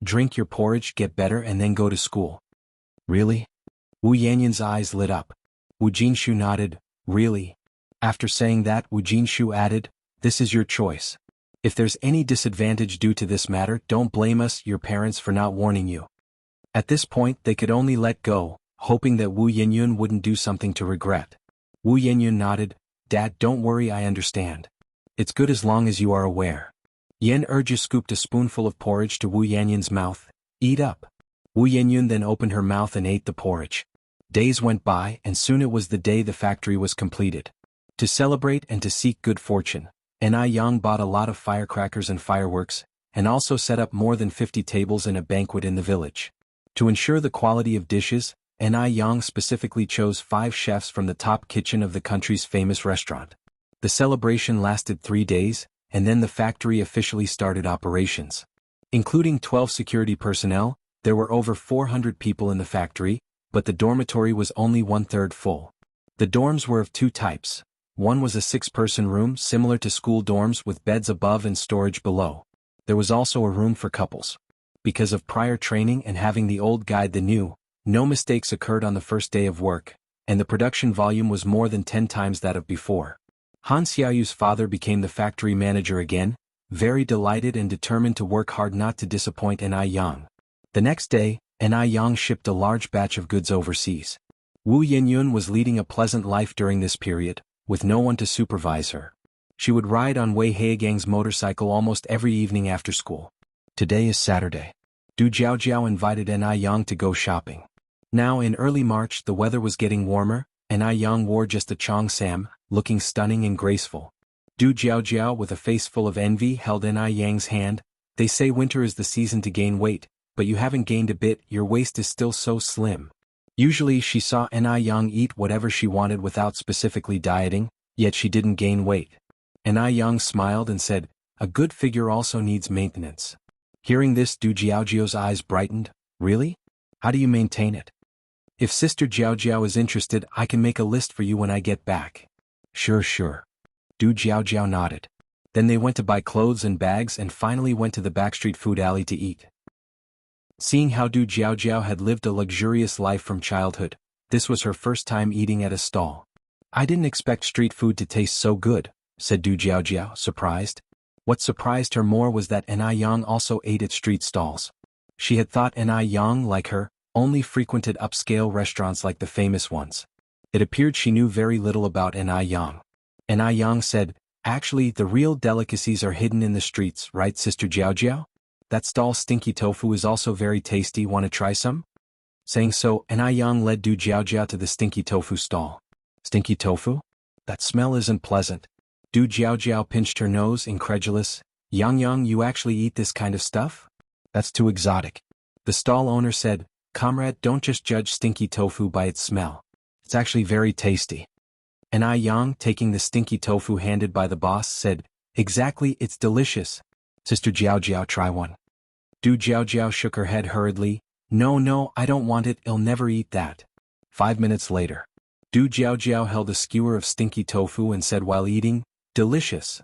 [SPEAKER 1] Drink your porridge, get better, and then go to school. Really? Wu Yenyun's eyes lit up. Wu Jinshu nodded. Really? After saying that, Wu Jinshu added, This is your choice. If there's any disadvantage due to this matter, don't blame us, your parents, for not warning you. At this point they could only let go, hoping that Wu Yenyun wouldn't do something to regret. Wu Yenyun nodded. Dad, don't worry, I understand. It's good as long as you are aware. Yen Erju scooped a spoonful of porridge to Wu Yenyun's mouth. Eat up. Wu Yenyun then opened her mouth and ate the porridge. Days went by and soon it was the day the factory was completed. To celebrate and to seek good fortune, Ni Yang bought a lot of firecrackers and fireworks, and also set up more than 50 tables in a banquet in the village. To ensure the quality of dishes, Ni Yang specifically chose 5 chefs from the top kitchen of the country's famous restaurant. The celebration lasted 3 days, and then the factory officially started operations. Including 12 security personnel, there were over 400 people in the factory, but the dormitory was only 1/3 full. The dorms were of 2 types. One was a 6-person room similar to school dorms with beds above and storage below. There was also a room for couples. Because of prior training and having the old guide the new, no mistakes occurred on the first day of work, and the production volume was more than 10 times that of before. Han Xiaoyu's father became the factory manager again, very delighted and determined to work hard not to disappoint Ni Yang. The next day, Ni Yang shipped a large batch of goods overseas. Wu Yenyun was leading a pleasant life during this period, with no one to supervise her. She would ride on Wei Heigang's motorcycle almost every evening after school. Today is Saturday. Du Jiaojiao invited Ni Yang to go shopping. Now in early March the weather was getting warmer, Ni Yang wore just a cheongsam, looking stunning and graceful. Du Jiaojiao with a face full of envy held Ni Yang's hand. They say winter is the season to gain weight, but you haven't gained a bit, your waist is still so slim. Usually she saw Ni Yang eat whatever she wanted without specifically dieting, yet she didn't gain weight. Ni Yang smiled and said, A good figure also needs maintenance. Hearing this, Du Jiaojiao's eyes brightened. Really? How do you maintain it? If Sister Jiaojiao is interested, I can make a list for you when I get back. Sure. Du Jiaojiao nodded. Then they went to buy clothes and bags and finally went to the backstreet food alley to eat. Seeing how Du Jiaojiao had lived a luxurious life from childhood, this was her first time eating at a stall. I didn't expect street food to taste so good, said Du Jiaojiao, surprised. What surprised her more was that Ni Yang also ate at street stalls. She had thought Ni Yang, like her, only frequented upscale restaurants like the famous ones. It appeared she knew very little about Ni Yang. Ni Yang said, Actually, the real delicacies are hidden in the streets, right, Sister Jiaojiao? That stall stinky tofu is also very tasty, want to try some? Saying so, Ni Yang led Du Jiaojiao to the stinky tofu stall. Stinky tofu? That smell isn't pleasant. Du Jiaojiao pinched her nose, incredulous. Yang, you actually eat this kind of stuff? That's too exotic. The stall owner said, Comrade, don't just judge stinky tofu by its smell. It's actually very tasty. And Yang, taking the stinky tofu handed by the boss, said, exactly, it's delicious. Sister Jiao Jiao, try one. Du Jiao Jiao shook her head hurriedly. No, I don't want it, I'll never eat that. 5 minutes later. Du Jiao Jiao held a skewer of stinky tofu and said while eating, delicious.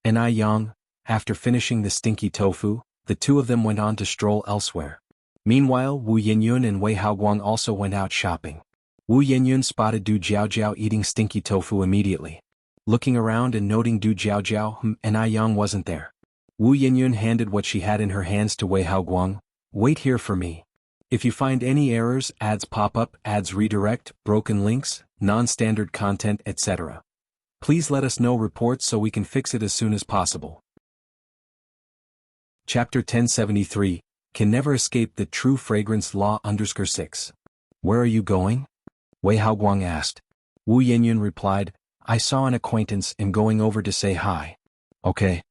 [SPEAKER 1] And Yang, after finishing the stinky tofu, the two of them went on to stroll elsewhere. Meanwhile, Wu Yinyun and Wei Haoguang also went out shopping. Wu Yinyun spotted Du Jiao Jiao eating stinky tofu immediately. Looking around and noting Du Jiao Jiao and Yang wasn't there. Wu Yinyun handed what she had in her hands to Wei Haoguang. Wait here for me. If you find any errors, ads pop up, ads redirect, broken links, non-standard content, etc., please let us know reports so we can fix it as soon as possible. Chapter 1073, Can Never Escape the True Fragrance Law _6. Where are you going? Wei Haoguang asked. Wu Yinyun replied, I saw an acquaintance and going over to say hi. Okay.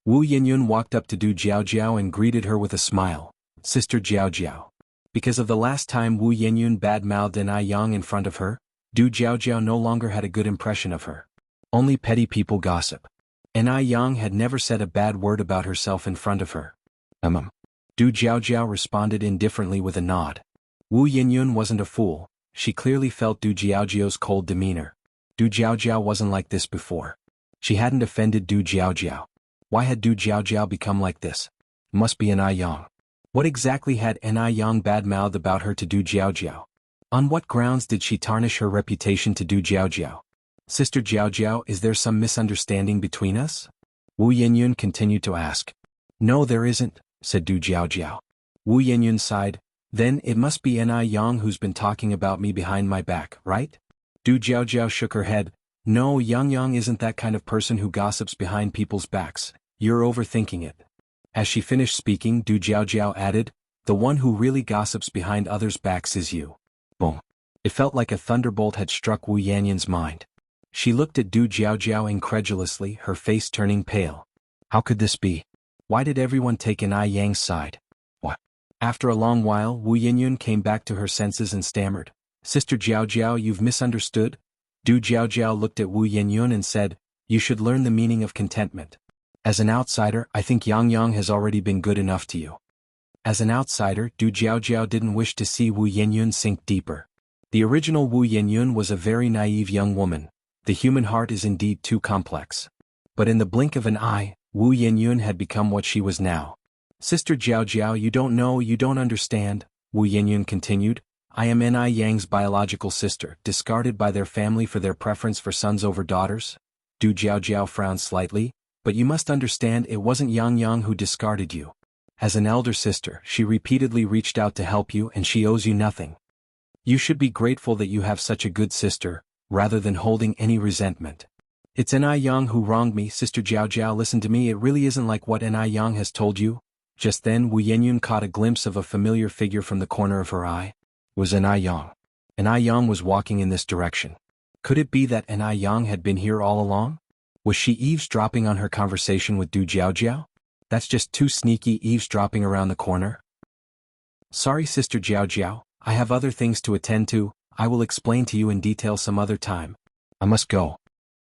[SPEAKER 1] Wu Yinyun walked up to Du Jiao Jiao and greeted her with a smile. Sister Jiao Jiao. Because of the last time Wu Yinyun bad-mouthed Yang in front of her, Du Jiao Jiao no longer had a good impression of her. Only petty people gossip. Yang had never said a bad word about herself in front of her. Du Jiao Jiao responded indifferently with a nod. Wu Yinyun wasn't a fool, she clearly felt Du Jiao Jiao's cold demeanor. Du Jiao Jiao wasn't like this before. She hadn't offended Du Jiao Jiao. Why had Du Jiao Jiao become like this? Must be Yang. What exactly had Yang bad-mouthed about her to Du Jiao Jiao? On what grounds did she tarnish her reputation to Du Jiao Jiao? Sister Jiao Jiao, is there some misunderstanding between us? Wu Yinyun continued to ask. No, there isn't, said Du Jiao Jiao. Wu Yinyun sighed. Then it must be Yang who's been talking about me behind my back, right? Du Jiao Jiao shook her head. No, Yang isn't that kind of person who gossips behind people's backs. You're overthinking it. As she finished speaking, Du Jiao Jiao added, the one who really gossips behind others' backs is you. Boom. It felt like a thunderbolt had struck Wu Yinyun's mind. She looked at Du Jiao Jiao incredulously, her face turning pale. How could this be? Why did everyone take Yang's side? What? After a long while, Wu Yinyun came back to her senses and stammered. Sister Jiao Jiao, you've misunderstood? Du Jiao Jiao looked at Wu Yinyun and said, you should learn the meaning of contentment. As an outsider, I think Yang has already been good enough to you. As an outsider, Du Jiao Jiao didn't wish to see Wu Yinyun sink deeper. The original Wu Yinyun was a very naive young woman. The human heart is indeed too complex. But in the blink of an eye, Wu Yinyun had become what she was now. Sister Jiao Jiao, you don't know, you don't understand, Wu Yinyun continued. I am Yang's biological sister, discarded by their family for their preference for sons over daughters. Du Jiao Jiao frowned slightly. But you must understand it wasn't Yang who discarded you. As an elder sister, she repeatedly reached out to help you and she owes you nothing. You should be grateful that you have such a good sister, rather than holding any resentment. It's Yang who wronged me, Sister Jiao Jiao, listen to me, it really isn't like what Yang has told you. Just then Wu Yinyun caught a glimpse of a familiar figure from the corner of her eye. It was Yang. Yang was walking in this direction. Could it be that Yang had been here all along? Was she eavesdropping on her conversation with Du Jiao Jiao? That's just too sneaky, eavesdropping around the corner. Sorry Sister Jiao Jiao, I have other things to attend to, I will explain to you in detail some other time. I must go.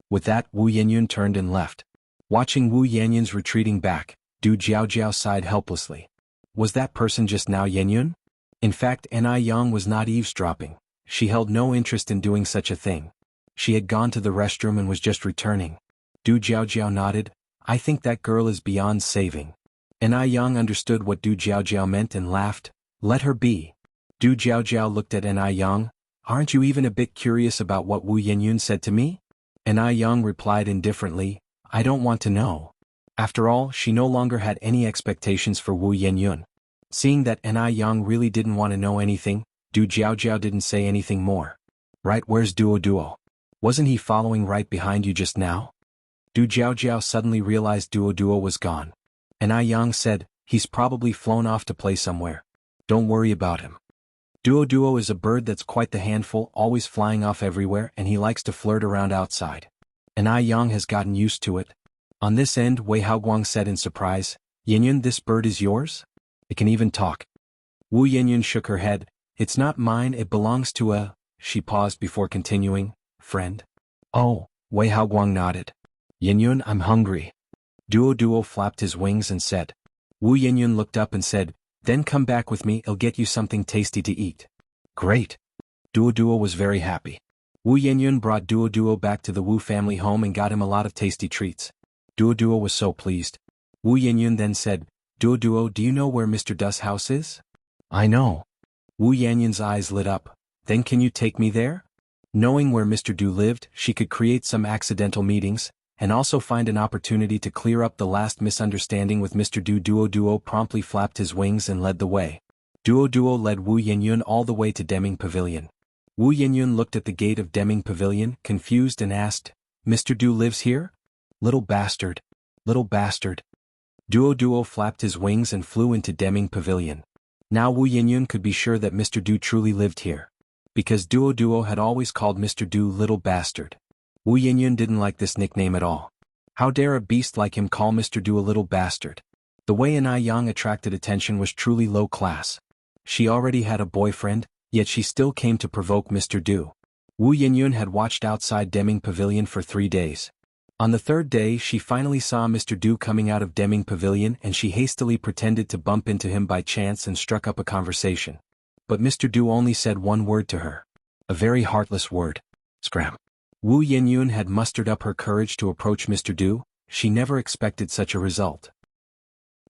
[SPEAKER 1] With that, Wu Yinyun turned and left. Watching Wu Yinyun's retreating back, Du Jiao Jiao sighed helplessly. Was that person just now Yinyun? In fact, Yang was not eavesdropping. She held no interest in doing such a thing. She had gone to the restroom and was just returning. Du Jiao Jiao nodded. I think that girl is beyond saving. Yang understood what Du Jiao Jiao meant and laughed. Let her be. Du Jiao Jiao looked at Yang. Aren't you even a bit curious about what Wu Yinyun said to me? Yang replied indifferently. I don't want to know. After all, she no longer had any expectations for Wu Yinyun. Seeing that Yang really didn't want to know anything, Du Jiao Jiao didn't say anything more. Right, where's Duo? Wasn't he following right behind you just now? Du Jiao Jiao suddenly realized Duo was gone. Yang said, he's probably flown off to play somewhere. Don't worry about him. Duo is a bird that's quite the handful, always flying off everywhere, and he likes to flirt around outside. Yang has gotten used to it. On this end, Wei Haoguang said in surprise, Yinyun, this bird is yours? It can even talk. Wu Yinyun shook her head. It's not mine, it belongs to a, she paused before continuing, friend. Oh, Wei Haoguang nodded. Yinyun, I'm hungry. Duo flapped his wings and said. Wu Yinyun looked up and said, then come back with me, I'll get you something tasty to eat. Great. Duo was very happy. Wu Yinyun brought Duo back to the Wu family home and got him a lot of tasty treats. Duo was so pleased. Wu Yinyun then said, Duo, do you know where Mr. Du's house is? I know. Wu Yanyun's eyes lit up. Then can you take me there? Knowing where Mr. Du lived, she could create some accidental meetings, and also find an opportunity to clear up the last misunderstanding with Mr. Du. Duo promptly flapped his wings and led the way. Duo led Wu Yinyun all the way to Deming Pavilion. Wu Yinyun looked at the gate of Deming Pavilion, confused, and asked, Mr. Du lives here? Little bastard. Little bastard. Duo flapped his wings and flew into Deming Pavilion. Now Wu Yinyun could be sure that Mr. Du truly lived here. Because Duo had always called Mr. Du Little Bastard. Wu Yinyun didn't like this nickname at all. How dare a beast like him call Mr. Du a little bastard? The way Anai Yang attracted attention was truly low class. She already had a boyfriend, yet she still came to provoke Mr. Du. Wu Yinyun had watched outside Deming Pavilion for 3 days. On the 3rd day she finally saw Mr. Du coming out of Deming Pavilion and she hastily pretended to bump into him by chance and struck up a conversation. But Mr. Du only said one word to her. A very heartless word. Scram. Wu Yinyun had mustered up her courage to approach Mr. Du. She never expected such a result.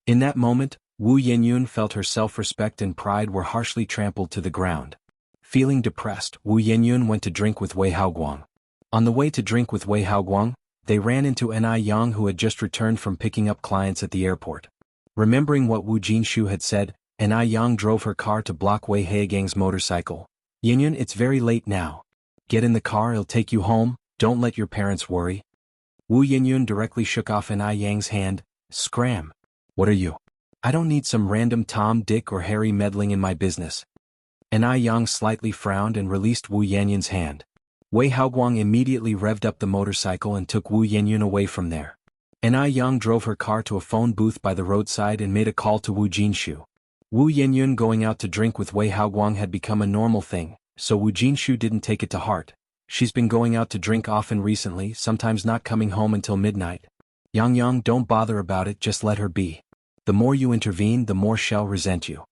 [SPEAKER 1] In that moment, Wu Yinyun felt her self-respect and pride were harshly trampled to the ground. Feeling depressed, Wu Yinyun went to drink with Wei Haoguang. On the way to drink with Wei Haoguang, they ran into Anai Yang who had just returned from picking up clients at the airport. Remembering what Wu Jinshu had said, Anai Yang drove her car to block Wei Haogang's motorcycle. Yinyun, it's very late now. Get in the car, it'll take you home, don't let your parents worry. Wu Yinyun directly shook off Anai Yang's hand. Scram. What are you? I don't need some random Tom, Dick or Harry meddling in my business. Anai Yang slightly frowned and released Wu Yanyun's hand. Wei Haoguang immediately revved up the motorcycle and took Wu Yinyun away from there. Anai Yang drove her car to a phone booth by the roadside and made a call to Wu Jinshu. Wu Yinyun going out to drink with Wei Haoguang had become a normal thing, so Wu Jinshu didn't take it to heart. She's been going out to drink often recently, sometimes not coming home until midnight. Yang, don't bother about it, just let her be. The more you intervene, the more she'll resent you.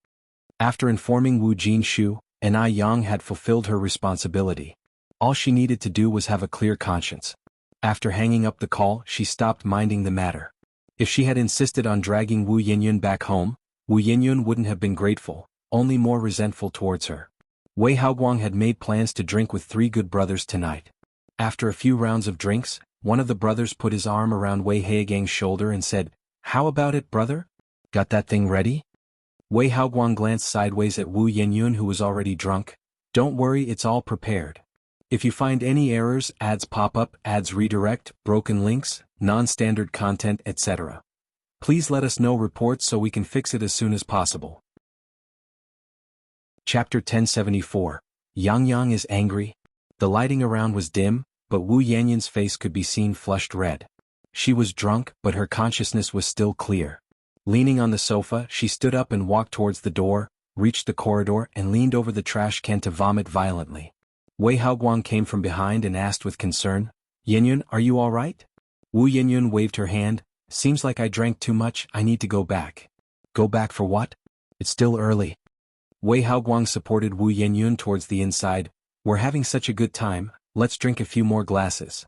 [SPEAKER 1] After informing Wu Jinshu, Anai Yang had fulfilled her responsibility. All she needed to do was have a clear conscience. After hanging up the call, she stopped minding the matter. If she had insisted on dragging Wu Yinyun back home, Wu Yinyun wouldn't have been grateful, only more resentful towards her. Wei Haoguang had made plans to drink with 3 good brothers tonight. After a few rounds of drinks, one of the brothers put his arm around Wei Haogang's shoulder and said, How about it, brother? Got that thing ready? Wei Haoguang glanced sideways at Wu Yinyun who was already drunk. Don't worry, it's all prepared. If you find any errors, ads pop up, ads redirect, broken links, non-standard content, etc. Please let us know reports so we can fix it as soon as possible. Chapter 1074. Yang is angry. The lighting around was dim, but Wu Yanyun's face could be seen flushed red. She was drunk, but her consciousness was still clear. Leaning on the sofa, she stood up and walked towards the door, reached the corridor and leaned over the trash can to vomit violently. Wei Haoguang came from behind and asked with concern, Yinyun, are you all right? Wu Yinyun waved her hand. Seems like I drank too much, I need to go back. Go back for what? It's still early. Wei Haoguang supported Wu Yinyun towards the inside. We're having such a good time, let's drink a few more glasses.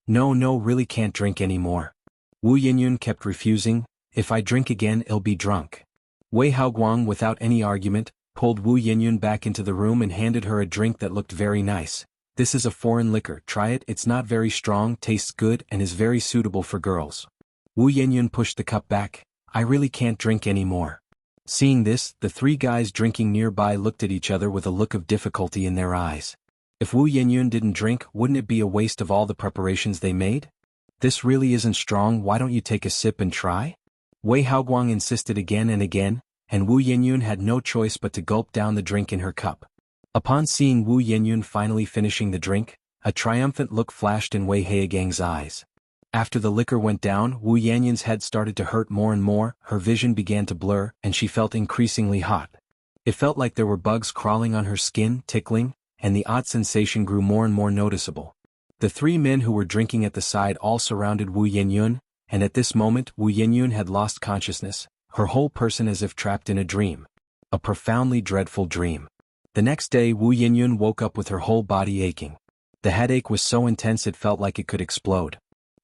[SPEAKER 1] No, really can't drink anymore. Wu Yinyun kept refusing. If I drink again, I'll be drunk. Wei Haoguang, without any argument, pulled Wu Yinyun back into the room and handed her a drink that looked very nice. This is a foreign liquor, try it, it's not very strong, tastes good and is very suitable for girls. Wu Yinyun pushed the cup back. I really can't drink anymore. Seeing this, the 3 guys drinking nearby looked at each other with a look of difficulty in their eyes. If Wu Yinyun didn't drink, wouldn't it be a waste of all the preparations they made? This really isn't strong, why don't you take a sip and try? Wei Haoguang insisted again and again, and Wu Yinyun had no choice but to gulp down the drink in her cup. Upon seeing Wu Yinyun finally finishing the drink, a triumphant look flashed in Wei Haogang's eyes. After the liquor went down, Wu Yinyun's head started to hurt more and more, her vision began to blur, and she felt increasingly hot. It felt like there were bugs crawling on her skin, tickling, and the odd sensation grew more and more noticeable. The three men who were drinking at the side all surrounded Wu Yenyun, and at this moment Wu Yenyun had lost consciousness, her whole person as if trapped in a dream. A profoundly dreadful dream. The next day Wu Yenyun woke up with her whole body aching. The headache was so intense it felt like it could explode.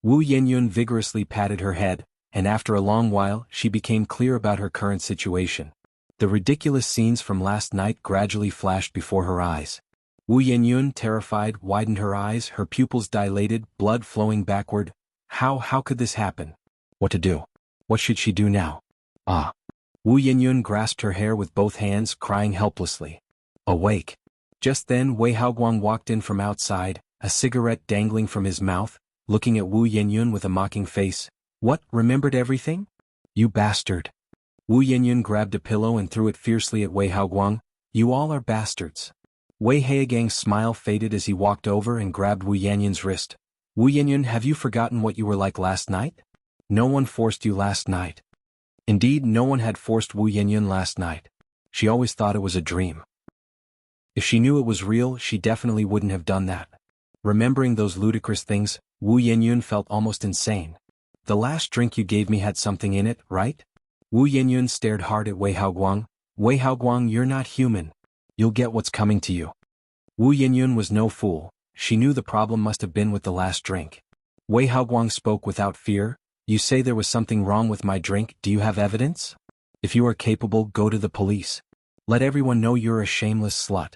[SPEAKER 1] Wu Yenyun vigorously patted her head, and after a long while she became clear about her current situation. The ridiculous scenes from last night gradually flashed before her eyes. Wu Yenyun, terrified, widened her eyes, her pupils dilated, blood flowing backward. How could this happen? What to do? What should she do now? Ah! Wu Yenyun grasped her hair with both hands, crying helplessly. Awake! Just then Wei Haoguang walked in from outside, a cigarette dangling from his mouth, looking at Wu Yenyun with a mocking face. What, remembered everything? You bastard! Wu Yenyun grabbed a pillow and threw it fiercely at Wei Haoguang. You all are bastards. Wei Haoguang's smile faded as he walked over and grabbed Wu Yenyun's wrist. Wu Yenyun, have you forgotten what you were like last night? No one forced you last night. Indeed, no one had forced Wu Yenyun last night. She always thought it was a dream. If she knew it was real, she definitely wouldn't have done that. Remembering those ludicrous things, Wu Yenyun felt almost insane. The last drink you gave me had something in it, right? Wu Yenyun stared hard at Wei Haoguang. Wei Haoguang, you're not human. You'll get what's coming to you. Wu Yenyun was no fool. She knew the problem must have been with the last drink. Wei Haoguang spoke without fear. You say there was something wrong with my drink, do you have evidence? If you are capable, go to the police. Let everyone know you're a shameless slut.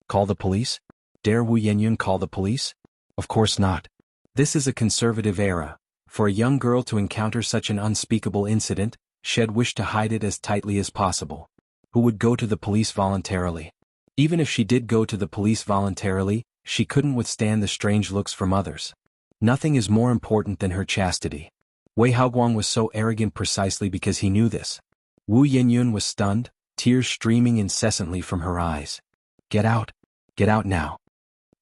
[SPEAKER 1] Call the police? Dare Wu Yenyun call the police? Of course not. This is a conservative era. For a young girl to encounter such an unspeakable incident, she'd wish to hide it as tightly as possible. Who would go to the police voluntarily? Even if she did go to the police voluntarily, she couldn't withstand the strange looks from others. Nothing is more important than her chastity. Wei Haoguang was so arrogant precisely because he knew this. Wu Yenyun was stunned, tears streaming incessantly from her eyes. Get out. Get out now.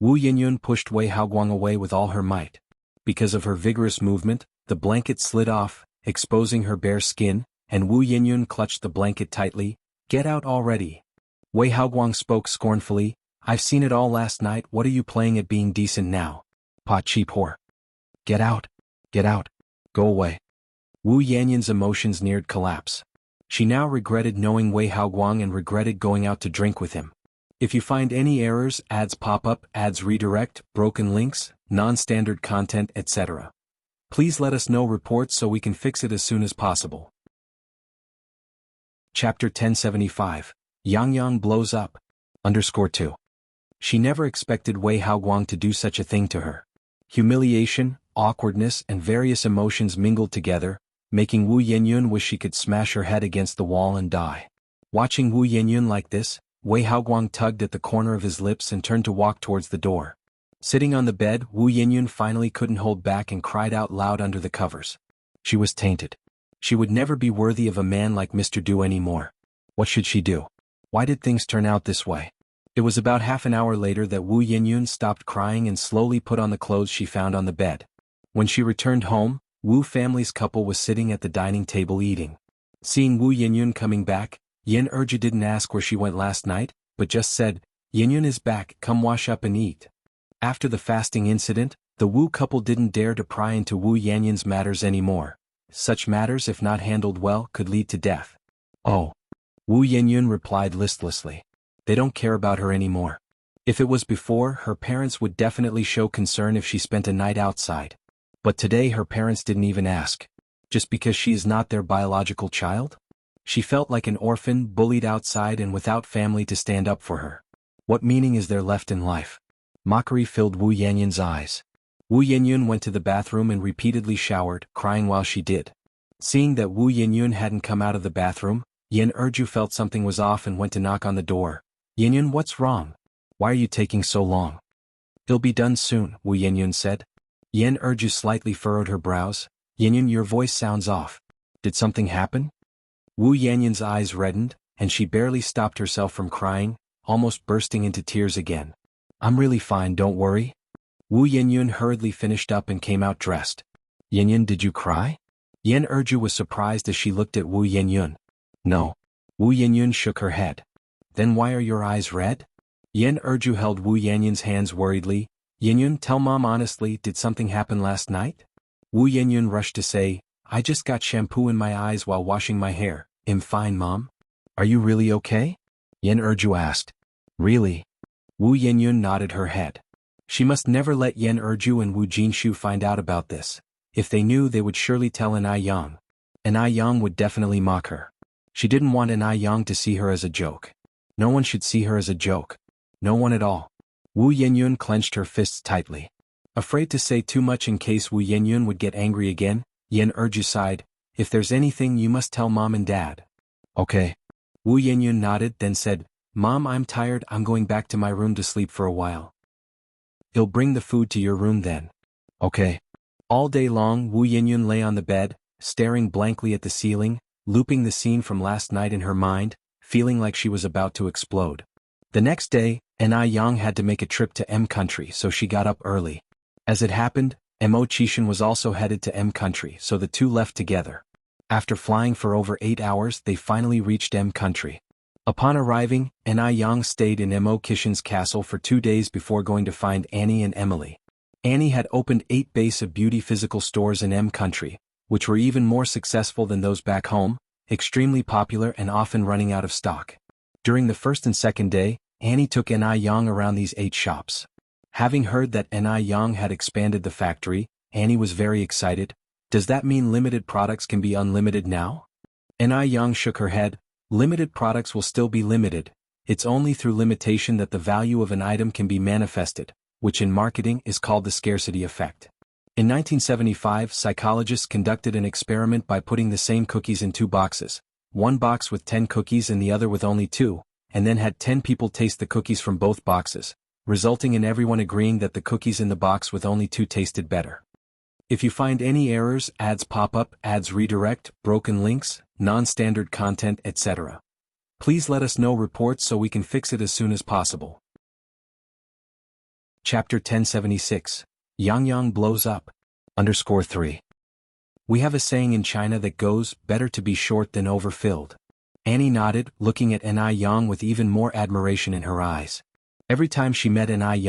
[SPEAKER 1] Wu Yenyun pushed Wei Haoguang away with all her might. Because of her vigorous movement, the blanket slid off, exposing her bare skin, and Wu Yenyun clutched the blanket tightly. Get out already. Wei Haoguang spoke scornfully. I've seen it all last night, what are you playing at being decent now? Pot cheap whore. Get out. Get out. Go away. Wu Yenyun's emotions neared collapse. She now regretted knowing Wei Haoguang and regretted going out to drink with him. If you find any errors, ads pop up, ads redirect, broken links, non-standard content, etc. Please let us know reports so we can fix it as soon as possible. Chapter 1075. Yang blows up. _2. She never expected Wei Haoguang to do such a thing to her. Humiliation, awkwardness and various emotions mingled together, making Wu Yenyun wish she could smash her head against the wall and die. Watching Wu Yenyun like this, Wei Haoguang tugged at the corner of his lips and turned to walk towards the door. Sitting on the bed, Wu Yenyun finally couldn't hold back and cried out loud under the covers. She was tainted. She would never be worthy of a man like Mr. Du anymore. What should she do? Why did things turn out this way? It was about half an hour later that Wu Yenyun stopped crying and slowly put on the clothes she found on the bed. When she returned home, Wu family's couple was sitting at the dining table eating. Seeing Wu Yenyun coming back, Yen Erju didn't ask where she went last night, but just said, Yenyun is back, come wash up and eat. After the fasting incident, the Wu couple didn't dare to pry into Wu Yenyun's matters anymore. Such matters, if not handled well, could lead to death. Oh. Wu Yenyun replied listlessly. They don't care about her anymore. If it was before, her parents would definitely show concern if she spent a night outside. But today her parents didn't even ask. Just because she is not their biological child? She felt like an orphan, bullied outside and without family to stand up for her. What meaning is there left in life? Mockery filled Wu Yenyun's eyes. Wu Yenyun went to the bathroom and repeatedly showered, crying while she did. Seeing that Wu Yenyun hadn't come out of the bathroom, Yen Erju felt something was off and went to knock on the door. Yenyun, what's wrong? Why are you taking so long? It'll be done soon, Wu Yenyun said. Yen Erju slightly furrowed her brows. Yenyun, your voice sounds off. Did something happen? Wu Yenyun's eyes reddened, and she barely stopped herself from crying, almost bursting into tears again. I'm really fine, don't worry. Wu Yenyun hurriedly finished up and came out dressed. Yenyun, did you cry? Yen Erju was surprised as she looked at Wu Yenyun. No. Wu Yenyun shook her head. Then why are your eyes red? Yan Erju held Wu Yanyun's hands worriedly. Yanyun, tell mom honestly, did something happen last night? Wu Yanyun rushed to say, I just got shampoo in my eyes while washing my hair. I'm fine, mom. Are you really okay? Yan Erju asked. Really? Wu Yanyun nodded her head. She must never let Yan Erju and Wu Jinshu find out about this. If they knew, they would surely tell Anai Yang. Anai Yang would definitely mock her. She didn't want Anai Yang to see her as a joke. No one should see her as a joke. No one at all. Wu Yenyun clenched her fists tightly. Afraid to say too much in case Wu Yenyun would get angry again, Yan Erju sighed, if there's anything you must tell mom and dad. Okay. Wu Yenyun nodded, then said, Mom, I'm tired, I'm going back to my room to sleep for a while. I'll bring the food to your room then. Okay. All day long, Wu Yenyun lay on the bed, staring blankly at the ceiling, looping the scene from last night in her mind, feeling like she was about to explode. The next day, Anai Yang had to make a trip to M Country, so she got up early. As it happened, Mo Chishan was also headed to M Country, so the two left together. After flying for over 8 hours, they finally reached M Country. Upon arriving, Anai Yang stayed in Mo Chishan's castle for 2 days before going to find Annie and Emily. Annie had opened 8 base of beauty physical stores in M Country, which were even more successful than those back home, extremely popular and often running out of stock. During the first and second day, Annie took Anai Yang around these 8 shops. Having heard that Anai Yang had expanded the factory, Annie was very excited. Does that mean limited products can be unlimited now? Anai Yang shook her head. Limited products will still be limited. It's only through limitation that the value of an item can be manifested, which in marketing is called the scarcity effect. In 1975, psychologists conducted an experiment by putting the same cookies in 2 boxes, one box with 10 cookies and the other with only 2, and then had 10 people taste the cookies from both boxes, resulting in everyone agreeing that the cookies in the box with only 2 tasted better. If you find any errors, ads pop up, ads redirect, broken links, non-standard content, etc., please let us know reports so we can fix it as soon as possible. Chapter 1076. Yang blows up. _3. We have a saying in China that goes, better to be short than overfilled. Annie nodded, looking at Anai Yang with even more admiration in her eyes. Every time she met Anai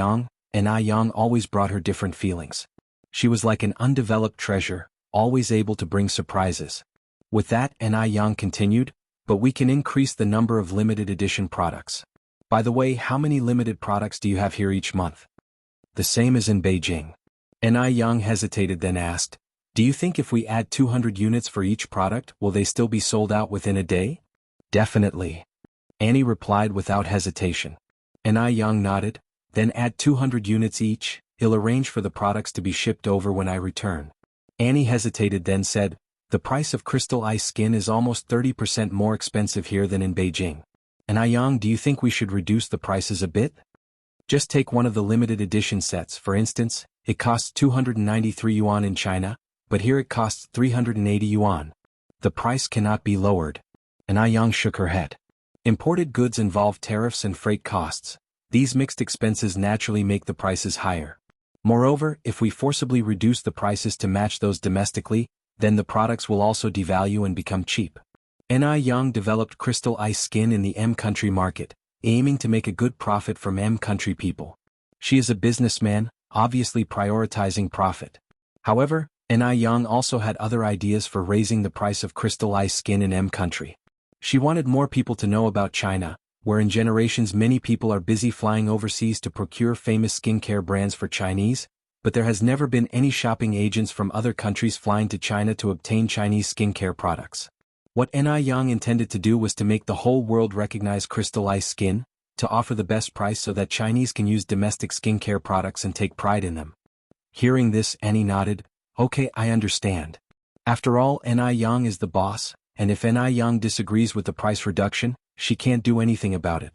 [SPEAKER 1] Yang always brought her different feelings. She was like an undeveloped treasure, always able to bring surprises. With that, Anai Yang continued, but we can increase the number of limited edition products. By the way, how many limited products do you have here each month? The same as in Beijing. Anai Yang hesitated, then asked, do you think if we add 200 units for each product, will they still be sold out within a day? Definitely. Annie replied without hesitation. Anai Yang nodded, then add 200 units each, I'll arrange for the products to be shipped over when I return. Annie hesitated, then said, the price of crystal ice skin is almost 30% more expensive here than in Beijing. Anai Yang, do you think we should reduce the prices a bit? Just take one of the limited edition sets, for instance, it costs 293 yuan in China, but here it costs 380 yuan. The price cannot be lowered. Anai Yang shook her head. Imported goods involve tariffs and freight costs. These mixed expenses naturally make the prices higher. Moreover, if we forcibly reduce the prices to match those domestically, then the products will also devalue and become cheap. Anai Yang developed crystal ice skin in the M Country market, aiming to make a good profit from M Country people. She is a businessman, obviously prioritizing profit. However, Anai Yang also had other ideas for raising the price of crystal ice skin in M Country. She wanted more people to know about China, where in generations many people are busy flying overseas to procure famous skincare brands for Chinese, but there has never been any shopping agents from other countries flying to China to obtain Chinese skincare products. What Anai Yang intended to do was to make the whole world recognize crystal ice skin, to offer the best price so that Chinese can use domestic skincare products and take pride in them. Hearing this, Annie nodded, okay, I understand. After all, Anai Yang is the boss, and if Anai Yang disagrees with the price reduction, she can't do anything about it.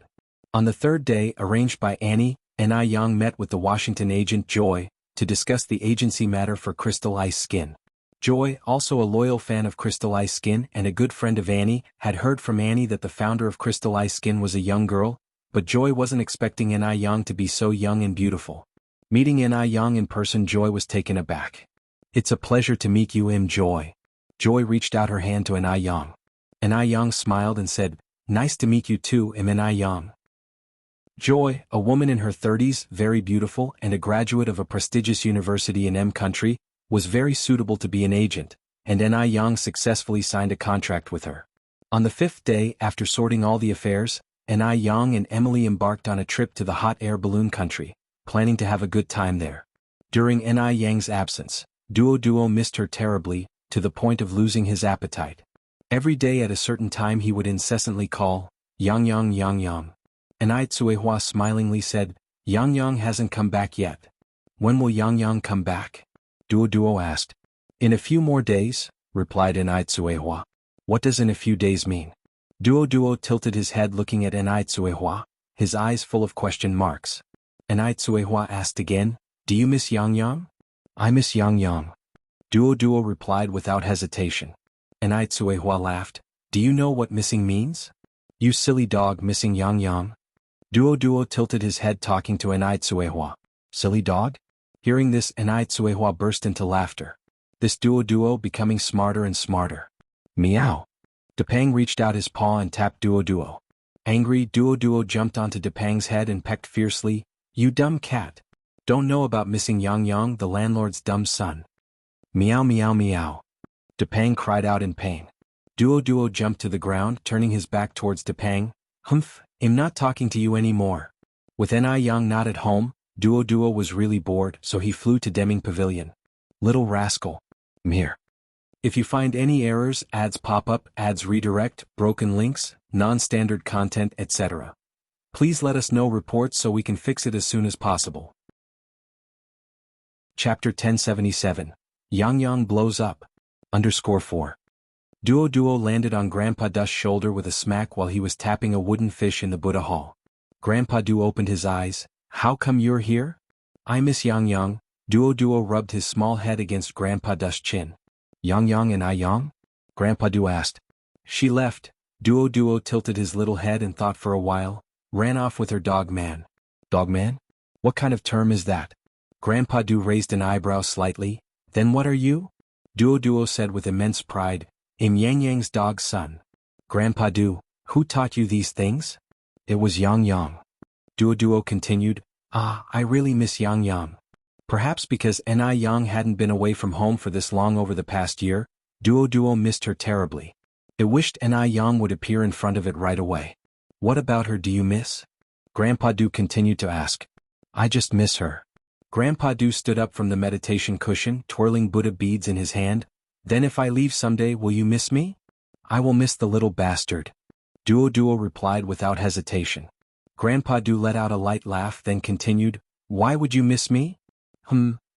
[SPEAKER 1] On the 3rd day, arranged by Annie, Anai Yang met with the Washington agent Joy, to discuss the agency matter for crystal ice skin. Joy, also a loyal fan of crystal ice skin and a good friend of Annie, had heard from Annie that the founder of crystal ice skin was a young girl, but Joy wasn't expecting Anai Yang to be so young and beautiful. Meeting Anai Yang in person, Joy was taken aback. It's a pleasure to meet you, Joy. Joy reached out her hand to Anai Yang. Anai Yang smiled and said, Nice to meet you too, Ni Yang. Joy, a woman in her 30s, very beautiful and a graduate of a prestigious university in M country, was very suitable to be an agent, and Ni Yang successfully signed a contract with her. On the 5th day after sorting all the affairs, Ni Yang and Emily embarked on a trip to the hot air balloon country, planning to have a good time there. During Ni Yang's absence, Duo missed her terribly, to the point of losing his appetite. Every day at a certain time he would incessantly call, Yang Yang Yang Yang. Ni Tsuehua smilingly said, Yang Yang hasn't come back yet. When will Yang Yang come back? Duo asked. In a few more days, replied Ni Tsuehua. What does in a few days mean? Duo tilted his head looking at Ni Tsuehua, his eyes full of question marks. Ni Tsuehua asked again, Do you miss Yang Yang? I miss Yang Yang. Duo replied without hesitation. Ni Tsuehua laughed. Do you know what missing means? You silly dog, missing Yang Yang. Duo tilted his head talking to Ni Tsuehua. Silly dog? Hearing this, Ni Tsuehua burst into laughter. This Duo becoming smarter and smarter. Meow. Depang reached out his paw and tapped Duo. Angry, Duo jumped onto Depang's head and pecked fiercely. You dumb cat. Don't know about missing Yang Yang, the landlord's dumb son. Meow meow meow. Depang cried out in pain. Duo jumped to the ground, turning his back towards Depang. Humph, I'm not talking to you anymore. With Ni Yang not at home, Duo was really bored, so he flew to Deming Pavilion. Little rascal. Mere. If you find any errors, ads pop up, ads redirect, broken links, non-standard content, etc., please let us know reports so we can fix it as soon as possible. Chapter 1077. Yang Yang blows up. _4. Duo landed on Grandpa Du's shoulder with a smack while he was tapping a wooden fish in the Buddha Hall. Grandpa Du opened his eyes. How come you're here? I miss Yang Yang. Duo rubbed his small head against Grandpa Du's chin. Yang Yang and I Yang? Grandpa Du asked. She left. Duo tilted his little head and thought for a while. Ran off with her dog man. Dog man? What kind of term is that? Grandpa Du raised an eyebrow slightly. Then what are you? Duo said with immense pride. I'm Yang Yang's dog's son. Grandpa Du, who taught you these things? It was Yang Yang. Duo continued. I really miss Yang Yang. Perhaps because Ni Yang hadn't been away from home for this long over the past year, Duo missed her terribly. It wished Ni Yang would appear in front of it right away. What about her do you miss? Grandpa Du continued to ask. I just miss her. Grandpa Du stood up from the meditation cushion, twirling Buddha beads in his hand. Then if I leave someday, will you miss me? I will miss the little bastard. Duo replied without hesitation. Grandpa Du let out a light laugh, then continued. Why would you miss me?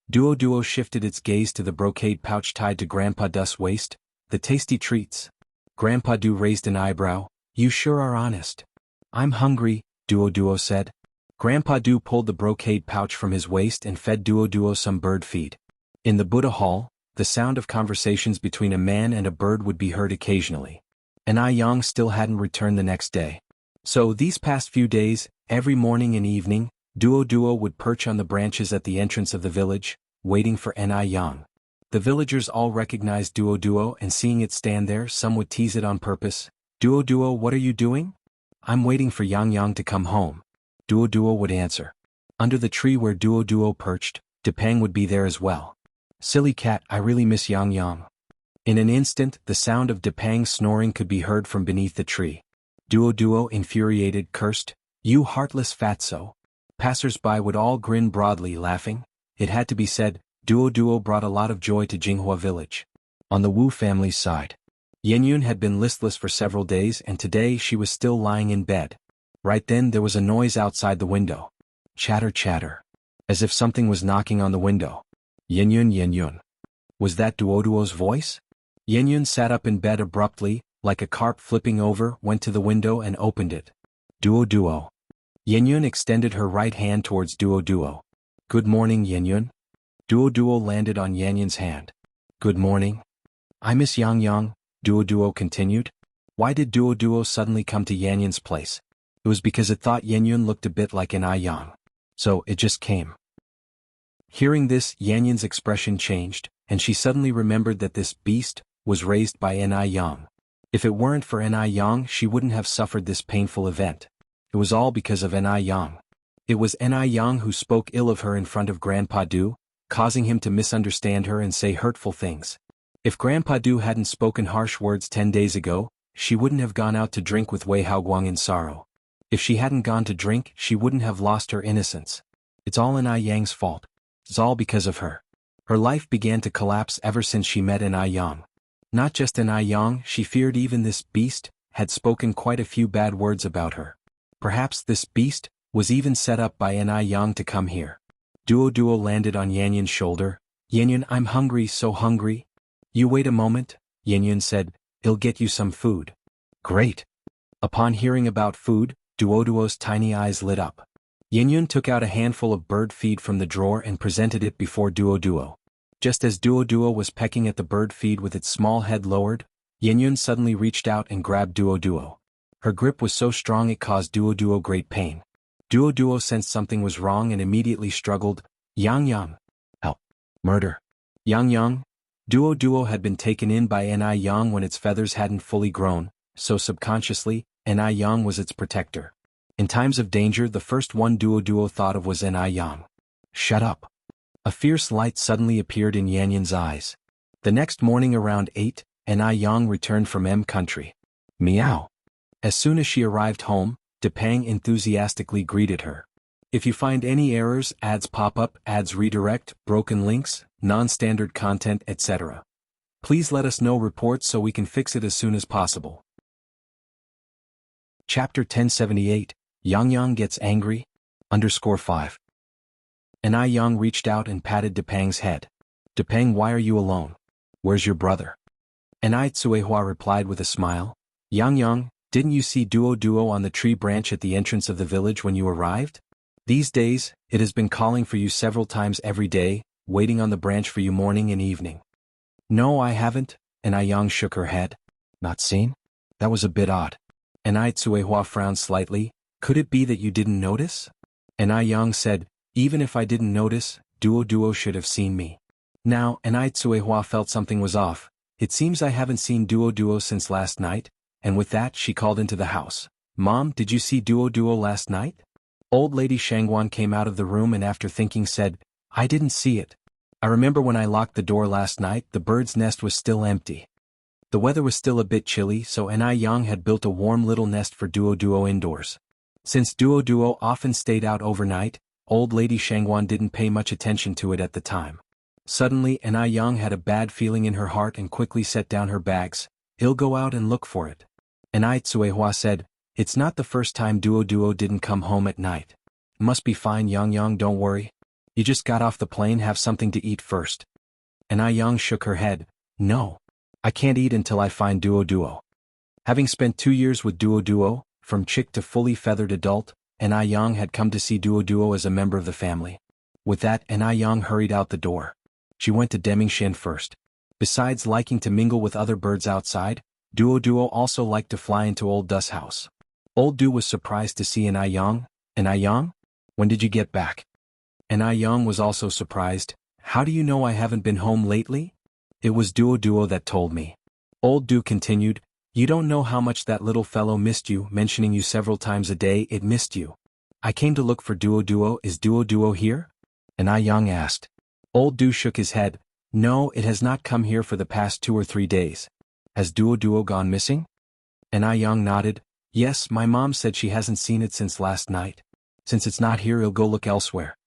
[SPEAKER 1] Duo shifted its gaze to the brocade pouch tied to Grandpa Du's waist. The tasty treats. Grandpa Du raised an eyebrow. You sure are honest. I'm hungry, Duo said. Grandpa Du pulled the brocade pouch from his waist and fed Duo some bird feed. In the Buddha Hall, the sound of conversations between a man and a bird would be heard occasionally. Ni Yang still hadn't returned the next day. So these past few days, every morning and evening, Duo would perch on the branches at the entrance of the village, waiting for Ni Yang. The villagers all recognized Duo and seeing it stand there, some would tease it on purpose. Duo, what are you doing? I'm waiting for Yang Yang to come home. Duo would answer. Under the tree where Duo perched, Depang would be there as well. Silly cat, I really miss Yang Yang. In an instant, the sound of Depang's snoring could be heard from beneath the tree. Duo, infuriated, cursed. You heartless fatso. Passers-by would all grin broadly, laughing. It had to be said, Duo brought a lot of joy to Jinghua village. On the Wu family's side, Yenyun had been listless for several days and today she was still lying in bed. Right then there was a noise outside the window. Chatter. As if something was knocking on the window. Yenyun. Was that Duo's voice? Yenyun sat up in bed abruptly, like a carp flipping over, went to the window and opened it. Duo. Yenyun extended her right hand towards Duo. Good morning, Yenyun. Duo landed on Yenyun's hand. Good morning. I miss Yang Yang, Duo continued. Why did Duo suddenly come to Yenyun's place? It was because it thought Yenyun looked a bit like Ni Yang. So it just came. Hearing this, Yenyun's expression changed, and she suddenly remembered that this beast was raised by Ni Yang. If it weren't for Ni Yang, she wouldn't have suffered this painful event. It was all because of Ni Yang. It was Ni Yang who spoke ill of her in front of Grandpa Du, causing him to misunderstand her and say hurtful things. If Grandpa Du hadn't spoken harsh words 10 days ago, she wouldn't have gone out to drink with Wei Haoguang in sorrow. If she hadn't gone to drink, she wouldn't have lost her innocence. It's all Ni Yang's fault. It's all because of her. Her life began to collapse ever since she met Ni Yang. Not just Ni Yang, she feared even this beast had spoken quite a few bad words about her. Perhaps this beast was even set up by Ni Yang to come here. Duo landed on Yanyan's shoulder. Yanyan, I'm hungry, so hungry. You wait a moment, Yanyan said, I'll get you some food. Great. Upon hearing about food, Duo's tiny eyes lit up. Yanyan took out a handful of bird feed from the drawer and presented it before Duo. Just as Duo was pecking at the bird feed with its small head lowered, Yanyan suddenly reached out and grabbed Duo. Her grip was so strong it caused Duo great pain. Duo sensed something was wrong and immediately struggled. Yang. Help. Murder. Yang. Duo had been taken in by Ni Yang when its feathers hadn't fully grown, so subconsciously, Ni Yang was its protector. In times of danger, the first one Duo thought of was Ni Yang. Shut up. A fierce light suddenly appeared in Yanyan's eyes. The next morning around 8, Ni Yang returned from M country. Meow. As soon as she arrived home, Depang enthusiastically greeted her. If you find any errors, ads pop up, ads redirect, broken links, non-standard content, etc., please let us know reports so we can fix it as soon as possible. Chapter 1078, Yang gets angry, _5. Ni Yang reached out and patted Depang's head. Depang, why are you alone? Where's your brother? Ni Tsuehua replied with a smile. Yang, didn't you see Duo on the tree branch at the entrance of the village when you arrived? These days, it has been calling for you several times every day, waiting on the branch for you morning and evening. No, I haven't, Ni Yang shook her head. Not seen? That was a bit odd. Ni Tsuehua frowned slightly. Could it be that you didn't notice? Ni Yang said, even if I didn't notice, Duo should have seen me. Now, Ni Tsuehua felt something was off. It seems I haven't seen Duo since last night, and with that she called into the house. Mom, did you see Duo last night? Old Lady Shangguan came out of the room and after thinking said, I didn't see it. I remember when I locked the door last night, the bird's nest was still empty. The weather was still a bit chilly, so Ni Yang had built a warm little nest for Duo indoors. Since Duo often stayed out overnight, Old Lady Shangguan didn't pay much attention to it at the time. Suddenly, Ni Yang had a bad feeling in her heart and quickly set down her bags. I'll go out and look for it. Ni Tsuehua said, it's not the first time Duo didn't come home at night. Must be fine, Yang, don't worry. You just got off the plane, have something to eat first. Ni Yang shook her head. No. I can't eat until I find Duo. Having spent 2 years with Duo, from chick to fully feathered adult, Ni Yang had come to see Duo as a member of the family. With that, Ni Yang hurried out the door. She went to Demingshan first. Besides liking to mingle with other birds outside, Duo also liked to fly into Old Du's house. Old Du was surprised to see Ni Yang. Ni Yang? When did you get back? Ni Yang was also surprised. How do you know I haven't been home lately? It was Duo that told me. Old Du continued, you don't know how much that little fellow missed you, mentioning you several times a day. It missed you. I came to look for Duo. Is Duo here? Ni Yang asked. Old Du shook his head. No, it has not come here for the past 2 or 3 days. Has Duo gone missing? Ni Yang nodded. Yes, my mom said she hasn't seen it since last night. Since it's not here, I'll go look elsewhere.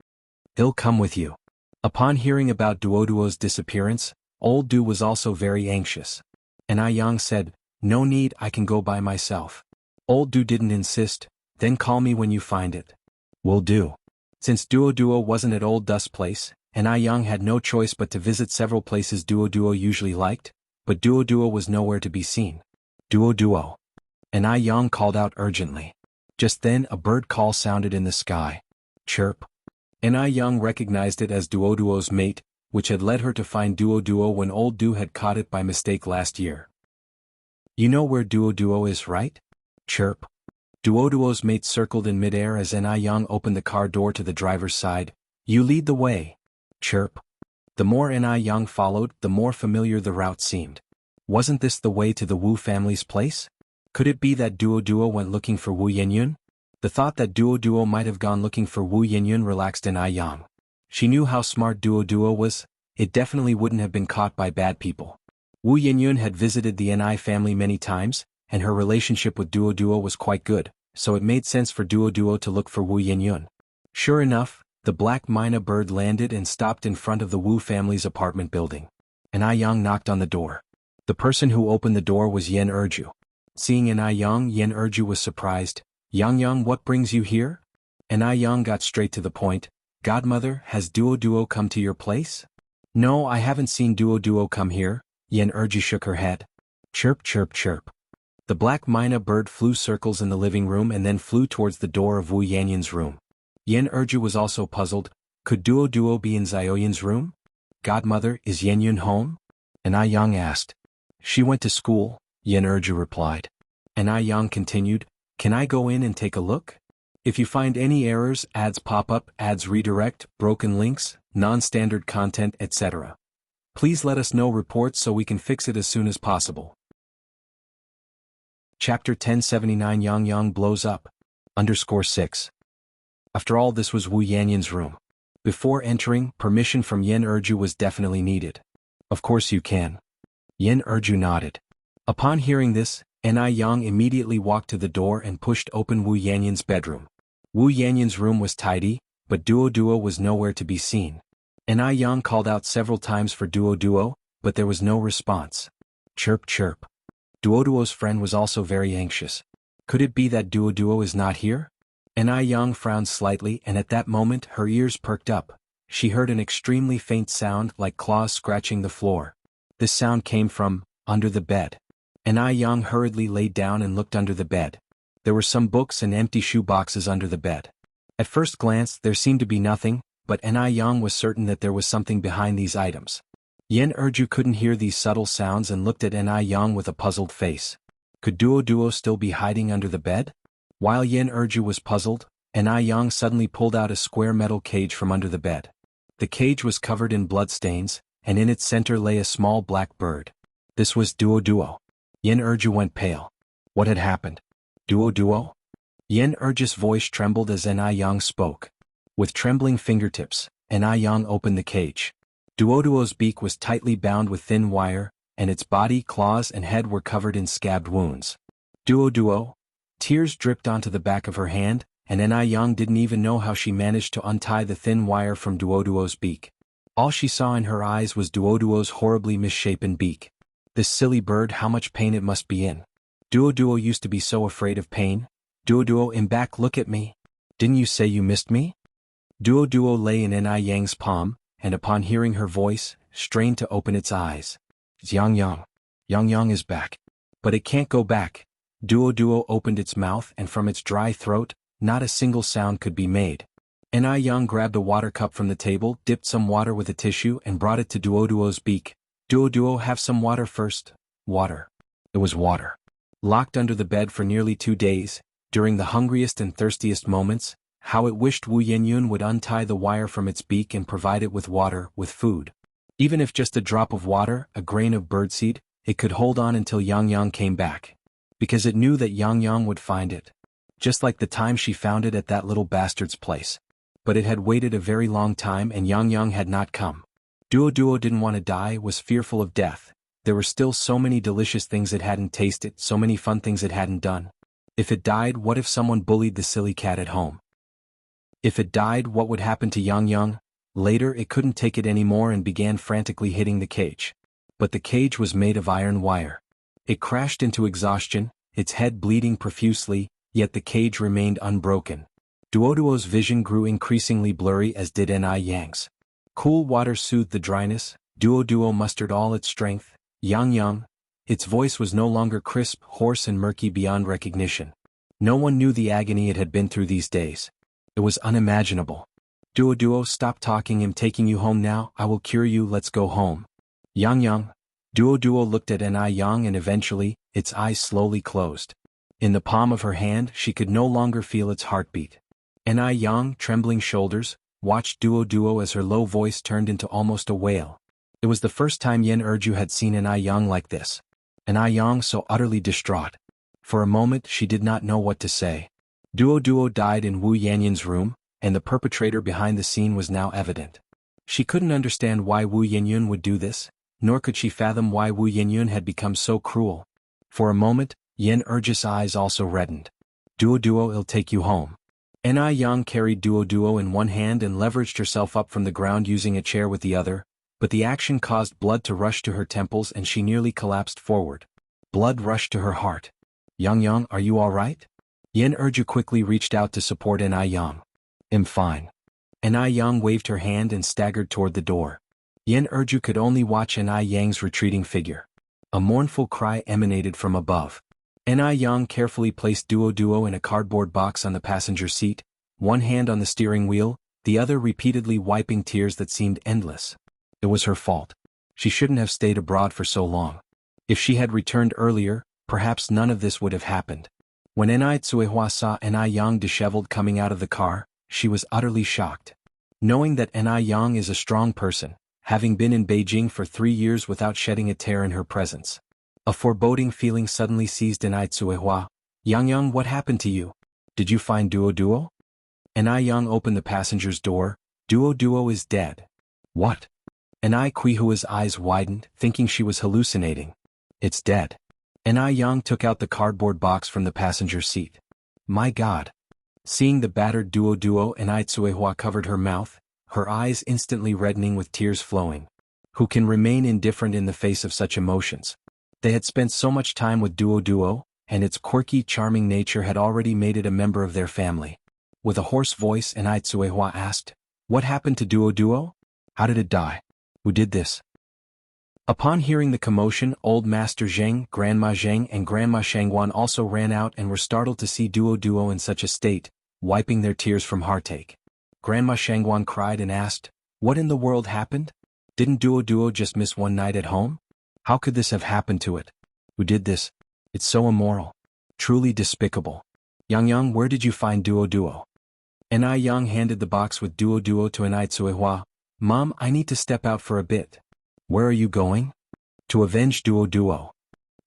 [SPEAKER 1] I'll come with you. Upon hearing about Duo's disappearance, Old Du was also very anxious. Ni Yang said, no need, I can go by myself. Old Du didn't insist, then call me when you find it. Will do. Since Duo wasn't at Old Du's place, Ni Yang had no choice but to visit several places Duo usually liked, but Duo was nowhere to be seen. Duo. Ni Yang called out urgently. Just then a bird call sounded in the sky. Chirp. Ni Yang recognized it as Duo's mate, which had led her to find Duo when Old Du had caught it by mistake last year. You know where Duo is, right? Chirp. Duo's mate circled in midair as Ni Yang opened the car door to the driver's side. You lead the way. Chirp. The more Ni Yang followed, the more familiar the route seemed. Wasn't this the way to the Wu family's place? Could it be that Duo went looking for Wu Yinyun? The thought that Duo might have gone looking for Wu Yinyun relaxed Yang. She knew how smart Duo was. It definitely wouldn't have been caught by bad people. Wu Yinyun had visited the Ni family many times, and her relationship with Duo was quite good, so it made sense for Duo to look for Wu Yinyun. Sure enough, the black myna bird landed and stopped in front of the Wu family's apartment building. Yang knocked on the door. The person who opened the door was Yen Erju. Seeing Yang, Yen Erju was surprised. Yang, what brings you here? Yang got straight to the point. Godmother, has Duo come to your place? No, I haven't seen Duo come here. Yen Erju shook her head. Chirp, chirp, chirp. The black myna bird flew circles in the living room and then flew towards the door of Wu Yanyun's room. Yen Erju was also puzzled. Could Duo be in Zioyun's room? Godmother, is Yenyun home? Yang asked. She went to school, Yen Erju replied. Yang continued, can I go in and take a look? If you find any errors, ads pop up, ads redirect, broken links, non-standard content, etc. Please let us know reports so we can fix it as soon as possible. Chapter 1079 Yang blows up. _6. After all, this was Wu Yanyun's room. Before entering, permission from Yen Erju was definitely needed. Of course you can. Yen Erju nodded. Upon hearing this, Yang immediately walked to the door and pushed open Wu Yanyun's bedroom. Wu Yanyun's room was tidy, but Duo was nowhere to be seen. Yang called out several times for Duo, but there was no response. Chirp, chirp. Duo's friend was also very anxious. Could it be that Duo is not here? Yang frowned slightly, and at that moment her ears perked up. She heard an extremely faint sound like claws scratching the floor. This sound came from under the bed. Yang hurriedly lay down and looked under the bed. There were some books and empty shoe boxes under the bed. At first glance there seemed to be nothing, but Yang was certain that there was something behind these items. Yen Erju couldn't hear these subtle sounds and looked at Yang with a puzzled face. Could Duo still be hiding under the bed? While Yen Erju was puzzled, Yang suddenly pulled out a square metal cage from under the bed. The cage was covered in bloodstains, and in its center lay a small black bird. This was Duo. Yen Erju went pale. What had happened? Duo? Yen Erju's voice trembled as Yang spoke. With trembling fingertips, Yang opened the cage. Duo's beak was tightly bound with thin wire, and its body, claws and head were covered in scabbed wounds. Duo? Tears dripped onto the back of her hand, and Yang didn't even know how she managed to untie the thin wire from Duo's beak. All she saw in her eyes was Duo's horribly misshapen beak. This silly bird, how much pain it must be in. Duo used to be so afraid of pain. Duo, in back, look at me. Didn't you say you missed me? Duo lay in Yang's palm, and upon hearing her voice, strained to open its eyes. Yang is back. But it can't go back. Duo opened its mouth, and from its dry throat, not a single sound could be made. Yang grabbed a water cup from the table, dipped some water with a tissue and brought it to Duo's beak. Duo, have some water first. Water. It was water. Locked under the bed for nearly 2 days, during the hungriest and thirstiest moments, how it wished Wu Yanyun would untie the wire from its beak and provide it with water, with food. Even if just a drop of water, a grain of birdseed, it could hold on until Yang came back. Because it knew that Yang would find it. Just like the time she found it at that little bastard's place. But it had waited a very long time and Yang had not come. Duo didn't want to die, was fearful of death. There were still so many delicious things it hadn't tasted, so many fun things it hadn't done. If it died, what if someone bullied the silly cat at home? If it died, what would happen to Yang? Later it couldn't take it anymore and began frantically hitting the cage. But the cage was made of iron wire. It crashed into exhaustion, its head bleeding profusely, yet the cage remained unbroken. Duo's vision grew increasingly blurry, as did Yang's. Cool water soothed the dryness. Duo mustered all its strength. Yang. Its voice was no longer crisp, hoarse and murky beyond recognition. No one knew the agony it had been through these days. It was unimaginable. Duo, stop talking, I'm taking you home now, I will cure you, let's go home. Yang. Duo looked at Yang and eventually, its eyes slowly closed. In the palm of her hand, she could no longer feel its heartbeat. Yang, trembling shoulders, watched Duo as her low voice turned into almost a wail. It was the first time Yen Erju had seen Yang like this. and Ai Yang so utterly distraught. For a moment she did not know what to say. Duo died in Wu Yanyan's room, and the perpetrator behind the scene was now evident. She couldn't understand why Wu Yanyan would do this, nor could she fathom why Wu Yanyan had become so cruel. For a moment, Yen Urgis' eyes also reddened. Duo, I'll take you home. Ai Yang carried Duo in one hand and leveraged herself up from the ground using a chair with the other, but the action caused blood to rush to her temples and she nearly collapsed forward. Blood rushed to her heart. Yang, are you all right? Yen Urju quickly reached out to support Ai Yang. I'm fine. Ai Yang waved her hand and staggered toward the door. Yen Urju could only watch Ai Yang's retreating figure. A mournful cry emanated from above. Ai Yang carefully placed Duo in a cardboard box on the passenger seat, one hand on the steering wheel, the other repeatedly wiping tears that seemed endless. It was her fault. She shouldn't have stayed abroad for so long. If she had returned earlier, perhaps none of this would have happened. When Ai Tsuehua saw Ai Yang disheveled coming out of the car, she was utterly shocked. Knowing that Ai Yang is a strong person, having been in Beijing for 3 years without shedding a tear in her presence, a foreboding feeling suddenly seized Ai Tsuehua. Yang, what happened to you? Did you find Duo? Ai Yang opened the passenger's door. Duo is dead. What? Ai Kuihua's eyes widened, thinking she was hallucinating. It's dead. Ai Yang took out the cardboard box from the passenger seat. My God. Seeing the battered Duo, Ai Tsuehua covered her mouth, her eyes instantly reddening with tears flowing. Who can remain indifferent in the face of such emotions? They had spent so much time with Duo, and its quirky, charming nature had already made it a member of their family. With a hoarse voice, Ai Tsuehua asked, What happened to Duo? How did it die? Who did this? Upon hearing the commotion, Old Master Zheng, Grandma Zheng and Grandma Shangguan also ran out and were startled to see Duo in such a state, wiping their tears from heartache. Grandma Shangguan cried and asked, What in the world happened? Didn't Duo just miss one night at home? How could this have happened to it? Who did this? It's so immoral. Truly despicable. Yang, where did you find Duo? Ai Yang handed the box with Duo to Ai Tsuehua. Mom, I need to step out for a bit. Where are you going? To avenge Duo.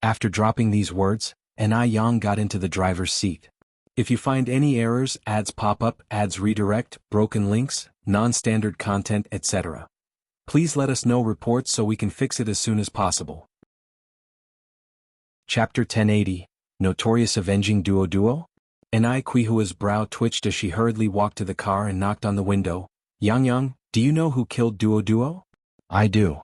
[SPEAKER 1] After dropping these words, Ai Yang got into the driver's seat. If you find any errors, ads pop up, ads redirect, broken links, non-standard content, etc., please let us know reports so we can fix it as soon as possible. Chapter 1080, Notorious Avenging Duo? Ai Kuihua's brow twitched as she hurriedly walked to the car and knocked on the window. Yang, do you know who killed Duo? I do.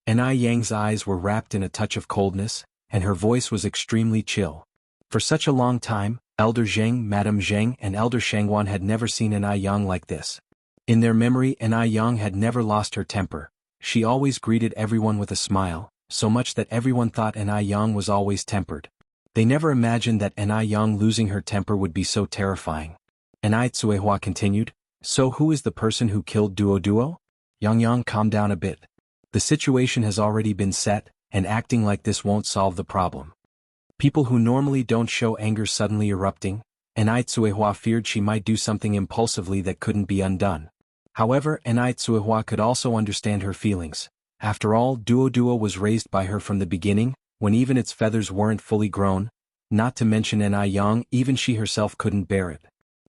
[SPEAKER 1] Ai Yang's eyes were wrapped in a touch of coldness, and her voice was extremely chill. For such a long time, Elder Zheng, Madame Zheng and Elder Shangguan had never seen Ai Yang like this. In their memory, Ai Yang had never lost her temper. She always greeted everyone with a smile, so much that everyone thought Ai Yang was always tempered. They never imagined that Ai Yang losing her temper would be so terrifying. Ai Tsuehua continued, So who is the person who killed Duo? Yang, calm down a bit. The situation has already been set, and acting like this won't solve the problem. People who normally don't show anger suddenly erupting, Ai Tsuehua feared she might do something impulsively that couldn't be undone. However, Ai Tsuehua could also understand her feelings. After all, Duo was raised by her from the beginning, when even its feathers weren't fully grown, not to mention Ai Yang, even she herself couldn't bear it.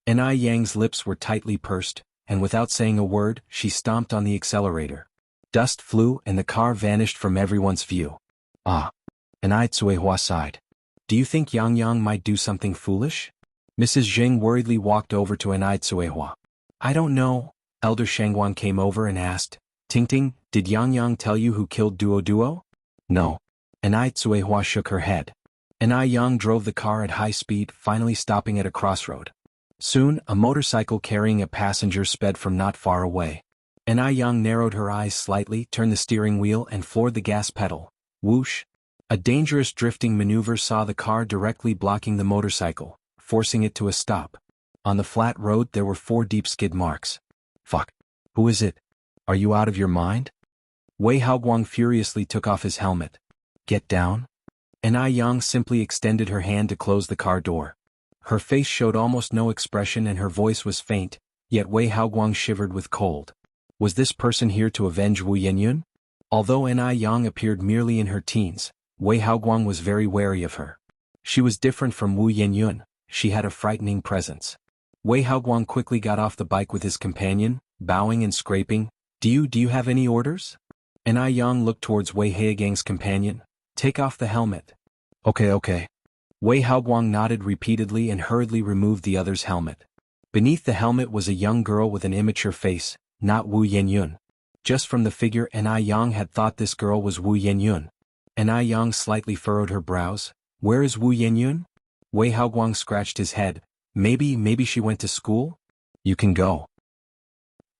[SPEAKER 1] Ai Yang's lips were tightly pursed, and without saying a word, she stomped on the accelerator. Dust flew and the car vanished from everyone's view. Ah. Ai Tsuehua sighed. Do you think Yang might do something foolish? Mrs. Zheng worriedly walked over to Ai Tsuehua. I don't know. Elder Shangguan came over and asked, Ting, did Yang tell you who killed Duo? No. Ai Tsuehua shook her head. Ai Yang drove the car at high speed, finally stopping at a crossroad. Soon, a motorcycle carrying a passenger sped from not far away. Ai Yang narrowed her eyes slightly, turned the steering wheel and floored the gas pedal. Whoosh! A dangerous drifting maneuver saw the car directly blocking the motorcycle, forcing it to a stop. On the flat road there were 4 deep skid marks. Fuck. Who is it? Are you out of your mind? Wei Haoguang furiously took off his helmet. Get down? Ai Yang simply extended her hand to close the car door. Her face showed almost no expression and her voice was faint, yet Wei Haoguang shivered with cold. Was this person here to avenge Wu Yanyan? Although Ai Yang appeared merely in her teens, Wei Haoguang was very wary of her. She was different from Wu Yenyun, she had a frightening presence. Wei Haoguang quickly got off the bike with his companion, bowing and scraping. Do you have any orders? Anai Yang looked towards Wei Haogang's companion. Take off the helmet. Okay. Wei Haoguang nodded repeatedly and hurriedly removed the other's helmet. Beneath the helmet was a young girl with an immature face, not Wu Yenyun. Just from the figure, Anai Yang had thought this girl was Wu Yenyun. Anai Yang slightly furrowed her brows. Where is Wu Yenyun? Wei Haoguang scratched his head. Maybe she went to school? You can go.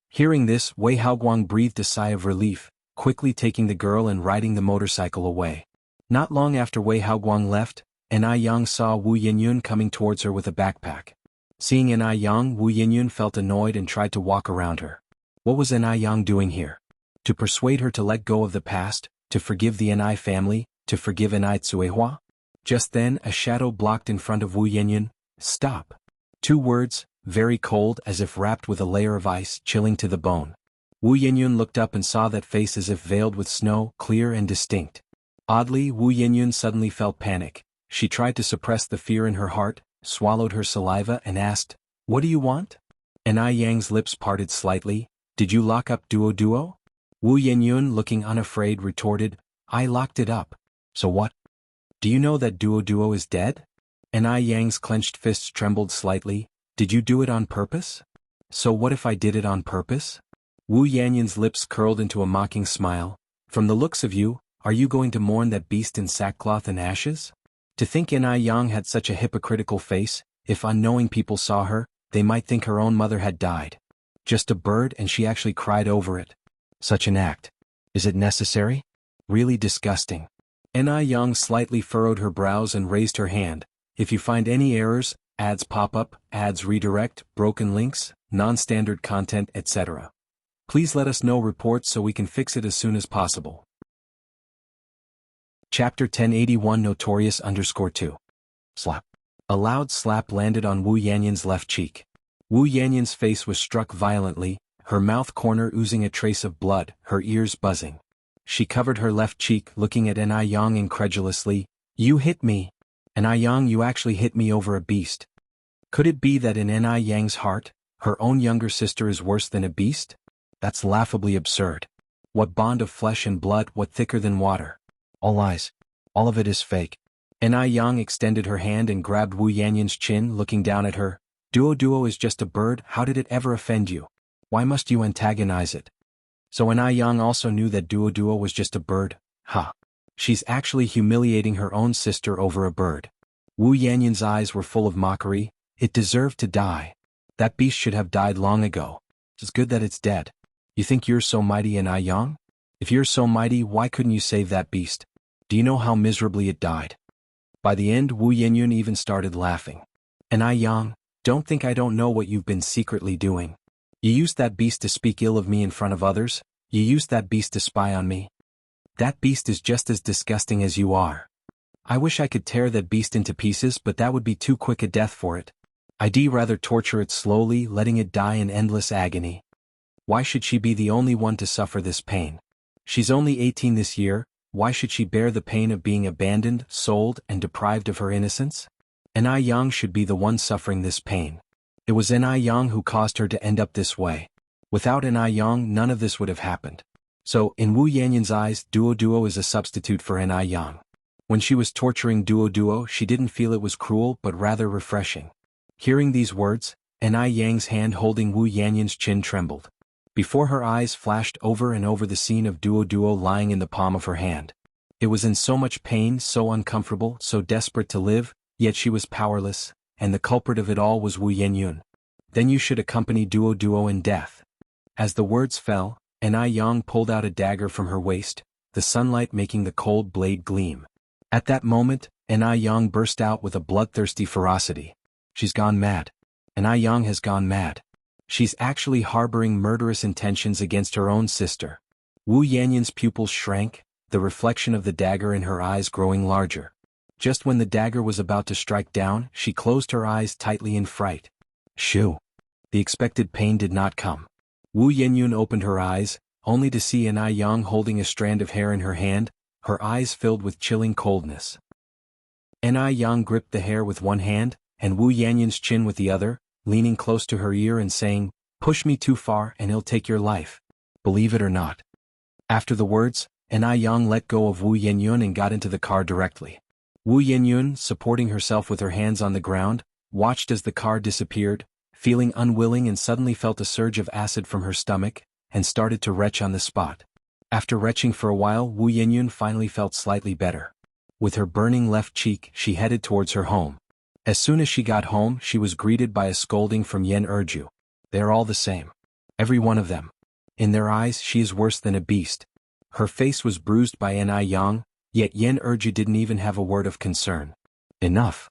[SPEAKER 1] Hearing this, Wei Haoguang breathed a sigh of relief, quickly taking the girl and riding the motorcycle away. Not long after Wei Haoguang left, Anai Yang saw Wu Yenyun coming towards her with a backpack. Seeing Anai Yang, Wu Yenyun felt annoyed and tried to walk around her. What was Anai Yang doing here? To persuade her to let go of the past, to forgive the Anai family, to forgive Anai Tsuehua? Just then, a shadow blocked in front of Wu Yenyun. Stop. 2 words, very cold as if wrapped with a layer of ice, chilling to the bone. Wu Yenyun looked up and saw that face as if veiled with snow, clear and distinct. Oddly, Wu Yenyun suddenly felt panic. She tried to suppress the fear in her heart, swallowed her saliva and asked, What do you want? Anai Yang's lips parted slightly. Did you lock up Duo? Wu Yenyun, looking unafraid, retorted, I locked it up. So what? Do you know that Duo is dead? Anai Yang's clenched fists trembled slightly. Did you do it on purpose? So what if I did it on purpose? Wu Yenyun's lips curled into a mocking smile. From the looks of you, are you going to mourn that beast in sackcloth and ashes? To think Anai Yang had such a hypocritical face, if unknowing people saw her, they might think her own mother had died. Just a bird and she actually cried over it. Such an act. Is it necessary? Really disgusting. Anai Yang slightly furrowed her brows and raised her hand. If you find any errors, ads pop up, ads redirect, broken links, non-standard content, etc. Please let us know reports so we can fix it as soon as possible. Chapter 1081 Notorious _2. Slap. A loud slap landed on Wu Yanyun's left cheek. Wu Yanyun's face was struck violently, her mouth corner oozing a trace of blood, her ears buzzing. She covered her left cheek, looking at Anai Yang incredulously. You hit me. Anai Yang, you actually hit me over a beast. Could it be that in Anai Yang's heart, her own younger sister is worse than a beast? That's laughably absurd. What bond of flesh and blood, what thicker than water? All lies. All of it is fake. Anai Yang extended her hand and grabbed Wu Yanyun's chin, looking down at her. Duo is just a bird, how did it ever offend you? Why must you antagonize it? So Anai Yang also knew that Duo was just a bird? Ha! She's actually humiliating her own sister over a bird. Wu Yanyun's eyes were full of mockery. It deserved to die. That beast should have died long ago. It's good that it's dead. You think you're so mighty, Anai Yang? If you're so mighty, why couldn't you save that beast? Do you know how miserably it died? By the end, Wu Yenyun even started laughing. Anai Yang, don't think I don't know what you've been secretly doing. You used that beast to speak ill of me in front of others. You used that beast to spy on me. That beast is just as disgusting as you are. I wish I could tear that beast into pieces, but that would be too quick a death for it. I'd rather torture it slowly, letting it die in endless agony. Why should she be the only one to suffer this pain? She's only 18 this year. Why should she bear the pain of being abandoned, sold, and deprived of her innocence? Anai Yang should be the one suffering this pain. It was Anai Yang who caused her to end up this way. Without Anai Yang, none of this would have happened. So, in Wu Yanyun's eyes, Duo is a substitute for Anai Yang. When she was torturing Duo, she didn't feel it was cruel but rather refreshing. Hearing these words, Anai Yang's hand holding Wu Yanyun's chin trembled. Before her eyes flashed over and over the scene of Duo lying in the palm of her hand. It was in so much pain, so uncomfortable, so desperate to live, yet she was powerless, and the culprit of it all was Wu Yenyun. Then you should accompany Duo in death. As the words fell, Anai Yang pulled out a dagger from her waist, the sunlight making the cold blade gleam. At that moment, Anai Yang burst out with a bloodthirsty ferocity. She's gone mad. Anai Yang has gone mad. She's actually harboring murderous intentions against her own sister. Wu Yanyun's pupils shrank, the reflection of the dagger in her eyes growing larger. Just when the dagger was about to strike down, she closed her eyes tightly in fright. Shoo! The expected pain did not come. Wu Yenyun opened her eyes, only to see Anai Yang holding a strand of hair in her hand, her eyes filled with chilling coldness. Ni Yang gripped the hair with one hand, and Wu Yanyan's chin with the other, leaning close to her ear and saying, "Push me too far and he'll take your life. Believe it or not." After the words, Ni Yang let go of Wu Yanyan and got into the car directly. Wu Yanyan, supporting herself with her hands on the ground, watched as the car disappeared, feeling unwilling and suddenly felt a surge of acid from her stomach, and started to retch on the spot. After retching for a while, Wu Yanyan finally felt slightly better. With her burning left cheek, she headed towards her home. As soon as she got home, she was greeted by a scolding from Yen Erju. "They're all the same. Every one of them. In their eyes, she is worse than a beast." Her face was bruised by Ni Yang, yet Yen Erju didn't even have a word of concern. "Enough."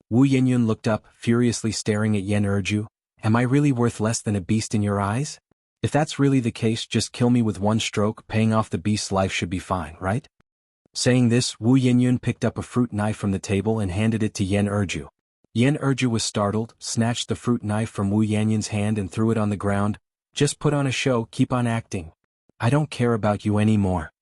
[SPEAKER 1] Wu Yanyan looked up, furiously staring at Yen Erju. "Am I really worth less than a beast in your eyes? If that's really the case, just kill me with one stroke. Paying off the beast's life should be fine, right?" Saying this, Wu Yanyan picked up a fruit knife from the table and handed it to Yen Erju. Yen Erju was startled, snatched the fruit knife from Wu Yanyan's hand and threw it on the ground. "Just put on a show, keep on acting. I don't care about you anymore."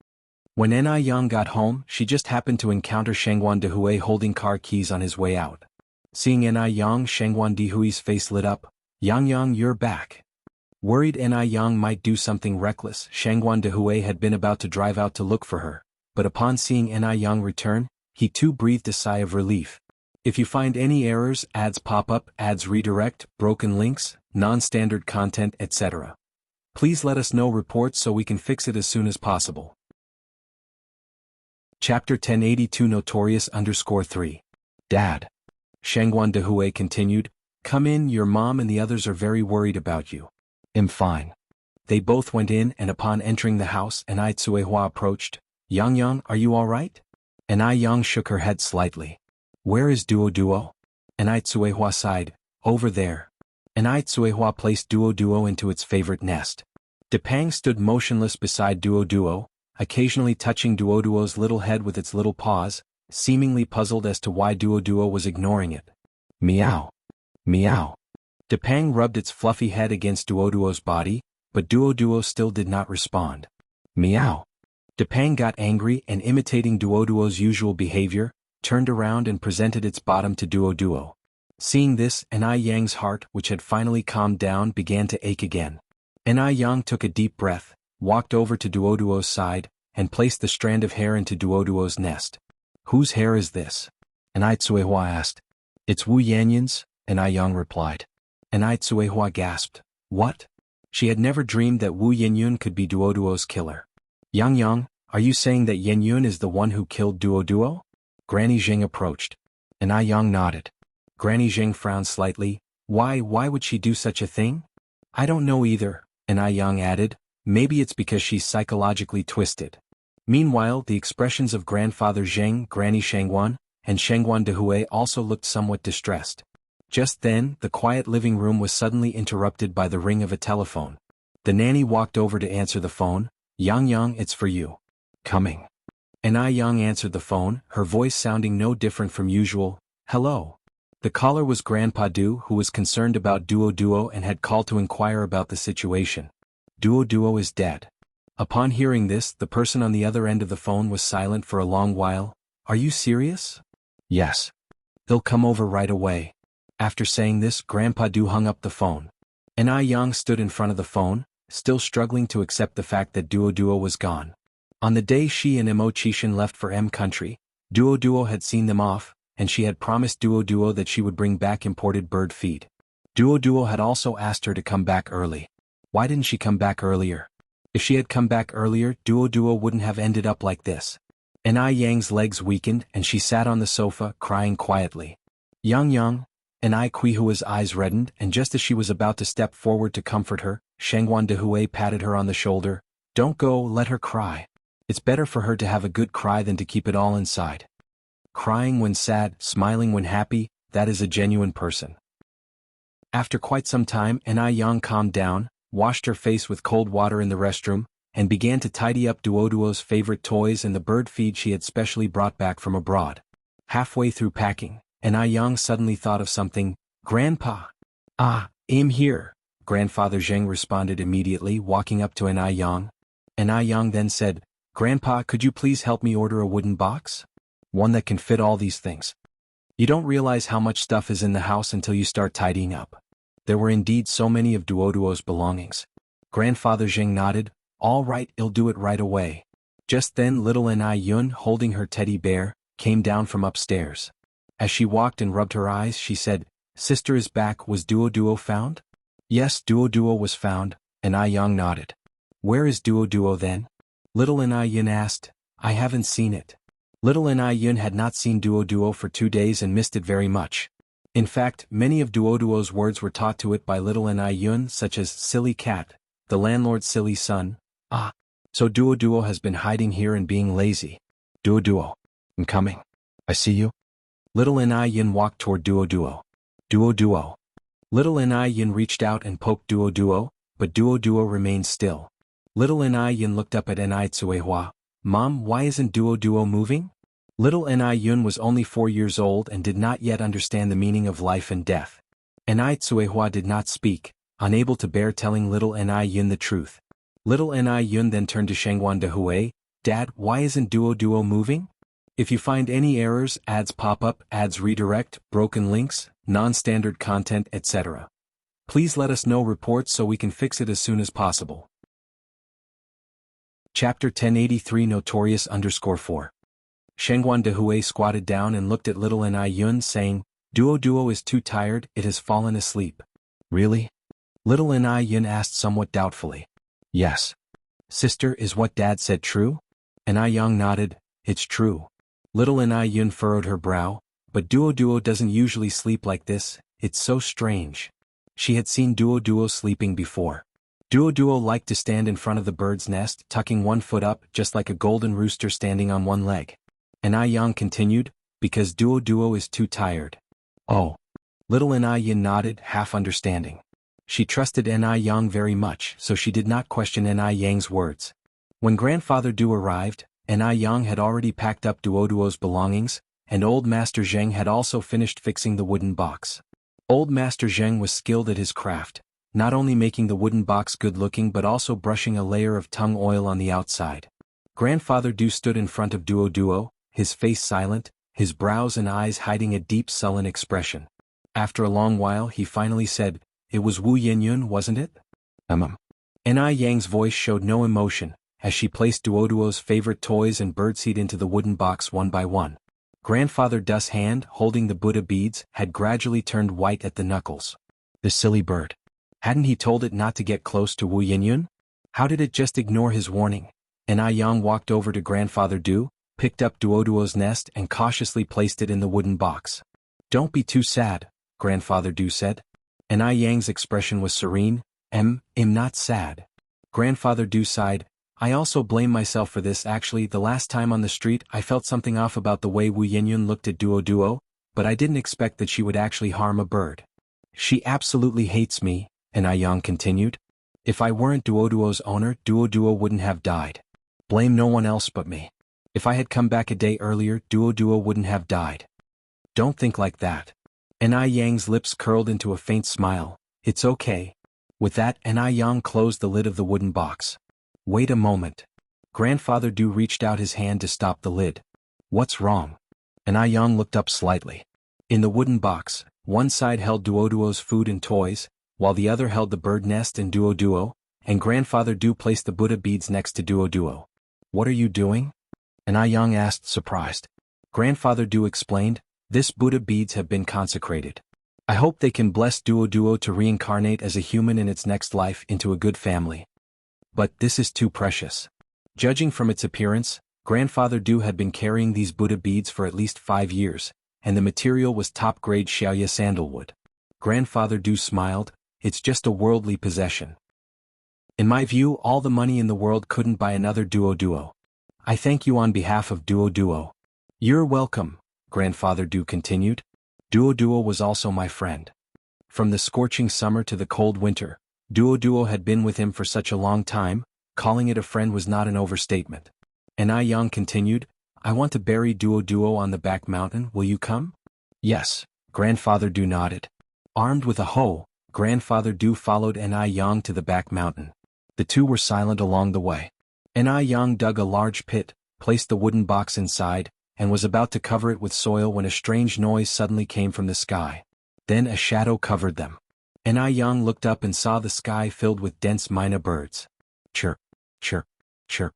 [SPEAKER 1] When Ni Yang got home, she just happened to encounter Shengguan Dehui holding car keys on his way out. Seeing Ni Yang, Shengguan Dehui's face lit up. Yang, you're back." Worried Ni Yang might do something reckless, Shengguan Dehui had been about to drive out to look for her, but upon seeing Ni Yang return, he too breathed a sigh of relief. If you find any errors, ads pop up, ads redirect, broken links, non-standard content, etc., please let us know reports so we can fix it as soon as possible. Chapter 1082 Notorious_3. Dad. Shengguan Dehui continued, "Come in, your mom and the others are very worried about you." "I'm fine." They both went in, and upon entering the house, Ni Tsuehua approached. Yang, are you all right?" Ni Yang shook her head slightly. "Where is Duo?" Ni Tsuehua sighed. "Over there." Ni Tsuehua placed Duo into its favorite nest. Depang stood motionless beside Duo, occasionally touching Duo's little head with its little paws, seemingly puzzled as to why Duo was ignoring it. "Meow. Meow." Depang rubbed its fluffy head against Duo's body, but Duo still did not respond. "Meow." Depang got angry and, imitating Duo's usual behavior, turned around and presented its bottom to Duo. Seeing this, Ni Yang's heart, which had finally calmed down, began to ache again. Ni Yang took a deep breath, walked over to Duo's side, and placed the strand of hair into Duo's nest. "Whose hair is this?" Ni Tsuehua asked. "It's Wu Yanyan's," Ni Yang replied. Ni Tsuehua gasped. "What?" She had never dreamed that Wu Yanyan could be Duo's killer. Yang, are you saying that Yanyan is the one who killed Duo? Granny Zheng approached. Ni Yang nodded. Granny Zheng frowned slightly. Why would she do such a thing?" "I don't know either," Ni Yang added. "Maybe it's because she's psychologically twisted." Meanwhile, the expressions of Grandfather Zheng, Granny Shengguan, and Shengguan Dehui also looked somewhat distressed. Just then, the quiet living room was suddenly interrupted by the ring of a telephone. The nanny walked over to answer the phone. Yang, it's for you." "Coming." Ni Yang answered the phone, her voice sounding no different from usual. "Hello." The caller was Grandpa Du, who was concerned about Duo and had called to inquire about the situation. Duo is dead." Upon hearing this, the person on the other end of the phone was silent for a long while. "Are you serious?" "Yes." "They'll come over right away." After saying this, Grandpa Du hung up the phone. Ni Yang stood in front of the phone, still struggling to accept the fact that Duo was gone. On the day she and Mo Chishan left for M country, Duo had seen them off, and she had promised Duo that she would bring back imported bird feed. Duo had also asked her to come back early. Why didn't she come back earlier? If she had come back earlier, Duo wouldn't have ended up like this. Ni Yang's legs weakened, and she sat on the sofa, crying quietly. Yang, Ni Quihua's eyes reddened, and just as she was about to step forward to comfort her, Shengguan Dehui patted her on the shoulder. "Don't go, let her cry. It's better for her to have a good cry than to keep it all inside. Crying when sad, smiling when happy, that is a genuine person." After quite some time, Ni Yang calmed down, washed her face with cold water in the restroom, and began to tidy up Duo's favorite toys and the bird feed she had specially brought back from abroad. Halfway through packing, Ni Yang suddenly thought of something. "Grandpa." "Ah, I'm here," Grandfather Zheng responded immediately, walking up to Ni Yang. Ni Yang then said, Grandpa, could you please help me order a wooden box? One that can fit all these things. You don't realize how much stuff is in the house until you start tidying up. There were indeed so many of Duoduo's belongings. Grandfather Zheng nodded. All right, I'll do it right away. Just then little Nai Yun, holding her teddy bear, came down from upstairs. As she walked and rubbed her eyes, she said, Sister is back. Was Duoduo found? Yes, Duoduo was found, and Ai Yang nodded. Where is Duoduo then? Little Nai Yun asked. I haven't seen it. Little Nai Yun had not seen Duoduo for 2 days and missed it very much. In fact, many of Duoduo's words were taught to it by little Nai Yun, such as silly cat, the landlord's silly son. Ah, so Duoduo has been hiding here and being lazy. Duoduo, I'm coming. I see you. Little Nai Yun walked toward Duoduo. Duoduo. Little Nai Yun reached out and poked Duoduo, but Duoduo remained still. Little Nai Yun looked up at Nai Tsuehua. Mom, why isn't Duoduo moving? Little Nai Yun was only 4 years old and did not yet understand the meaning of life and death. Nai Tsuehua did not speak, unable to bear telling little Nai Yun the truth. Little Nai Yun then turned to Shengguan Dehui. Dad, why isn't Duoduo moving? If you find any errors, ads pop up, ads redirect, broken links, non-standard content, etc. Please let us know reports so we can fix it as soon as possible. Chapter 1083 Notorious_4 Shengguan Dehui squatted down and looked at little Nai Yun, saying, Duoduo is too tired, it has fallen asleep. Really? Little Nai Yun asked somewhat doubtfully. Yes. Sister, is what Dad said true? Nai Yang nodded. It's true. Little Nai Yun furrowed her brow. But Duoduo doesn't usually sleep like this, it's so strange. She had seen Duoduo sleeping before. Duoduo liked to stand in front of the bird's nest, tucking one foot up just like a golden rooster standing on one leg. Nai Yang continued, because Duoduo is too tired. Oh. Little Nai Yin nodded, half understanding. She trusted Nai Yang very much, so she did not question Nai Yang's words. When Grandfather Du arrived, Nai Yang had already packed up Duoduo's belongings, and Old Master Zheng had also finished fixing the wooden box. Old Master Zheng was skilled at his craft, not only making the wooden box good-looking but also brushing a layer of tung oil on the outside. Grandfather Du stood in front of Duoduo, his face silent, his brows and eyes hiding a deep sullen expression. After a long while he finally said, It was Wu Yinyun, wasn't it? Nai Yang's voice showed no emotion, as she placed Duoduo's favorite toys and birdseed into the wooden box one by one. Grandfather Du's hand, holding the Buddha beads, had gradually turned white at the knuckles. The silly bird. Hadn't he told it not to get close to Wu Yinyun? How did it just ignore his warning? Nai Yang walked over to Grandfather Du, picked up Duoduo's nest and cautiously placed it in the wooden box. Don't be too sad, Grandfather Du said. Nai Yang's expression was serene. I'm not sad. Grandfather Du sighed. I also blame myself for this. Actually, the last time on the street I felt something off about the way Wu Yinyun looked at Duoduo, but I didn't expect that she would actually harm a bird. She absolutely hates me, Nai Yang continued. If I weren't Duoduo's owner, Duoduo wouldn't have died. Blame no one else but me. If I had come back a day earlier, Duoduo wouldn't have died. Don't think like that. Nai Yang's lips curled into a faint smile. It's okay. With that, Nai Yang closed the lid of the wooden box. Wait a moment. Grandfather Du reached out his hand to stop the lid. What's wrong? Nai Yang looked up slightly. In the wooden box, one side held Duoduo's food and toys, while the other held the bird nest and Duoduo, and Grandfather Du placed the Buddha beads next to Duoduo. What are you doing? Nai Yang asked, surprised. Grandfather Du explained, this Buddha beads have been consecrated. I hope they can bless Duoduo to reincarnate as a human in its next life into a good family. But this is too precious. Judging from its appearance, Grandfather Du had been carrying these Buddha beads for at least 5 years, and the material was top-grade Xiaoya sandalwood. Grandfather Du smiled. It's just a worldly possession. In my view, all the money in the world couldn't buy another Duoduo. I thank you on behalf of Duoduo. You're welcome, Grandfather Du continued. Duoduo was also my friend. From the scorching summer to the cold winter, Duoduo had been with him for such a long time, calling it a friend was not an overstatement. Nai Yang continued, I want to bury Duoduo on the back mountain, will you come? Yes, Grandfather Du nodded. Armed with a hoe, Grandfather Du followed Nai Yang to the back mountain. The two were silent along the way. Ni Yang dug a large pit, placed the wooden box inside, and was about to cover it with soil when a strange noise suddenly came from the sky. Then a shadow covered them. Ni Yang looked up and saw the sky filled with dense myna birds. Chirp, chirp, chirp.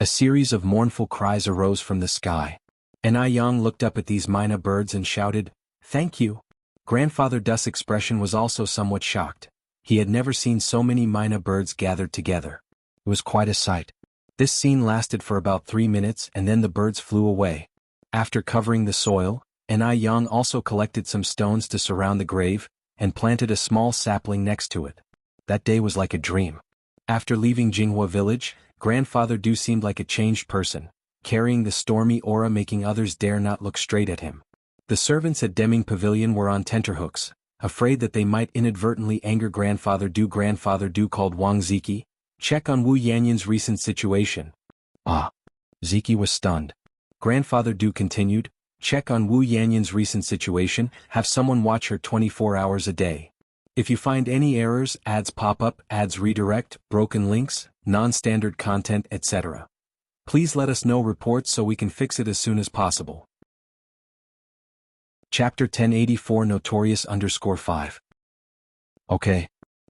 [SPEAKER 1] A series of mournful cries arose from the sky. Ni Yang looked up at these myna birds and shouted, "Thank you." Grandfather Du's expression was also somewhat shocked. He had never seen so many myna birds gathered together. It was quite a sight. This scene lasted for about 3 minutes and then the birds flew away. After covering the soil, Ni Yang also collected some stones to surround the grave, and planted a small sapling next to it. That day was like a dream. After leaving Jianghu village, Grandfather Du seemed like a changed person, carrying the stormy aura making others dare not look straight at him. The servants at Deming Pavilion were on tenterhooks, afraid that they might inadvertently anger Grandfather Du. Grandfather Du called Wang Ziki, "Check on Wu Yanyan's recent situation." Ah! Ziki was stunned. Grandfather Du continued, "Check on Wu Yanyan's recent situation, have someone watch her 24 hours a day. If you find any errors, ads pop up, ads redirect, broken links, non-standard content, etc. Please let us know reports so we can fix it as soon as possible." Chapter 1084 Notorious_5. Okay.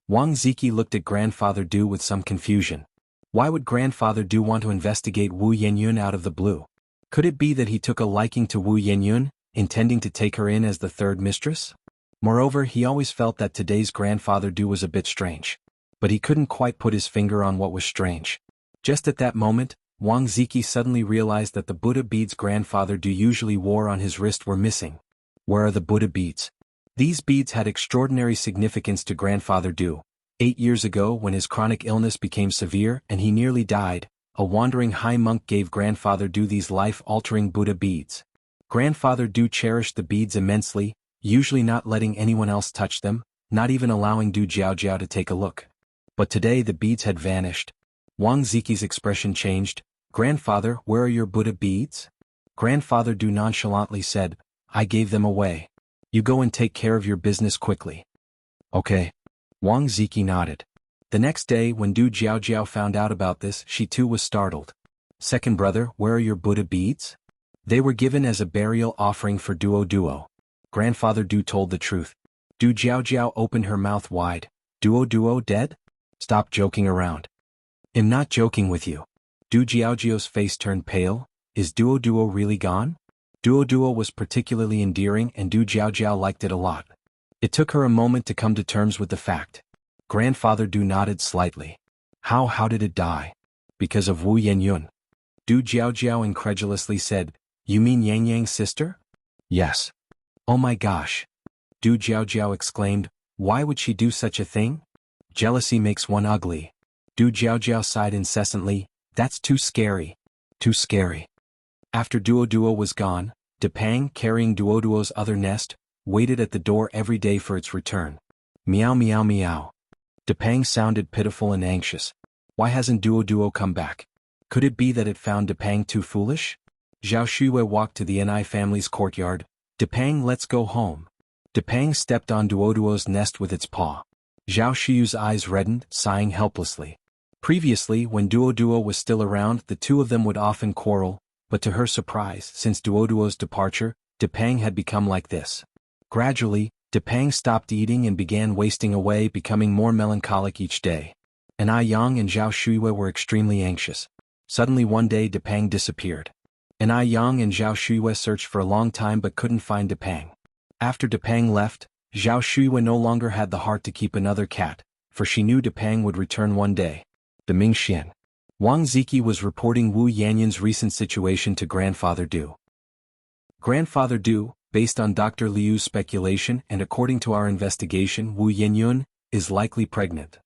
[SPEAKER 1] Wang Ziki looked at Grandfather Du with some confusion. Why would Grandfather Du want to investigate Wu Yanyan out of the blue? Could it be that he took a liking to Wu Yanyan, intending to take her in as the third mistress? Moreover, he always felt that today's Grandfather Du was a bit strange. But he couldn't quite put his finger on what was strange. Just at that moment, Wang Ziki suddenly realized that the Buddha beads Grandfather Du usually wore on his wrist were missing. Where are the Buddha beads? These beads had extraordinary significance to Grandfather Du. 8 years ago, when his chronic illness became severe and he nearly died, a wandering high monk gave Grandfather Du these life-altering Buddha beads. Grandfather Du cherished the beads immensely, usually not letting anyone else touch them, not even allowing Du Jiao to take a look. But today the beads had vanished. Wang Ziki's expression changed. "Grandfather, where are your Buddha beads?" Grandfather Du nonchalantly said, "I gave them away. You go and take care of your business quickly." Okay. Wang Ziki nodded. The next day, when Du Jiao found out about this, she too was startled. "Second brother, where are your Buddha beads?" "They were given as a burial offering for Duo. Grandfather Du told the truth. Du Jiao opened her mouth wide. Duo dead? Stop joking around." "I'm not joking with you." Du Jiao's face turned pale. "Is Duo really gone?" Duo was particularly endearing and Du Jiao liked it a lot. It took her a moment to come to terms with the fact. Grandfather Du nodded slightly. How did it die?" "Because of Wu Yanyan." Du Jiao incredulously said, "You mean Yang Yang's sister?" "Yes." "Oh my gosh!" Du Jiao exclaimed, "Why would she do such a thing? Jealousy makes one ugly." Du Jiao sighed incessantly, "That's too scary. Too scary." After Duo was gone, Depang, carrying Duo's other nest, waited at the door every day for its return. Meow meow meow. Depang sounded pitiful and anxious. Why hasn't Duo come back? Could it be that it found Depang too foolish? Zhao Shuiwei walked to the Ni family's courtyard. "Depang, let's go home." Depang stepped on Duo's nest with its paw. Zhao Shui's eyes reddened, sighing helplessly. Previously, when Duo was still around, the two of them would often quarrel, but to her surprise, since Duo's departure, Depang had become like this. Gradually, Depang stopped eating and began wasting away, becoming more melancholic each day. Ni Yang and Zhao Shuiwei were extremely anxious. Suddenly one day Depang disappeared. Ni Yang and Zhao Shuiwei searched for a long time but couldn't find Depang. After Depang left, Zhao Shuiwei no longer had the heart to keep another cat, for she knew Depang would return one day. The Mingxian. Wang Ziki was reporting Wu Yanyan's recent situation to Grandfather Du. Grandfather Du, based on Dr. Liu's speculation and according to our investigation, Wu Yanyan is likely pregnant.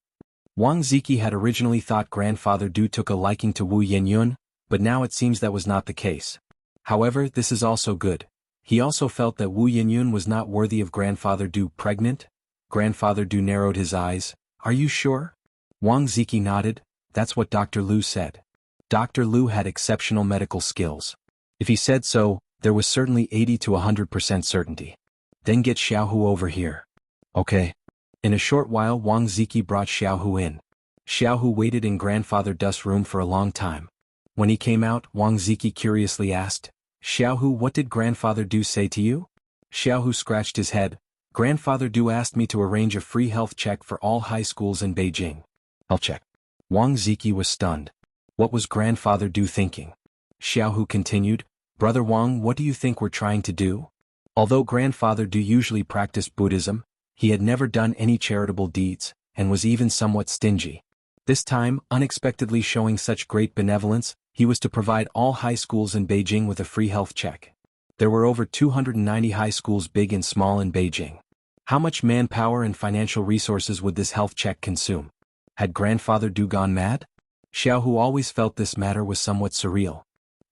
[SPEAKER 1] Wang Ziki had originally thought Grandfather Du took a liking to Wu Yanyan, but now it seems that was not the case. However, this is also good. He also felt that Wu Yanyan was not worthy of Grandfather Du. Pregnant? Grandfather Du narrowed his eyes. "Are you sure?" Wang Ziki nodded. "That's what Dr. Liu said." Dr. Liu had exceptional medical skills. If he said so, there was certainly 80 to 100% certainty. "Then get Xiaohu over here." Okay. In a short while Wang Ziki brought Xiaohu in. Xiaohu waited in Grandfather Dust's room for a long time. When he came out, Wang Ziki curiously asked, "Xiaohu, what did Grandfather Du say to you?" Xiaohu scratched his head. "Grandfather Du asked me to arrange a free health check for all high schools in Beijing." Health check. Wang Ziki was stunned. What was Grandfather Du thinking? Xiaohu continued, "Brother Wang, what do you think we're trying to do?" Although Grandfather Du usually practiced Buddhism, he had never done any charitable deeds, and was even somewhat stingy. This time, unexpectedly showing such great benevolence, he was to provide all high schools in Beijing with a free health check. There were over 290 high schools big and small in Beijing. How much manpower and financial resources would this health check consume? Had Grandfather Du gone mad? Xiaohu always felt this matter was somewhat surreal.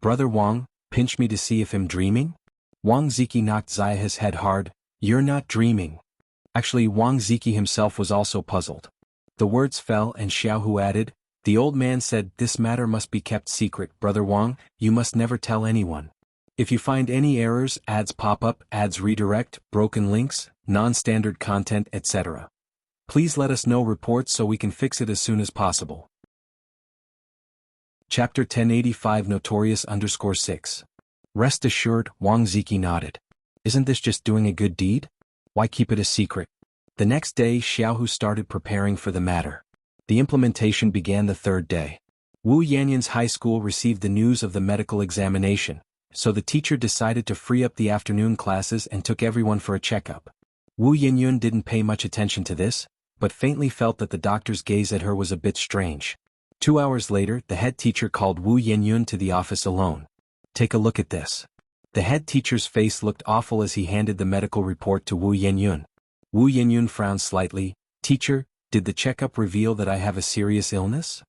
[SPEAKER 1] "Brother Wang, pinch me to see if I'm dreaming?" Wang Ziki knocked Ziya's head hard. "You're not dreaming." Actually, Wang Ziki himself was also puzzled. The words fell and Xiaohu added, "The old man said this matter must be kept secret. Brother Wang, you must never tell anyone. If you find any errors, ads pop up, ads redirect, broken links, non-standard content, etc. Please let us know reports so we can fix it as soon as possible." Chapter 1085 Notorious_6. Rest assured, Wang Ziki nodded. Isn't this just doing a good deed? Why keep it a secret? The next day, Xiaohu started preparing for the matter. The implementation began the third day. Wu Yanyan's high school received the news of the medical examination, so the teacher decided to free up the afternoon classes and took everyone for a checkup. Wu Yanyun didn't pay much attention to this, but faintly felt that the doctor's gaze at her was a bit strange. 2 hours later, the head teacher called Wu Yanyun to the office alone. "Take a look at this." The head teacher's face looked awful as he handed the medical report to Wu Yanyun. Wu Yanyun frowned slightly. "Teacher, did the checkup reveal that I have a serious illness?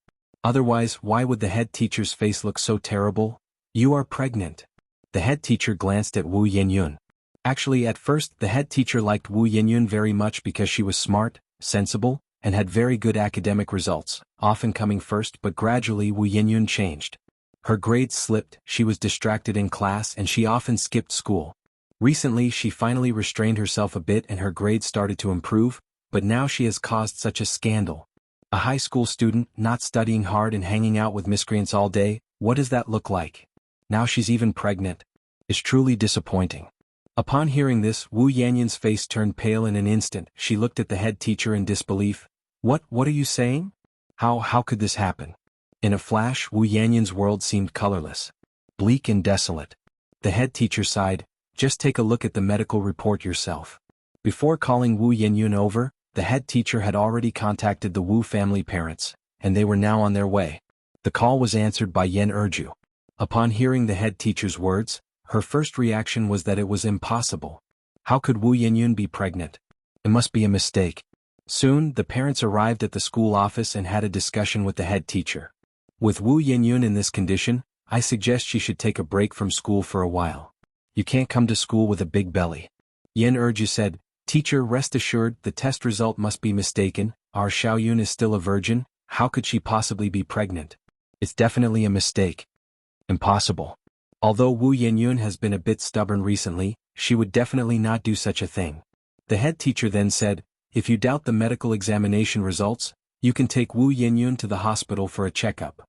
[SPEAKER 1] Otherwise, why would the head teacher's face look so terrible? You are pregnant." The head teacher glanced at Wu Yanyun. Actually, at first, the head teacher liked Wu Yanyun very much because she was smart, sensible, and had very good academic results, often coming first, but gradually Wu Yanyun changed. Her grades slipped, she was distracted in class, and she often skipped school. Recently, she finally restrained herself a bit and her grades started to improve, but now she has caused such a scandal. A high school student, not studying hard and hanging out with miscreants all day, what does that look like? Now she's even pregnant. It's truly disappointing. Upon hearing this, Wu Yanyun's face turned pale in an instant. She looked at the head teacher in disbelief. What are you saying? How could this happen?" In a flash, Wu Yanyun's world seemed colorless, bleak and desolate. The head teacher sighed. "Just take a look at the medical report yourself." Before calling Wu Yanyun over, the head teacher had already contacted the Wu family parents, and they were now on their way. The call was answered by Yan Erju. Upon hearing the head teacher's words, her first reaction was that it was impossible. How could Wu Yanyun be pregnant? It must be a mistake. Soon, the parents arrived at the school office and had a discussion with the head teacher. "With Wu Yanyun in this condition, I suggest she should take a break from school for a while. You can't come to school with a big belly." Yan Erju said, "Teacher, rest assured, the test result must be mistaken. Our Xiaoyun is still a virgin. How could she possibly be pregnant? It's definitely a mistake. Impossible." Although Wu Yanyun has been a bit stubborn recently, she would definitely not do such a thing. The head teacher then said, "If you doubt the medical examination results, you can take Wu Yanyun to the hospital for a checkup."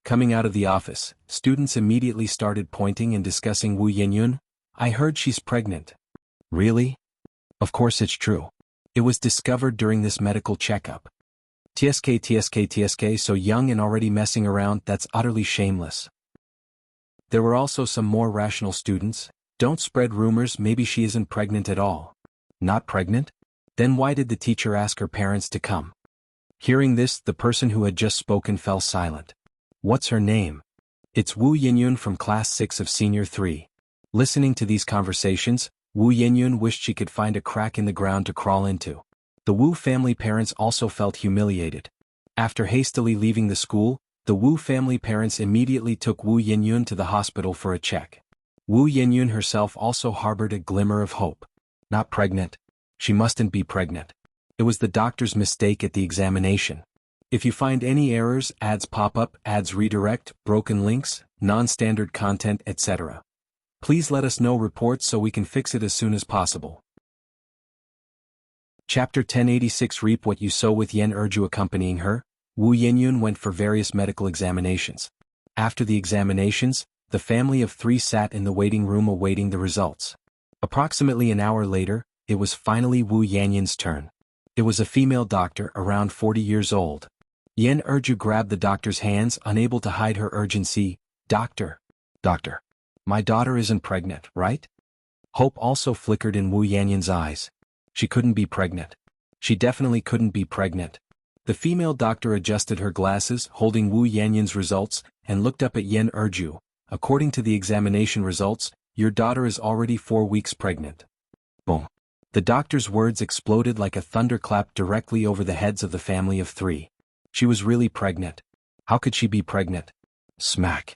[SPEAKER 1] Coming out of the office, students immediately started pointing and discussing Wu Yanyun. "I heard she's pregnant." "Really?" "Of course it's true. It was discovered during this medical checkup." TSK, so young and already messing around, that's utterly shameless." There were also some more rational students. "Don't spread rumors, maybe she isn't pregnant at all." "Not pregnant? Then why did the teacher ask her parents to come?" Hearing this, the person who had just spoken fell silent. "What's her name?" "It's Wu Yanyun from class 6 of senior 3. Listening to these conversations, Wu Yanyun wished she could find a crack in the ground to crawl into. The Wu family parents also felt humiliated. After hastily leaving the school, the Wu family parents immediately took Wu Yanyun to the hospital for a check. Wu Yanyun herself also harbored a glimmer of hope. Not pregnant. She mustn't be pregnant. It was the doctor's mistake at the examination. If you find any errors, ads pop up, ads redirect, broken links, non-standard content, etc. Please let us know reports so we can fix it as soon as possible. Chapter 1086 Reap what you sow with Yan Erju accompanying her. Wu Yinyun went for various medical examinations. After the examinations, the family of 3 sat in the waiting room awaiting the results. Approximately an hour later, it was finally Wu Yanyun's turn. It was a female doctor around 40 years old. Yan Erju grabbed the doctor's hands, unable to hide her urgency. Doctor. Doctor. My daughter isn't pregnant, right? Hope also flickered in Wu Yanyun's eyes. She couldn't be pregnant. She definitely couldn't be pregnant. The female doctor adjusted her glasses, holding Wu Yanyun's results, and looked up at Yan Erju. According to the examination results, your daughter is already 4 weeks pregnant. Boom. The doctor's words exploded like a thunderclap directly over the heads of the family of 3. She was really pregnant. How could she be pregnant? Smack.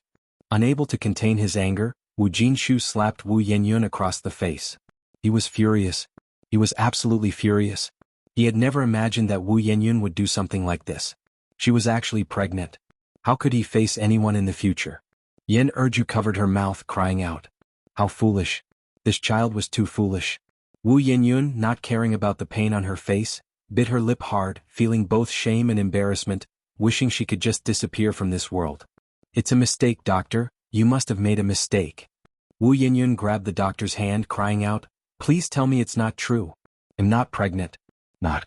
[SPEAKER 1] Unable to contain his anger, Wu Jinshu slapped Wu Yanyun across the face. He was furious. He was absolutely furious. He had never imagined that Wu Yanyun would do something like this. She was actually pregnant. How could he face anyone in the future? Yan Erju covered her mouth, crying out. How foolish. This child was too foolish. Wu Yanyun, not caring about the pain on her face, bit her lip hard, feeling both shame and embarrassment, wishing she could just disappear from this world. It's a mistake, doctor. You must have made a mistake. Wu Yanyun grabbed the doctor's hand, crying out, please tell me it's not true. I'm not pregnant. Not.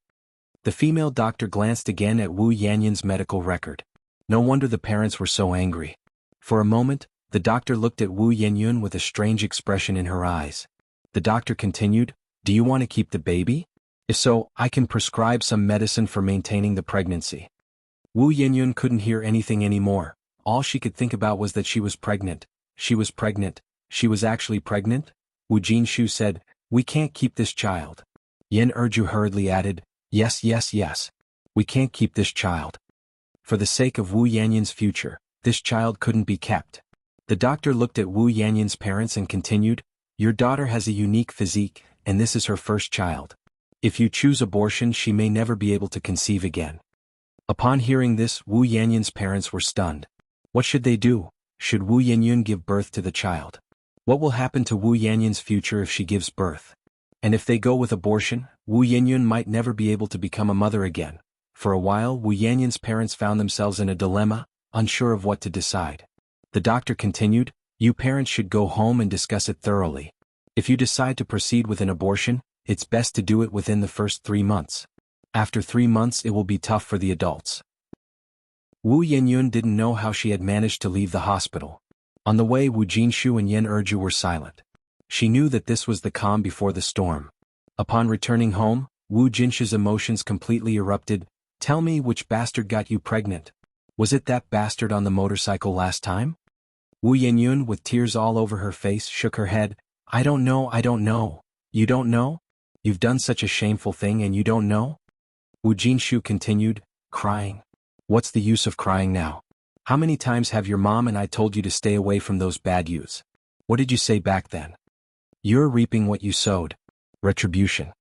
[SPEAKER 1] The female doctor glanced again at Wu Yanyun's medical record. No wonder the parents were so angry. For a moment, the doctor looked at Wu Yanyun with a strange expression in her eyes. The doctor continued, do you want to keep the baby? If so, I can prescribe some medicine for maintaining the pregnancy. Wu Yanyun couldn't hear anything anymore. All she could think about was that she was pregnant. She was pregnant. She was actually pregnant? Wu Jinshu said, we can't keep this child. Yan Erju hurriedly added, yes, yes, yes. We can't keep this child. For the sake of Wu Yanyun's future, this child couldn't be kept. The doctor looked at Wu Yanyun's parents and continued, your daughter has a unique physique, and this is her first child. If you choose abortion, she may never be able to conceive again. Upon hearing this, Wu Yanyun's parents were stunned. What should they do? Should Wu Yanyun give birth to the child? What will happen to Wu Yanyun's future if she gives birth? And if they go with abortion, Wu Yanyun might never be able to become a mother again. For a while, Wu Yanyun's parents found themselves in a dilemma, unsure of what to decide. The doctor continued, you parents should go home and discuss it thoroughly. If you decide to proceed with an abortion, it's best to do it within the first 3 months. After 3 months it will be tough for the adults. Wu Yanyun didn't know how she had managed to leave the hospital. On the way, Wu Jinshu and Yan Erju were silent. She knew that this was the calm before the storm. Upon returning home, Wu Jinshu's emotions completely erupted. Tell me, which bastard got you pregnant? Was it that bastard on the motorcycle last time? Wu Yanyun, with tears all over her face, shook her head. I don't know, I don't know. You don't know? You've done such a shameful thing and you don't know? Wu Jinshu continued, crying. What's the use of crying now? How many times have your mom and I told you to stay away from those bad youths? What did you say back then? You're reaping what you sowed. Retribution.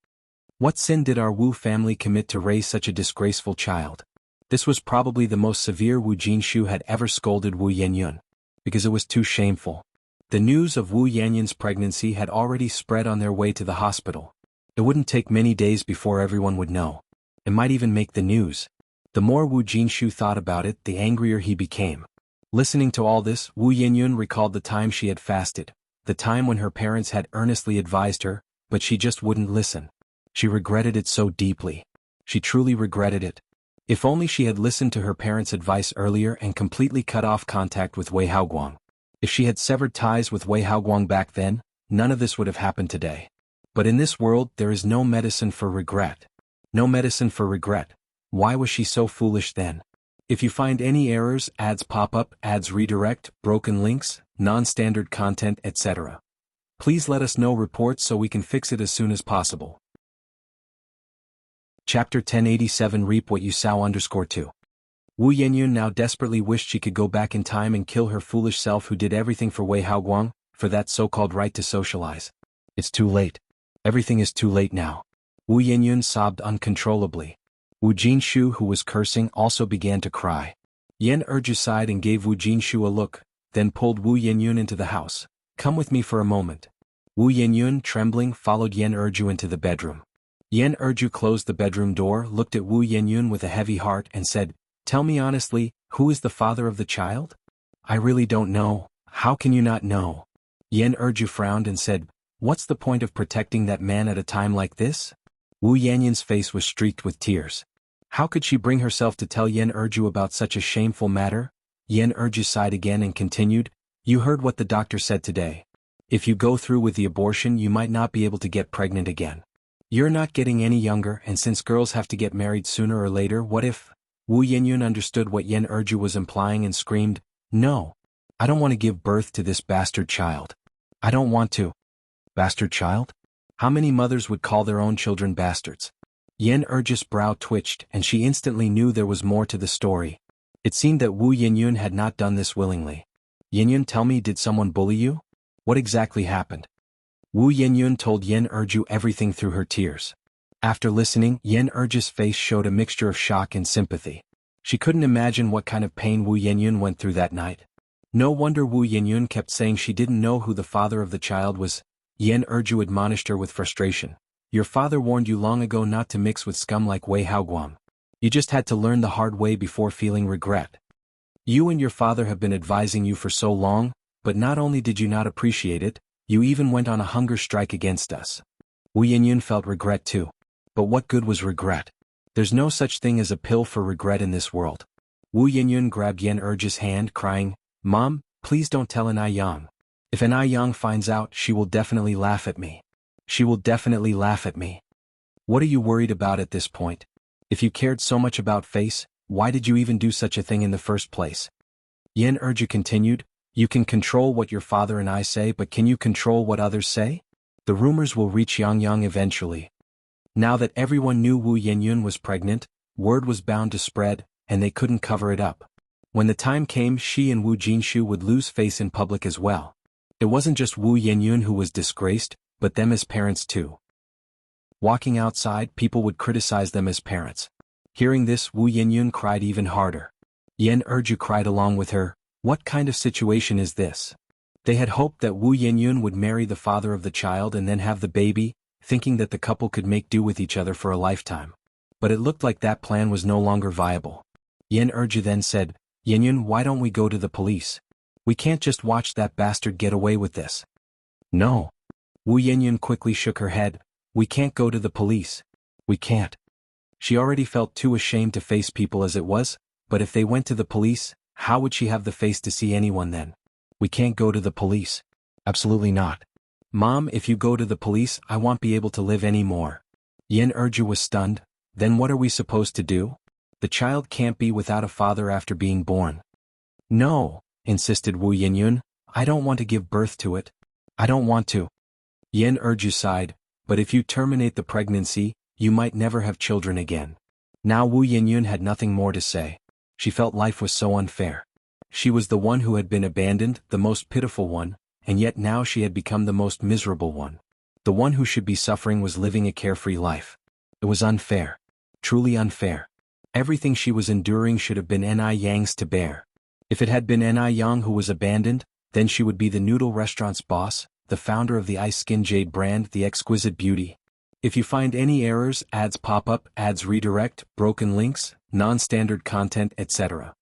[SPEAKER 1] What sin did our Wu family commit to raise such a disgraceful child? This was probably the most severe Wu Jinshu had ever scolded Wu Yanyun, because it was too shameful. The news of Wu Yanyun's pregnancy had already spread on their way to the hospital. It wouldn't take many days before everyone would know. It might even make the news. The more Wu Jinshu thought about it, the angrier he became. Listening to all this, Wu Yanyun recalled the time she had fasted, the time when her parents had earnestly advised her, but she just wouldn't listen. She regretted it so deeply. She truly regretted it. If only she had listened to her parents' advice earlier and completely cut off contact with Wei Haoguang. If she had severed ties with Wei Haoguang back then, none of this would have happened today. But in this world, there is no medicine for regret. No medicine for regret. Why was she so foolish then? If you find any errors, ads pop up, ads redirect, broken links, non-standard content, etc., please let us know reports so we can fix it as soon as possible. Chapter 1087 Reap What You Sow _2. Wu Yanyun now desperately wished she could go back in time and kill her foolish self who did everything for Wei Haoguang, for that so-called right to socialize. It's too late. Everything is too late now. Wu Yanyun sobbed uncontrollably. Wu Jinshu, who was cursing, also began to cry. Yan Erju sighed and gave Wu Jinshu a look, then pulled Wu Yanyun into the house. Come with me for a moment. Wu Yanyun, trembling, followed Yan Erju into the bedroom. Yan Erju closed the bedroom door, looked at Wu Yanyun with a heavy heart and said, Tell me honestly, who is the father of the child? I really don't know. How can you not know? Yan Erju frowned and said, what's the point of protecting that man at a time like this? Wu Yanyan's face was streaked with tears. How could she bring herself to tell Yan Erju about such a shameful matter? Yan Erju sighed again and continued, you heard what the doctor said today. If you go through with the abortion you might not be able to get pregnant again. You're not getting any younger, and since girls have to get married sooner or later, what if? Wu Yenyun understood what Yan Erju was implying and screamed, no. I don't want to give birth to this bastard child. I don't want to. Bastard child? How many mothers would call their own children bastards? Yan Erju's brow twitched and she instantly knew there was more to the story. It seemed that Wu Yenyun had not done this willingly. Yenyun, tell me, did someone bully you? What exactly happened? Wu Yenyun told Yan Erju everything through her tears. After listening, Yan Erju's face showed a mixture of shock and sympathy. She couldn't imagine what kind of pain Wu Yenyun went through that night. No wonder Wu Yenyun kept saying she didn't know who the father of the child was. Yan Erju admonished her with frustration. Your father warned you long ago not to mix with scum like Wei Haoguang. You just had to learn the hard way before feeling regret. You and your father have been advising you for so long, but not only did you not appreciate it, you even went on a hunger strike against us. Wu Yenyun felt regret too. But what good was regret? There's no such thing as a pill for regret in this world. Wu Yenyun grabbed Yan Erju's hand, crying, Mom, please don't tell Anai Yang. If Anai Yang finds out, she will definitely laugh at me. She will definitely laugh at me. What are you worried about at this point? If you cared so much about face, why did you even do such a thing in the first place? Yan Erju continued, you can control what your father and I say, but can you control what others say? The rumors will reach Yang eventually. Now that everyone knew Wu Yenyun was pregnant, word was bound to spread, and they couldn't cover it up. When the time came, she and Wu Jinshu would lose face in public as well. It wasn't just Wu Yenyun who was disgraced, but them as parents too. Walking outside, people would criticize them as parents. Hearing this, Wu Yenyun cried even harder. Yan Erju cried along with her, what kind of situation is this? They had hoped that Wu Yenyun would marry the father of the child and then have the baby, thinking that the couple could make do with each other for a lifetime. But it looked like that plan was no longer viable. Yan Erju then said, Yenyun, why don't we go to the police? We can't just watch that bastard get away with this. No. Wu Yenyun quickly shook her head, we can't go to the police. We can't. She already felt too ashamed to face people as it was, but if they went to the police, how would she have the face to see anyone then? We can't go to the police. Absolutely not. Mom, if you go to the police, I won't be able to live anymore. Yan Erju was stunned. Then what are we supposed to do? The child can't be without a father after being born. No, insisted Wu Yenyun, I don't want to give birth to it. I don't want to. Yan Erju sighed, but if you terminate the pregnancy, you might never have children again. Now Wu Yenyun had nothing more to say. She felt life was so unfair. She was the one who had been abandoned, the most pitiful one, and yet now she had become the most miserable one. The one who should be suffering was living a carefree life. It was unfair. Truly unfair. Everything she was enduring should have been Ni Yang's to bear. If it had been Ni Yang who was abandoned, then she would be the noodle restaurant's boss, the founder of the Ice Skin Jade brand, the exquisite beauty. If you find any errors, ads pop up, ads redirect, broken links, non-standard content, etc.,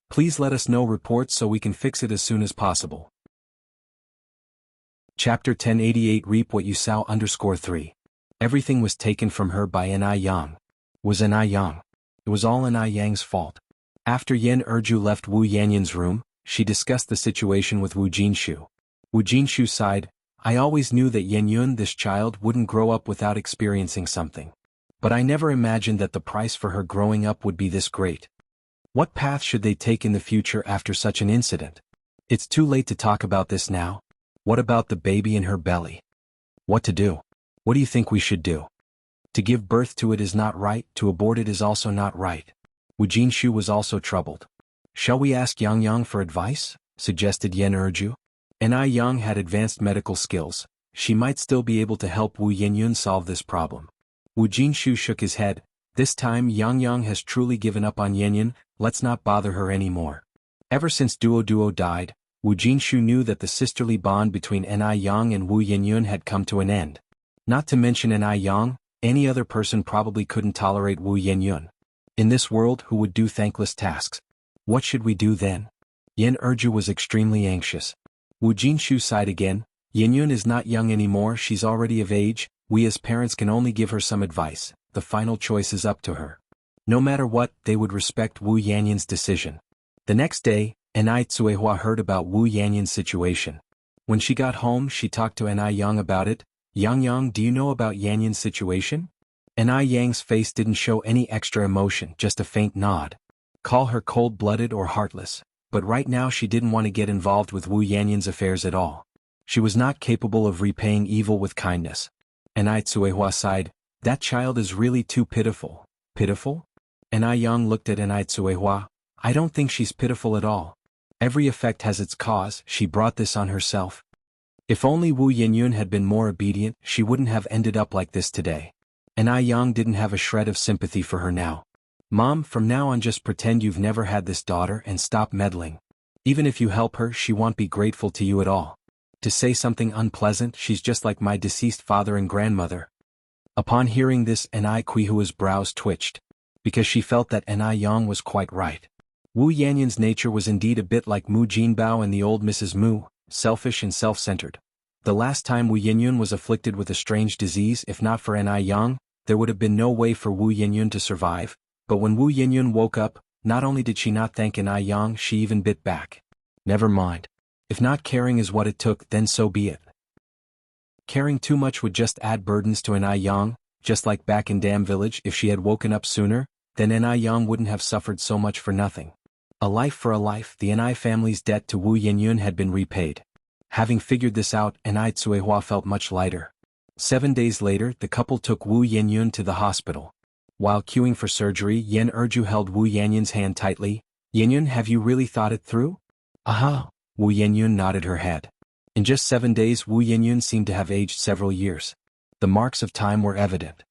[SPEAKER 1] please let us know reports so we can fix it as soon as possible. Chapter 1088 Reap What You Sow _3. Everything was taken from her by Ni Yang. Was Ni Yang. It was all Ni Yang's fault. After Yan Erju left Wu Yanyan's room, she discussed the situation with Wu Jinshu. Wu Jinshu sighed, I always knew that Yenyun, this child, wouldn't grow up without experiencing something. But I never imagined that the price for her growing up would be this great. What path should they take in the future after such an incident? It's too late to talk about this now. What about the baby in her belly? What to do? What do you think we should do? To give birth to it is not right, to abort it is also not right. Wu Jinshu was also troubled. Shall we ask Yang Yang for advice? Suggested Yan Erju. Ni Yang had advanced medical skills. She might still be able to help Wu Yenyun solve this problem. Wu Jinshu shook his head. This time Yang Yang has truly given up on Yenyun, let's not bother her anymore. Ever since Duo died, Wu Jinshu knew that the sisterly bond between Ni Yang and Wu Yenyun had come to an end. Not to mention Ni Yang, any other person probably couldn't tolerate Wu Yenyun. In this world, who would do thankless tasks? What should we do then? Yan Erju was extremely anxious. Wu Jinshu sighed again. Yinyun is not young anymore, she's already of age, we as parents can only give her some advice, the final choice is up to her. No matter what, they would respect Wu Yanyun's decision. The next day, Enai Tsuehua heard about Wu Yanyun's situation. When she got home, she talked to Enai Yang about it. Yang, do you know about Yanyun's situation? Enai Yang's face didn't show any extra emotion, just a faint nod. Call her cold-blooded or heartless, but right now she didn't want to get involved with Wu Yanyun's affairs at all. She was not capable of repaying evil with kindness. Enai Tsuehua sighed, that child is really too pitiful. Pitiful? Enai Yang looked at Enai Tsuehua, I don't think she's pitiful at all. Every effect has its cause, she brought this on herself. If only Wu Yinyun had been more obedient, she wouldn't have ended up like this today. Enai Yang didn't have a shred of sympathy for her now. Mom, from now on just pretend you've never had this daughter and stop meddling. Even if you help her, she won't be grateful to you at all. To say something unpleasant, she's just like my deceased father and grandmother. Upon hearing this, Enai Kuihua's brows twitched, because she felt that Enai Yang was quite right. Wu Yanyun's nature was indeed a bit like Mu Jinbao and the old Mrs. Mu, selfish and self-centered. The last time Wu Yinyun was afflicted with a strange disease, if not for Enai Yang, there would have been no way for Wu Yinyun to survive, but when Wu Yinyun woke up, not only did she not thank Enai Yang, she even bit back. Never mind. If not caring is what it took, then so be it. Caring too much would just add burdens to Enai Yang, just like back in Dam Village. If she had woken up sooner, then Enai Yang wouldn't have suffered so much for nothing. A life for a life, the Enai family's debt to Wu Yinyun had been repaid. Having figured this out, Enai Tsuehua felt much lighter. 7 days later, the couple took Wu Yinyun to the hospital. While queuing for surgery, Yan Erju held Wu Yanyun's hand tightly. Yinyun, have you really thought it through? Aha! Wu Yinyun nodded her head. In just 7 days, Wu Yinyun seemed to have aged several years. The marks of time were evident.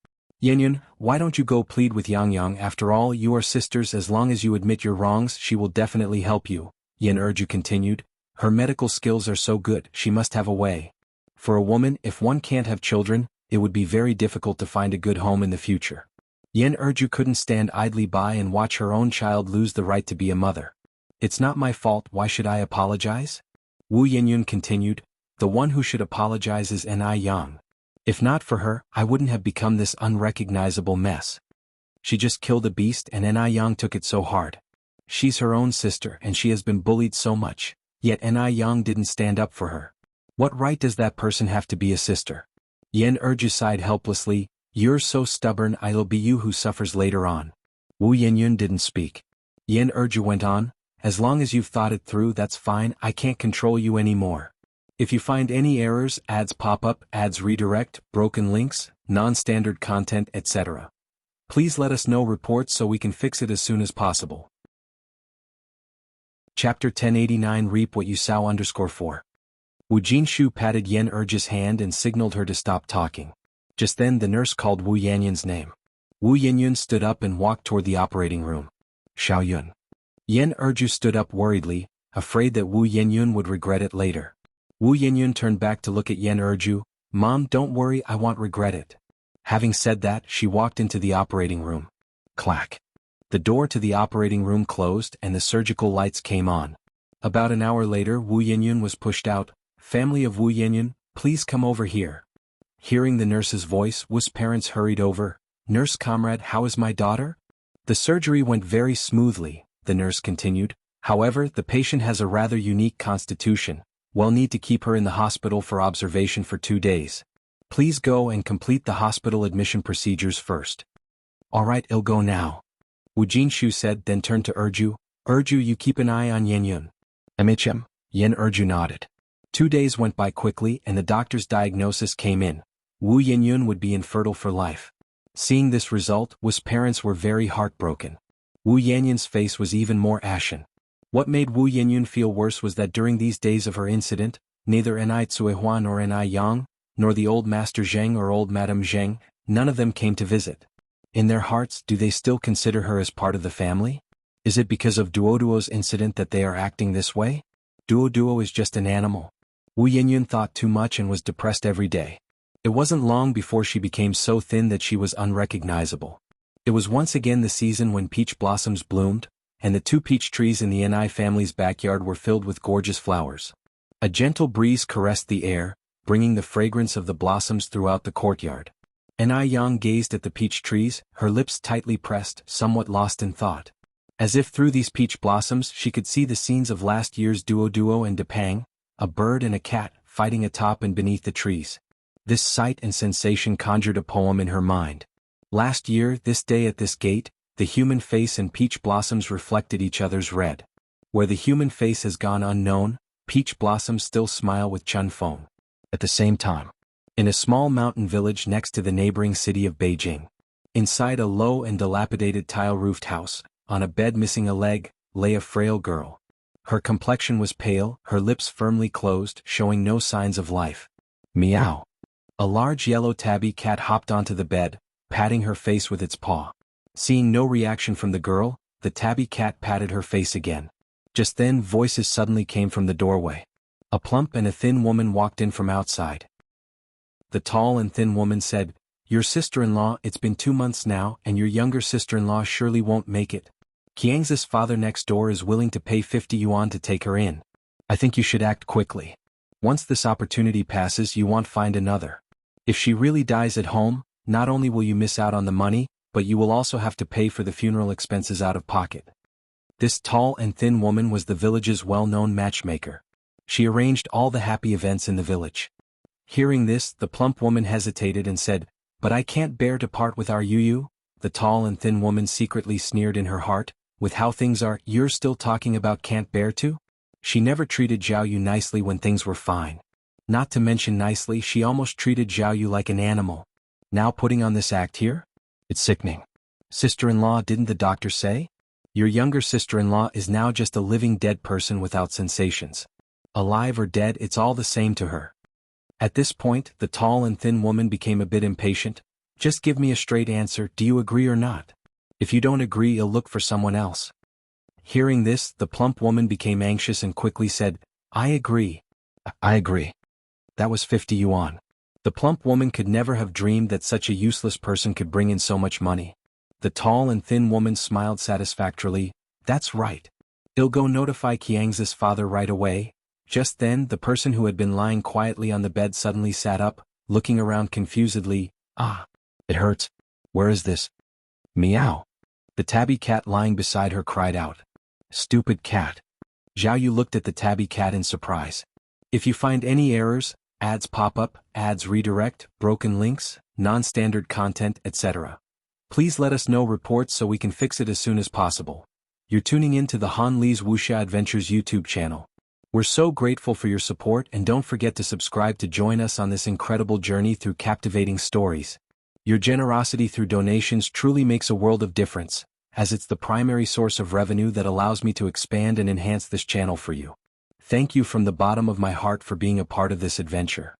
[SPEAKER 1] Yinyun, why don't you go plead with Yang? After all, you are sisters. As long as you admit your wrongs, she will definitely help you, Yan Erju continued. Her medical skills are so good, she must have a way. For a woman, if one can't have children, it would be very difficult to find a good home in the future. Yan Erju couldn't stand idly by and watch her own child lose the right to be a mother. It's not my fault, why should I apologize? Wu Yinyun continued, the one who should apologize is Enai Yang. If not for her, I wouldn't have become this unrecognizable mess. She just killed a beast and Enai Yang took it so hard. She's her own sister and she has been bullied so much, yet Enai Yang didn't stand up for her. What right does that person have to be a sister? Yan Erju sighed helplessly, you're so stubborn, it'll be you who suffers later on. Wu Yinyun didn't speak. Yan Erju went on, as long as you've thought it through, that's fine, I can't control you anymore. If you find any errors, ads pop up, ads redirect, broken links, non-standard content, etc. Please let us know reports so we can fix it as soon as possible. Chapter 1089 Reap What You Sow _4. Wu Jinshu patted Yan Erju's hand and signaled her to stop talking. Just then the nurse called Wu Yanyun's name. Wu Yinyun stood up and walked toward the operating room. Xiaoyun. Yan Erju stood up worriedly, afraid that Wu Yinyun would regret it later. Wu Yinyun turned back to look at Yan Erju. Mom, don't worry, I won't regret it. Having said that, she walked into the operating room. Clack. The door to the operating room closed and the surgical lights came on. About an hour later, Wu Yinyun was pushed out. Family of Wu Yinyun, please come over here. Hearing the nurse's voice, Wu's parents hurried over. Nurse comrade, how is my daughter? The surgery went very smoothly, the nurse continued. However, the patient has a rather unique constitution. We'll need to keep her in the hospital for observation for 2 days. Please go and complete the hospital admission procedures first. Alright, I'll go now. Wu Jinshu said, then turned to Erju. Erju, you keep an eye on Yinyun. MHM. Yan Erju nodded. 2 days went by quickly and the doctor's diagnosis came in. Wu Yinyun would be infertile for life. Seeing this result, Wu's parents were very heartbroken. Wu Yanyun's face was even more ashen. What made Wu Yinyun feel worse was that during these days of her incident, neither Enai Tsuehua nor Enai Yang, nor the old Master Zheng or old Madame Zheng, none of them came to visit. In their hearts, do they still consider her as part of the family? Is it because of Duoduo's incident that they are acting this way? Duoduo is just an animal. Wu Yinyun thought too much and was depressed every day. It wasn't long before she became so thin that she was unrecognizable. It was once again the season when peach blossoms bloomed, and the 2 peach trees in the Ni family's backyard were filled with gorgeous flowers. A gentle breeze caressed the air, bringing the fragrance of the blossoms throughout the courtyard. Ni Yang gazed at the peach trees, her lips tightly pressed, somewhat lost in thought. As if through these peach blossoms she could see the scenes of last year's duo and Depang, a bird and a cat, fighting atop and beneath the trees. This sight and sensation conjured a poem in her mind. Last year, this day at this gate, the human face and peach blossoms reflected each other's red. Where the human face has gone unknown, peach blossoms still smile with Chun Feng. At the same time, in a small mountain village next to the neighboring city of Beijing, inside a low and dilapidated tile-roofed house, on a bed missing a leg, lay a frail girl. Her complexion was pale, her lips firmly closed, showing no signs of life. Meow. A large yellow tabby cat hopped onto the bed, patting her face with its paw. Seeing no reaction from the girl, the tabby cat patted her face again. Just then voices suddenly came from the doorway. A plump and a thin woman walked in from outside. The tall and thin woman said, "Your sister-in-law, it's been 2 months now, and your younger sister-in-law surely won't make it. Qiang's father next door is willing to pay 50 yuan to take her in. I think you should act quickly. Once this opportunity passes you won't find another. If she really dies at home, not only will you miss out on the money, but you will also have to pay for the funeral expenses out of pocket." This tall and thin woman was the village's well-known matchmaker. She arranged all the happy events in the village. Hearing this, the plump woman hesitated and said, "But I can't bear to part with our Yu." The tall and thin woman secretly sneered in her heart, "With how things are, you're still talking about can't bear to?" She never treated Zhao Yu nicely when things were fine. Not to mention nicely, she almost treated Zhao Yu like an animal. Now putting on this act here? It's sickening. Sister-in-law, didn't the doctor say? Your younger sister-in-law is now just a living dead person without sensations. Alive or dead, it's all the same to her. At this point, the tall and thin woman became a bit impatient. "Just give me a straight answer, do you agree or not? If you don't agree, you'll look for someone else." Hearing this, the plump woman became anxious and quickly said, "I agree. I agree." That was 50 yuan. The plump woman could never have dreamed that such a useless person could bring in so much money. The tall and thin woman smiled satisfactorily. "That's right. I'll go notify Qiang's father right away." Just then, the person who had been lying quietly on the bed suddenly sat up, looking around confusedly. "Ah, it hurts. Where is this?" "Meow." The tabby cat lying beside her cried out. "Stupid cat." Zhao Yu looked at the tabby cat in surprise. If you find any errors, ads pop up, ads redirect, broken links, non-standard content, etc., please let us know reports so we can fix it as soon as possible. You're tuning in to the Han Li's Wuxia Adventures YouTube channel. We're so grateful for your support, and don't forget to subscribe to join us on this incredible journey through captivating stories. Your generosity through donations truly makes a world of difference, as it's the primary source of revenue that allows me to expand and enhance this channel for you. Thank you from the bottom of my heart for being a part of this adventure.